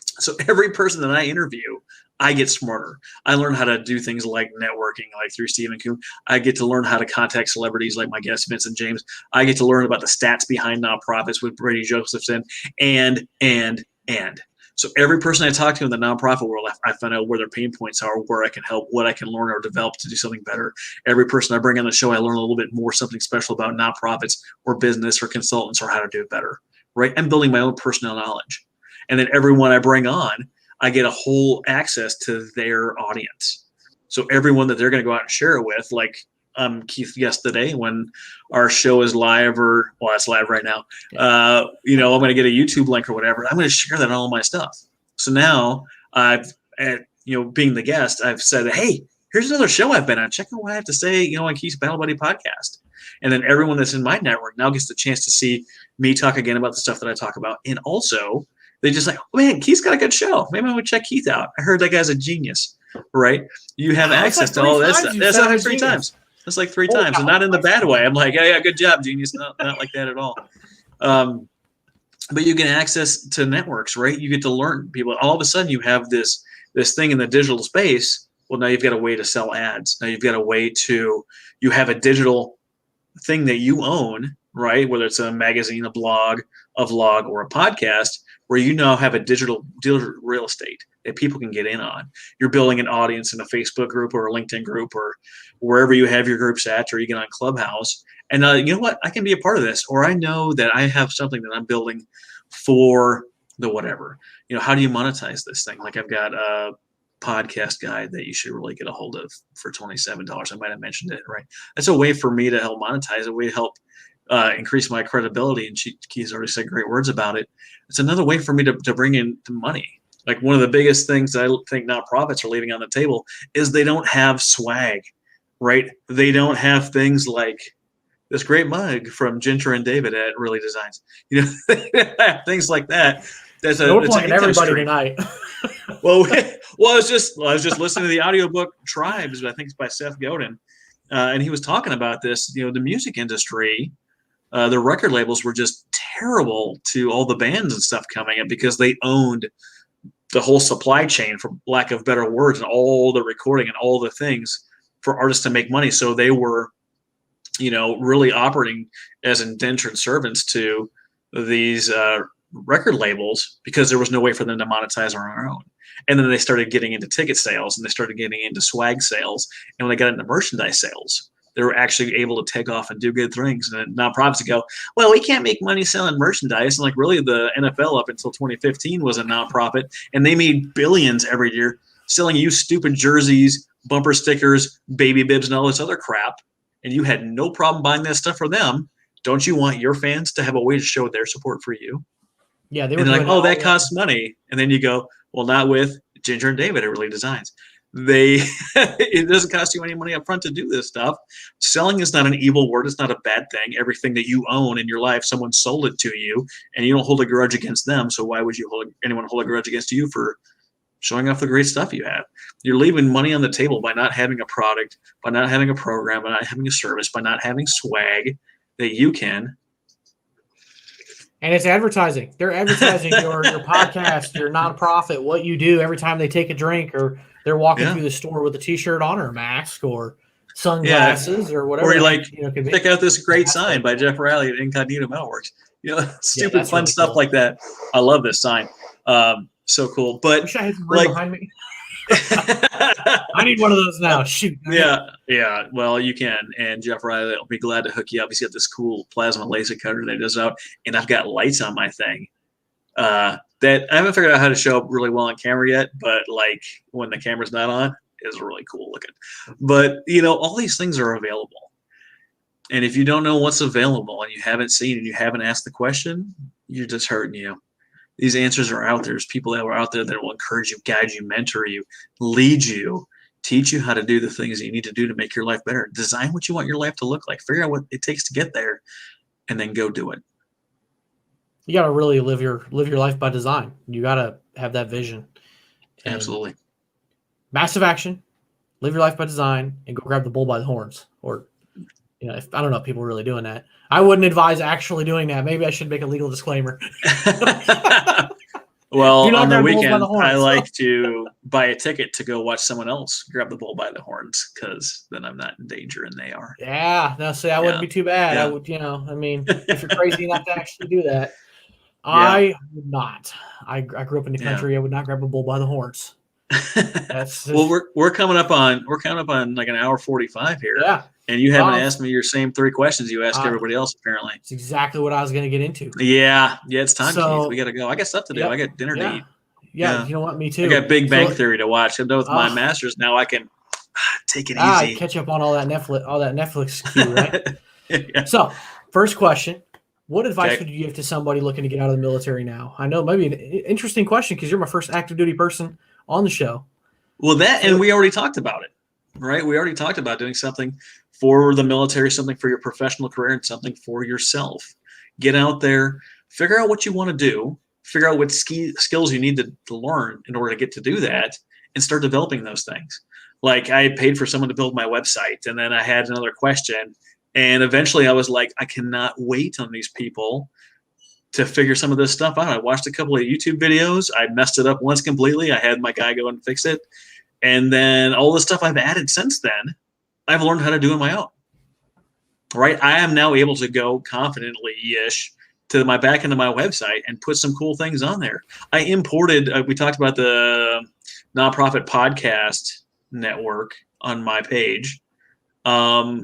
So every person that I interview, I get smarter. I learn how to do things like networking, like through Stephen Kuhn. I get to learn how to contact celebrities like my guest, Vincent James. I get to learn about the stats behind nonprofits with Brady Josephson, and. So every person I talk to in the nonprofit world, I find out where their pain points are, where I can help, what I can learn or develop to do something better. Every person I bring on the show, I learn a little bit more, something special about nonprofits or business or consultants, or how to do it better, right? I'm building my own personal knowledge. And then everyone I bring on, I get a whole access to their audience. So everyone that they're going to go out and share it with, like Keith yesterday, when our show is live, it's live right now. I'm going to get a YouTube link or whatever. I'm going to share that on all my stuff. So now being the guest, I've said, hey, here's another show I've been on. Check out what I have to say, on Keith's Battle Buddy podcast. And then everyone that's in my network now gets the chance to see me talk again about the stuff that I talk about. And also, they just like, oh man, Keith's got a good show. Maybe I would check Keith out. I heard that guy's a genius. right? You have access to all this stuff. That's like 3 times. That's like 3 times, and not in the bad way. I'm like, yeah, good job, genius. Not like that at all. But you get access to networks, right? You get to learn people. All of a sudden, you have this thing in the digital space. Well, now you've got a way to sell ads. Now you've got a way to, you have a digital thing that you own, right? Whether it's a magazine, a blog, a vlog, or a podcast, where you now have a digital real estate that people can get in on. You're building an audience in a Facebook group or a LinkedIn group or wherever you have your groups at, or you get on Clubhouse. And you know what? I can be a part of this, or I know that I have something that I'm building for the whatever. You know, how do you monetize this thing? Like I've got a podcast guide that you should really get a hold of for $27. I might have mentioned it, right? That's a way for me to help monetize, a way to help increase my credibility. And Keith's already said great words about it. It's another way for me to bring in the money. Like one of the biggest things that I think nonprofits are leaving on the table is they don't have swag, right? They don't have things like this great mug from Ginger and David at Really Designs. You know, things like that. That's we're plugging everybody tonight. well, I was just listening to the audiobook Tribes, I think it's by Seth Godin, and he was talking about this. You know, the music industry, the record labels were just terrible to all the bands and stuff coming in because they owned the whole supply chain, for lack of better words, and all the recording and all the things for artists to make money. So they were, you know, really operating as indentured servants to these record labels because there was no way for them to monetize on their own. And then they started getting into ticket sales and they started getting into swag sales. And when they got into merchandise sales, they were actually able to take off and do good things. And nonprofits would go, well, we can't make money selling merchandise. And like really the NFL up until 2015 was a nonprofit and they made billions every year selling you stupid jerseys, bumper stickers, baby bibs, and all this other crap. And you had no problem buying that stuff for them. Don't you want your fans to have a way to show their support for you? Yeah, they were and they're like, oh, that costs money. And then you go, well, not with Ginger and David at Really Designs. It doesn't cost you any money up front to do this stuff. Selling is not an evil word. It's not a bad thing. Everything that you own in your life, someone sold it to you, and you don't hold a grudge against them. So why would anyone hold a grudge against you for showing off the great stuff you have? You're leaving money on the table by not having a product, by not having a program, by not having a service, by not having swag that you can. And it's advertising. They're advertising your podcast, your nonprofit, what you do every time they take a drink or they're walking through the store with a T-shirt on or a mask or sunglasses or whatever. Or you like, check out this great sign by Jeff Riley at Incognito Metalworks. You know, stupid fun really stuff cool. Like that. I love this sign. So cool. But I wish I had some room behind me. I need one of those now. Shoot. Yeah. Well, you can. And Jeff Riley will be glad to hook you up. He's got this cool plasma laser cutter that he does out. And I've got lights on my thing that I haven't figured out how to show up really well on camera yet. But like when the camera's not on, it's really cool looking. But, you know, all these things are available. And if you don't know what's available and you haven't seen and you haven't asked the question, you're just hurting you. These answers are out there. There's people that are out there that will encourage you, guide you, mentor you, lead you, teach you how to do the things that you need to do to make your life better. Design what you want your life to look like. Figure out what it takes to get there, and then go do it. You got to really live your life by design. You got to have that vision. And absolutely. Massive action. Live your life by design, and go grab the bull by the horns. Or, you know, I don't know if people are really doing that. I wouldn't advise actually doing that. Maybe I should make a legal disclaimer. Well, on the weekend, I like to buy a ticket to go watch someone else grab the bull by the horns because then I'm not in danger and they are. Yeah. No, see, that wouldn't be too bad. I would, I mean, if you're crazy enough to actually do that, I would not. I grew up in the country. I would not grab a bull by the horns. That's well, we're coming up on like an hour 45 here. Yeah. And you haven't asked me your same 3 questions you asked everybody else, apparently. It's exactly what I was going to get into. Yeah, it's time, Keith. We got to go. I got stuff to do. I got dinner to eat. Yeah, you know what? Me too. I got Big Bang Theory to watch. I'm done with my masters. Now I can take it easy. Catch up on all that Netflix queue, right? So, first question. What advice would you give to somebody looking to get out of the military now? I know maybe an interesting question because you're my first active duty person on the show. Well, and we already talked about it, right? We already talked about doing something for the military, something for your professional career, and something for yourself. Get out there, figure out what you want to do, figure out what skills you need to learn in order to get to do that, and start developing those things. Like I paid for someone to build my website, and then I had another question, and eventually I was like, I cannot wait on these people to figure some of this stuff out. I watched a couple of YouTube videos. I messed it up once completely. I had my guy go and fix it. And then all the stuff I've added since then, I've learned how to do on my own. Right? I am now able to go confidently-ish to my back end of my website and put some cool things on there. I imported, we talked about the nonprofit podcast network on my page. A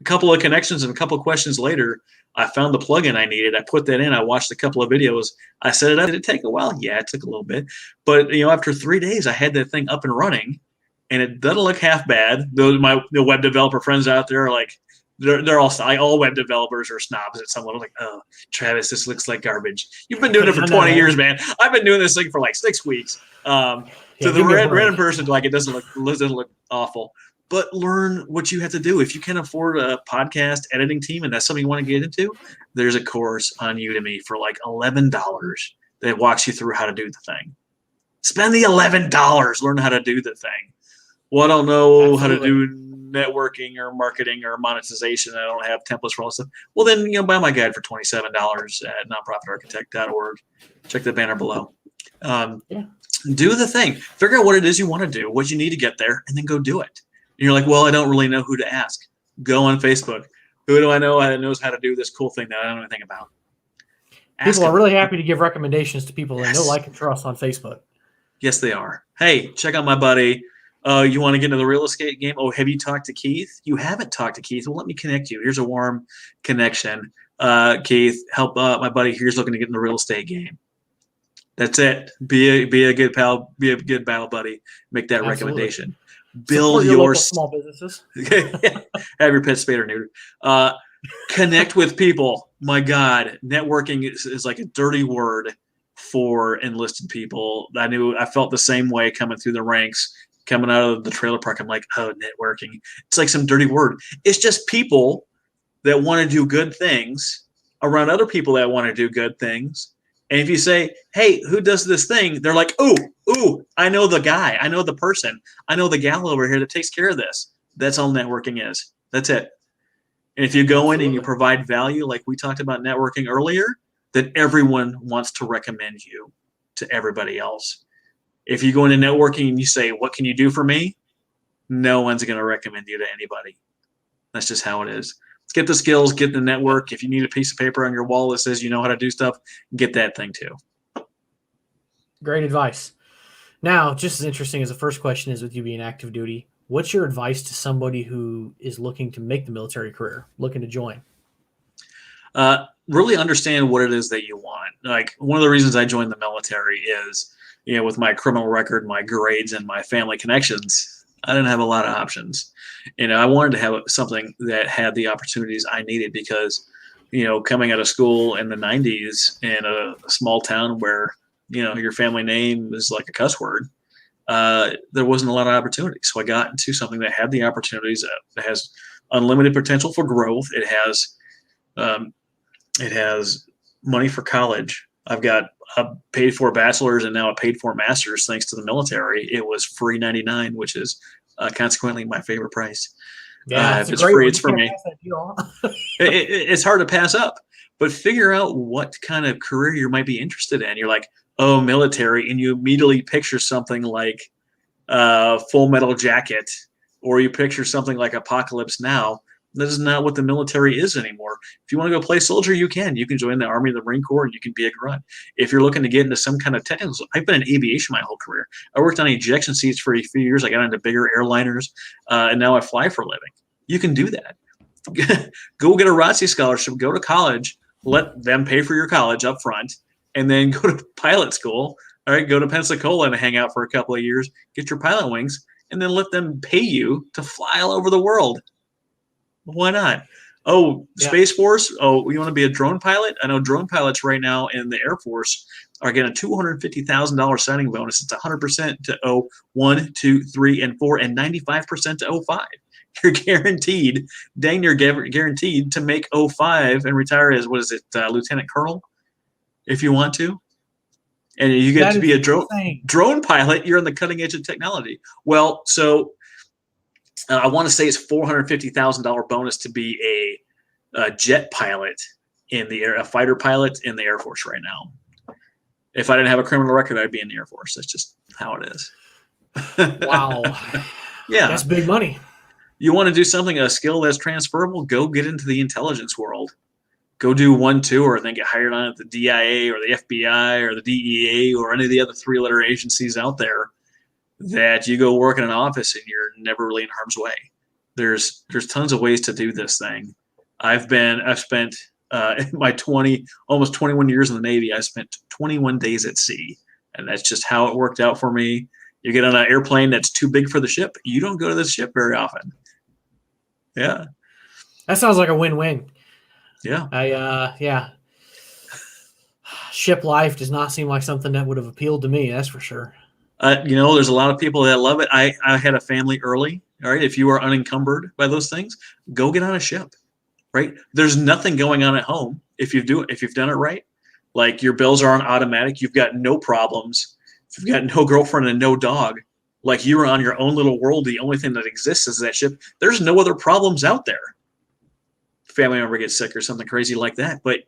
couple of connections and a couple of questions later, I found the plugin I needed. I put that in. I watched a couple of videos. I set it up. Did it take a while? Yeah, it took a little bit. But after 3 days, I had that thing up and running, and it doesn't look half bad. My web developer friends out there are like, they're all web developers are snobs at some level. Like, oh, Travis, this looks like garbage. You've been doing it for 20 years, man. I've been doing this thing for like 6 weeks. To the random person, like, it doesn't look awful. But learn what you have to do. If you can afford a podcast editing team and that's something you want to get into, there's a course on Udemy for like $11 that walks you through how to do the thing. Spend the $11. Learn how to do the thing. Well, I don't know how to do networking or marketing or monetization. I don't have templates for all this stuff. Well, then, buy my guide for $27 at nonprofitarchitect.org. Check the banner below. Do the thing. Figure out what it is you want to do, what you need to get there, and then go do it. And you're like, well, I don't really know who to ask. Go on Facebook. Who do I know that knows how to do this cool thing that I don't know anything about? People are really happy to give recommendations to people they know, like, and trust on Facebook. Yes, they are. Hey, check out my buddy. You want to get into the real estate game? Oh, have you talked to Keith? You haven't talked to Keith. Well, let me connect you. Here's a warm connection. Keith, help my buddy here's looking to get in the real estate game. That's it. Be a good pal. Be a good battle buddy. Make that recommendation. Build your small businesses. Have your pet spayed or neutered. Connect with people. My God, networking is like a dirty word for enlisted people. I felt the same way coming through the ranks, coming out of the trailer park. I'm like, oh, networking. It's like some dirty word. It's just people that want to do good things around other people that want to do good things. And if you say, hey, who does this thing? They're like, ooh, I know the guy. I know the person. I know the gal over here that takes care of this. That's all networking is. That's it. And if you go in and you provide value, like we talked about networking earlier, then everyone wants to recommend you to everybody else. If you go into networking and you say, what can you do for me? No one's going to recommend you to anybody. That's just how it is. Get the skills, get the network. If you need a piece of paper on your wall that says you know how to do stuff, get that thing too. Great advice. Now, just as interesting as the first question is with you being active duty, what's your advice to somebody who is looking to make the military career, looking to join? Really understand what it is that you want. Like, one of the reasons I joined the military is, with my criminal record, my grades, and my family connections, I didn't have a lot of options. I wanted to have something that had the opportunities I needed because, coming out of school in the 90s in a small town where, your family name is like a cuss word, there wasn't a lot of opportunities. So I got into something that had the opportunities, that has unlimited potential for growth. It has money for college. I've got a paid for bachelor's and now a paid for master's thanks to the military. It was free 99, which is consequently my favorite price. Yeah, if it's free, it's for me. It's hard to pass up, but figure out what kind of career you might be interested in. You're like, oh, military, and you immediately picture something like Full Metal Jacket, or you picture something like Apocalypse Now. That is not what the military is anymore. If you want to go play soldier, you can. You can join the Army, the Marine Corps, and you can be a grunt. If you're looking to get into some kind of technical, I've been in aviation my whole career. I worked on ejection seats for a few years. I got into bigger airliners, and now I fly for a living. You can do that. Go get a ROTC scholarship. Go to college. Let them pay for your college up front, and then go to pilot school. All right, go to Pensacola and hang out for a couple of years. Get your pilot wings, and then let them pay you to fly all over the world. Why not? Oh, yeah. Space Force. Oh, you want to be a drone pilot? I know drone pilots right now in the Air Force are getting a $250,000 signing bonus. It's 100% to 01, 2, 3, and 4, and 95% to 05. You're guaranteed, dang near guaranteed to make 05 and retire as, Lieutenant Colonel, if you want to. And you get to be a insane. drone pilot. You're on the cutting edge of technology. Well, so I want to say it's $450,000 bonus to be a jet pilot in the air, a fighter pilot in the Air Force right now. If I didn't have a criminal record, I'd be in the Air Force. That's just how it is. Wow. Yeah. That's big money. You want to do something, a skill that's transferable, go get into the intelligence world. Go do 1 tour and then get hired on at the DIA or the FBI or the DEA or any of the other 3-letter agencies out there that you go work in an office and you're never really in harm's way. There's tons of ways to do this thing. I've spent my almost 21 years in the Navy. I spent 21 days at sea, and that's just how it worked out for me. You get on an airplane that's too big for the ship. You don't go to the ship very often. Yeah. That sounds like a win-win. Yeah. Yeah. Ship life does not seem like something that would have appealed to me. That's for sure. There's a lot of people that love it. I had a family early. All right. If you are unencumbered by those things, go get on a ship, right? There's nothing going on at home. If you've done it right, like your bills are on automatic, you've got no problems. If you've got no girlfriend and no dog, like you are on your own little world. The only thing that exists is that ship. There's no other problems out there. Family member gets sick or something crazy like that, but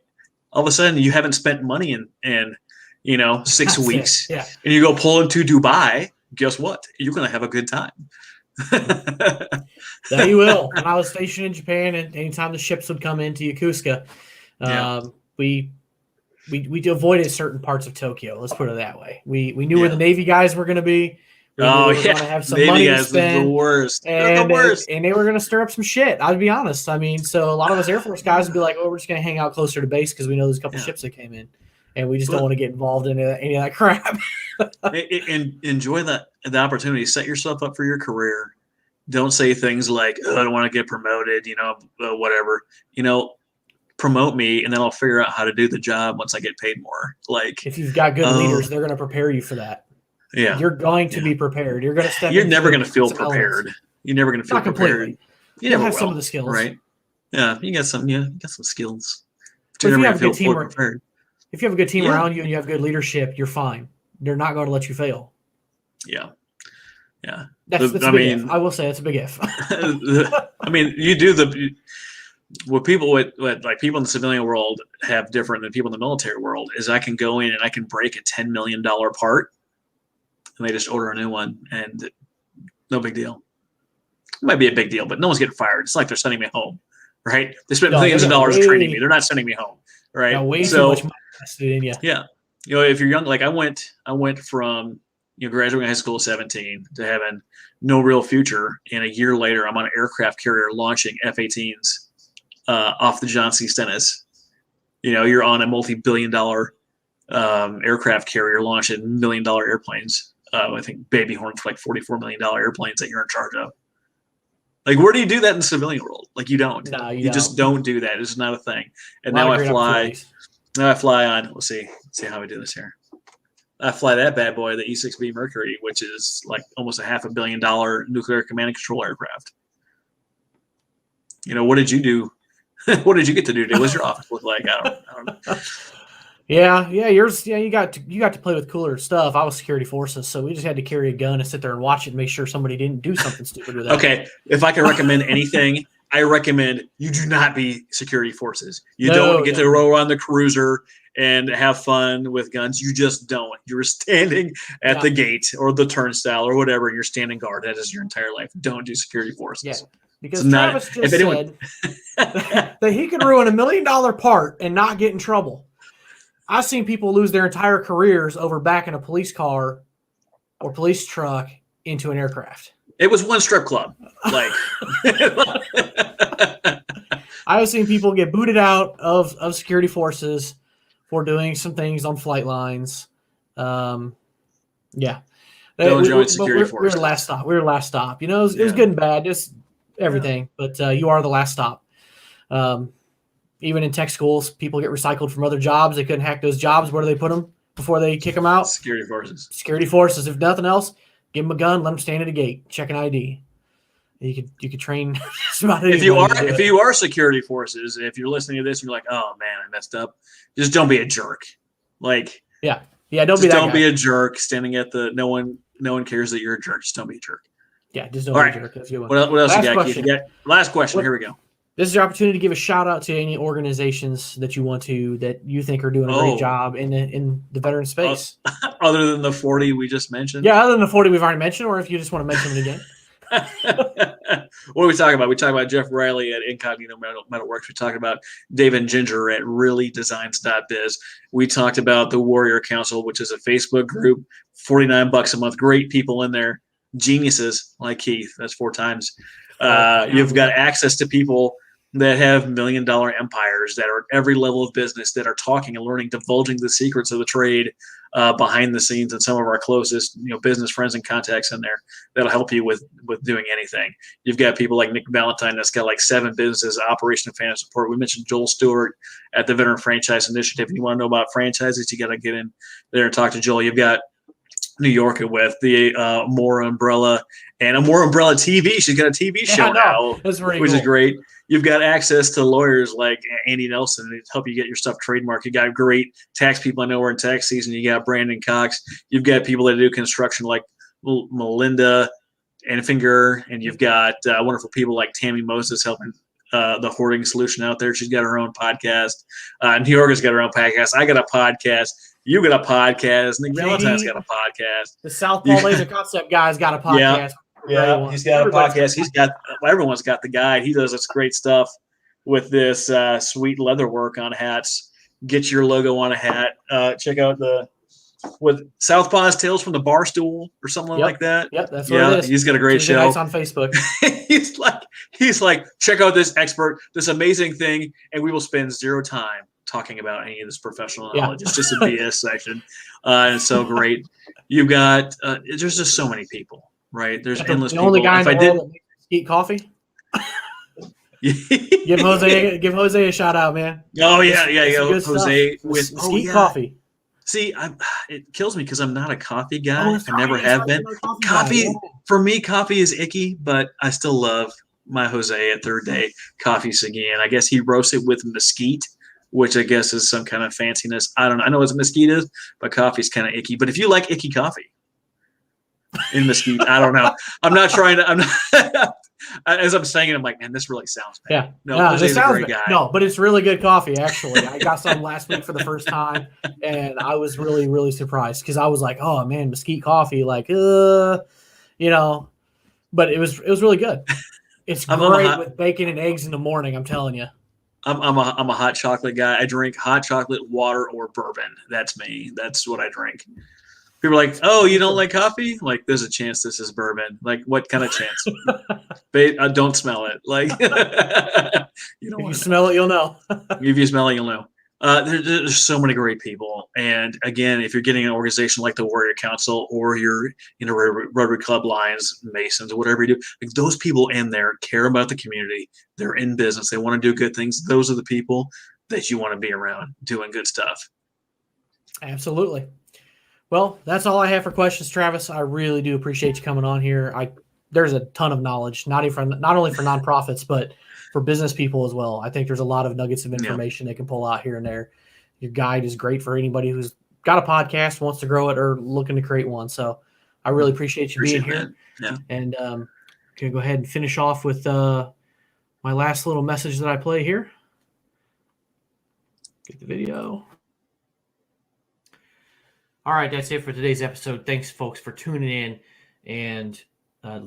all of a sudden you haven't spent money in 6 weeks, yeah. And you go pull into Dubai. Guess what? You're going to have a good time. Yeah, you will. When I was stationed in Japan, and anytime the ships would come into Yokosuka, we avoided certain parts of Tokyo. Let's put it that way. We knew where the Navy guys were going to be. We were going to have some Navy money to guys spend. The worst. And, the worst. And they were going to stir up some shit. I'll be honest. I mean, so a lot of us Air Force guys would be like, "Oh, we're just going to hang out closer to base because we know there's a couple ships that came in, and we just don't want to get involved in any of that crap." And enjoy the opportunity. Set yourself up for your career. Don't say things like, "Oh, I don't want to get promoted," whatever. Promote me, and then I'll figure out how to do the job once I get paid more. Like, if you've got good leaders, they're going to prepare you for that. Yeah, you're going to be prepared. You're going to step. You're never going to feel prepared. You're never going to feel not completely. prepared. You have some of the skills, right? Yeah, you got some. Yeah, you got some skills. But if you have a good team, if you have a good team around you and you have good leadership, you're fine. They're not going to let you fail. Yeah. That's a big if. I will say that's a big if. I mean, you do what people with people in the civilian world have different than people in the military world is I can go in and I can break a $10 million part, and they just order a new one, and no big deal. It might be a big deal, but no one's getting fired. It's like they're sending me home, right? They spent millions of dollars training me. They're not sending me home, right? Way too much money invested in you. Yeah, if you're young, like I went from graduating high school at 17 to having no real future, and a year later, I'm on an aircraft carrier launching F-18s off the John C. Stennis. You're on a multi-billion-dollar aircraft carrier launching $1 million airplanes. I think Baby Horn's like $44 million airplanes that you're in charge of. Like, where do you do that in the civilian world? Like, you don't. No, you just don't do that. It's not a thing. And now I fly on. Let's see how we do this here. I fly that bad boy, the E-6B Mercury, which is like almost a $500 million nuclear command and control aircraft. What did you do? What did you get to do today? What does your office look like? I don't know. Yeah, yours. Yeah, you got to play with cooler stuff. I was security forces, so we just had to carry a gun and sit there and watch it and make sure somebody didn't do something stupid with it. Okay, if I can recommend anything, I recommend you do not be security forces. You don't get to roll around the cruiser and have fun with guns. You just don't. You're standing at the gate or the turnstile or whatever, and you're standing guard. That is your entire life. Don't do security forces. Yeah. Because Travis just said that he could ruin $1 million part and not get in trouble. I've seen people lose their entire careers over backing a police car or police truck into an aircraft. It was one strip club. Like, I've seen people get booted out of security forces for doing some things on flight lines. Yeah. Don't join security forces. We were the last stop. It was good and bad. Just everything, but you are the last stop. Even in tech schools, people get recycled from other jobs. They couldn't hack those jobs. Where do they put them before they kick them out? Security forces. If nothing else, give them a gun, let them stand at a gate, check an ID. You could train. If you are security forces, if you're listening to this, and you're like, oh man, I messed up. Just don't be a jerk. Like, Yeah, don't Just be that don't guy. be a jerk standing at the. No one cares that you're a jerk. Just don't be a jerk. Yeah, just don't All be right. a jerk. That's a good one. What else Last you got, question. Keith? You got last question. What- Here we go. This is your opportunity to give a shout out to any organizations that you want to, that you think are doing a great job in the veteran space. Other than the 40 we just mentioned. Yeah, other than the 40 we've already mentioned, or if you just want to mention them again. What are we talking about? We talk about Jeff Riley at Incognito Metalworks. We talked about Dave and Ginger at reallydesigns.biz. We talked about the Warrior Council, which is a Facebook group, $49 a month. Great people in there, geniuses like Keith. That's 4 times. You've got access to people that have $1 million empires, that are at every level of business, that are talking and learning, divulging the secrets of the trade behind the scenes, and some of our closest business friends and contacts in there that'll help you with doing anything. You've got people like Nick Valentine that's got like 7 businesses, operation and financial support. We mentioned Joel Stewart at the Veteran Franchise Initiative. If you want to know about franchises, you got to get in there and talk to Joel. You've got New York with the More Umbrella and a More Umbrella TV. She's got a TV show now, that's pretty which cool. is great. You've got access to lawyers like Andy Nelson to help you get your stuff trademarked. You got great tax people. I know we're in tax season. You got Brandon Cox. You've got people that do construction like Melinda Anfinger, and you've got wonderful people like Tammy Moses helping the hoarding solution out there. She's got her own podcast. New York has got her own podcast. I got a podcast. You got a podcast. Nick Valentine's got a podcast. The Southpaw Laser Concept guy's got a podcast. Yeah, he's got a podcast. Everyone's got the guide. He does this great stuff with this sweet leather work on hats. Get your logo on a hat. Check out with Southpaw's Tales from the Barstool or something like that. Yep, that's what it is. He's got a great Tuesday show. nights on Facebook. he's like, check out this expert, this amazing thing, and we will spend 0 time talking about any of this professional knowledge. It's just a BS section. And it's so great. You've got there's just so many people, right? There's endless people. The only guy in the world that makes Mesquite coffee. give Jose a shout out, man. Oh yeah, Jose with Mesquite coffee. See, it kills me because I'm not a coffee guy. I never have been. Coffee For me, coffee is icky, but I still love my Jose at Third Day Coffee Seguin. I guess he roasts it with mesquite, which I guess is some kind of fanciness. I don't know. I know what mesquite is, but coffee's kind of icky. But if you like icky coffee in mesquite, I don't know. I'm not trying to. As I'm saying it, I'm like, man, this really sounds bad. Yeah. No, Jose's a great guy. No, but it's really good coffee, actually. I got some last week for the first time, and I was really, really surprised because I was like, oh, man, mesquite coffee, but it was really good. It's great with bacon and eggs in the morning, I'm telling you. I'm a hot chocolate guy. I drink hot chocolate, water, or bourbon. That's me. That's what I drink. People are like, oh, you don't like coffee? Like, there's a chance this is bourbon. Like, what kind of chance? Don't smell it. Like, you don't. If you smell it, you'll know. If you smell it, you'll know. There's so many great people. And again, if you're getting an organization like the Warrior Council or you're Rotary Club Lions, Masons, or whatever you do, like those people in there care about the community. They're in business. They want to do good things. Those are the people that you want to be around doing good stuff. Absolutely. Well, that's all I have for questions, Travis. I really do appreciate you coming on here. There's a ton of knowledge, not only for nonprofits, but for business people as well. I think there's a lot of nuggets of information they can pull out here and there. Your guide is great for anybody who's got a podcast, wants to grow it, or looking to create one. So I really appreciate you being here. Yeah. And going to go ahead and finish off with my last little message that I play here. Get the video. All right, that's it for today's episode. Thanks, folks, for tuning in and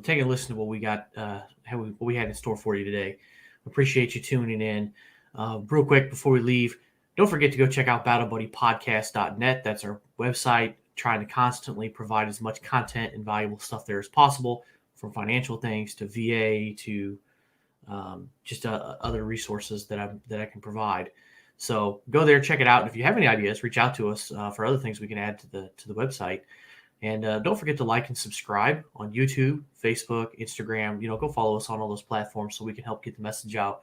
taking a listen to what we got, what we had in store for you today. Appreciate you tuning in. Real quick before we leave, don't forget to go check out BattleBuddyPodcast.net. That's our website. Trying to constantly provide as much content and valuable stuff there as possible, from financial things to VA to just other resources that I can provide. So go there, check it out. And if you have any ideas, reach out to us for other things we can add to the website. And don't forget to like and subscribe on YouTube, Facebook, Instagram. Go follow us on all those platforms so we can help get the message out.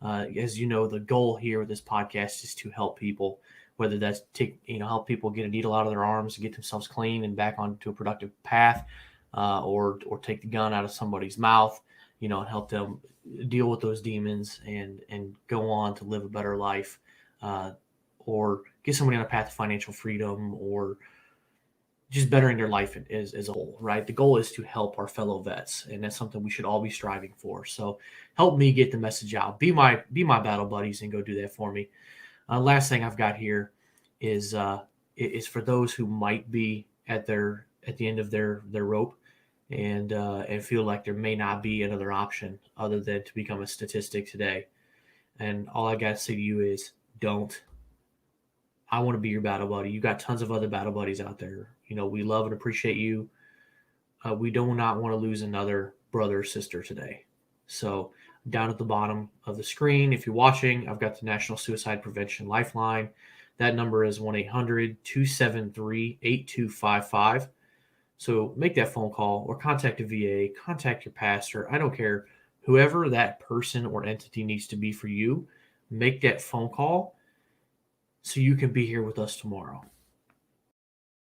As you know, the goal here with this podcast is to help people, whether that's help people get a needle out of their arms and get themselves clean and back onto a productive path, or take the gun out of somebody's mouth, and help them deal with those demons and go on to live a better life. Or get somebody on a path to financial freedom, or just bettering their life as a whole, right? The goal is to help our fellow vets, and that's something we should all be striving for. So help me get the message out. Be my battle buddies and go do that for me. Last thing I've got here is for those who might be at the end of their rope and feel like there may not be another option other than to become a statistic today. And all I got to say to you is don't. I want to be your battle buddy. You got tons of other battle buddies out there. We love and appreciate you. We do not want to lose another brother or sister today. So down at the bottom of the screen, if you're watching, I've got the National Suicide Prevention Lifeline. That number is 1-800-273-8255. So make that phone call or contact a VA, contact your pastor. I don't care. Whoever that person or entity needs to be for you, make that phone call so you can be here with us tomorrow.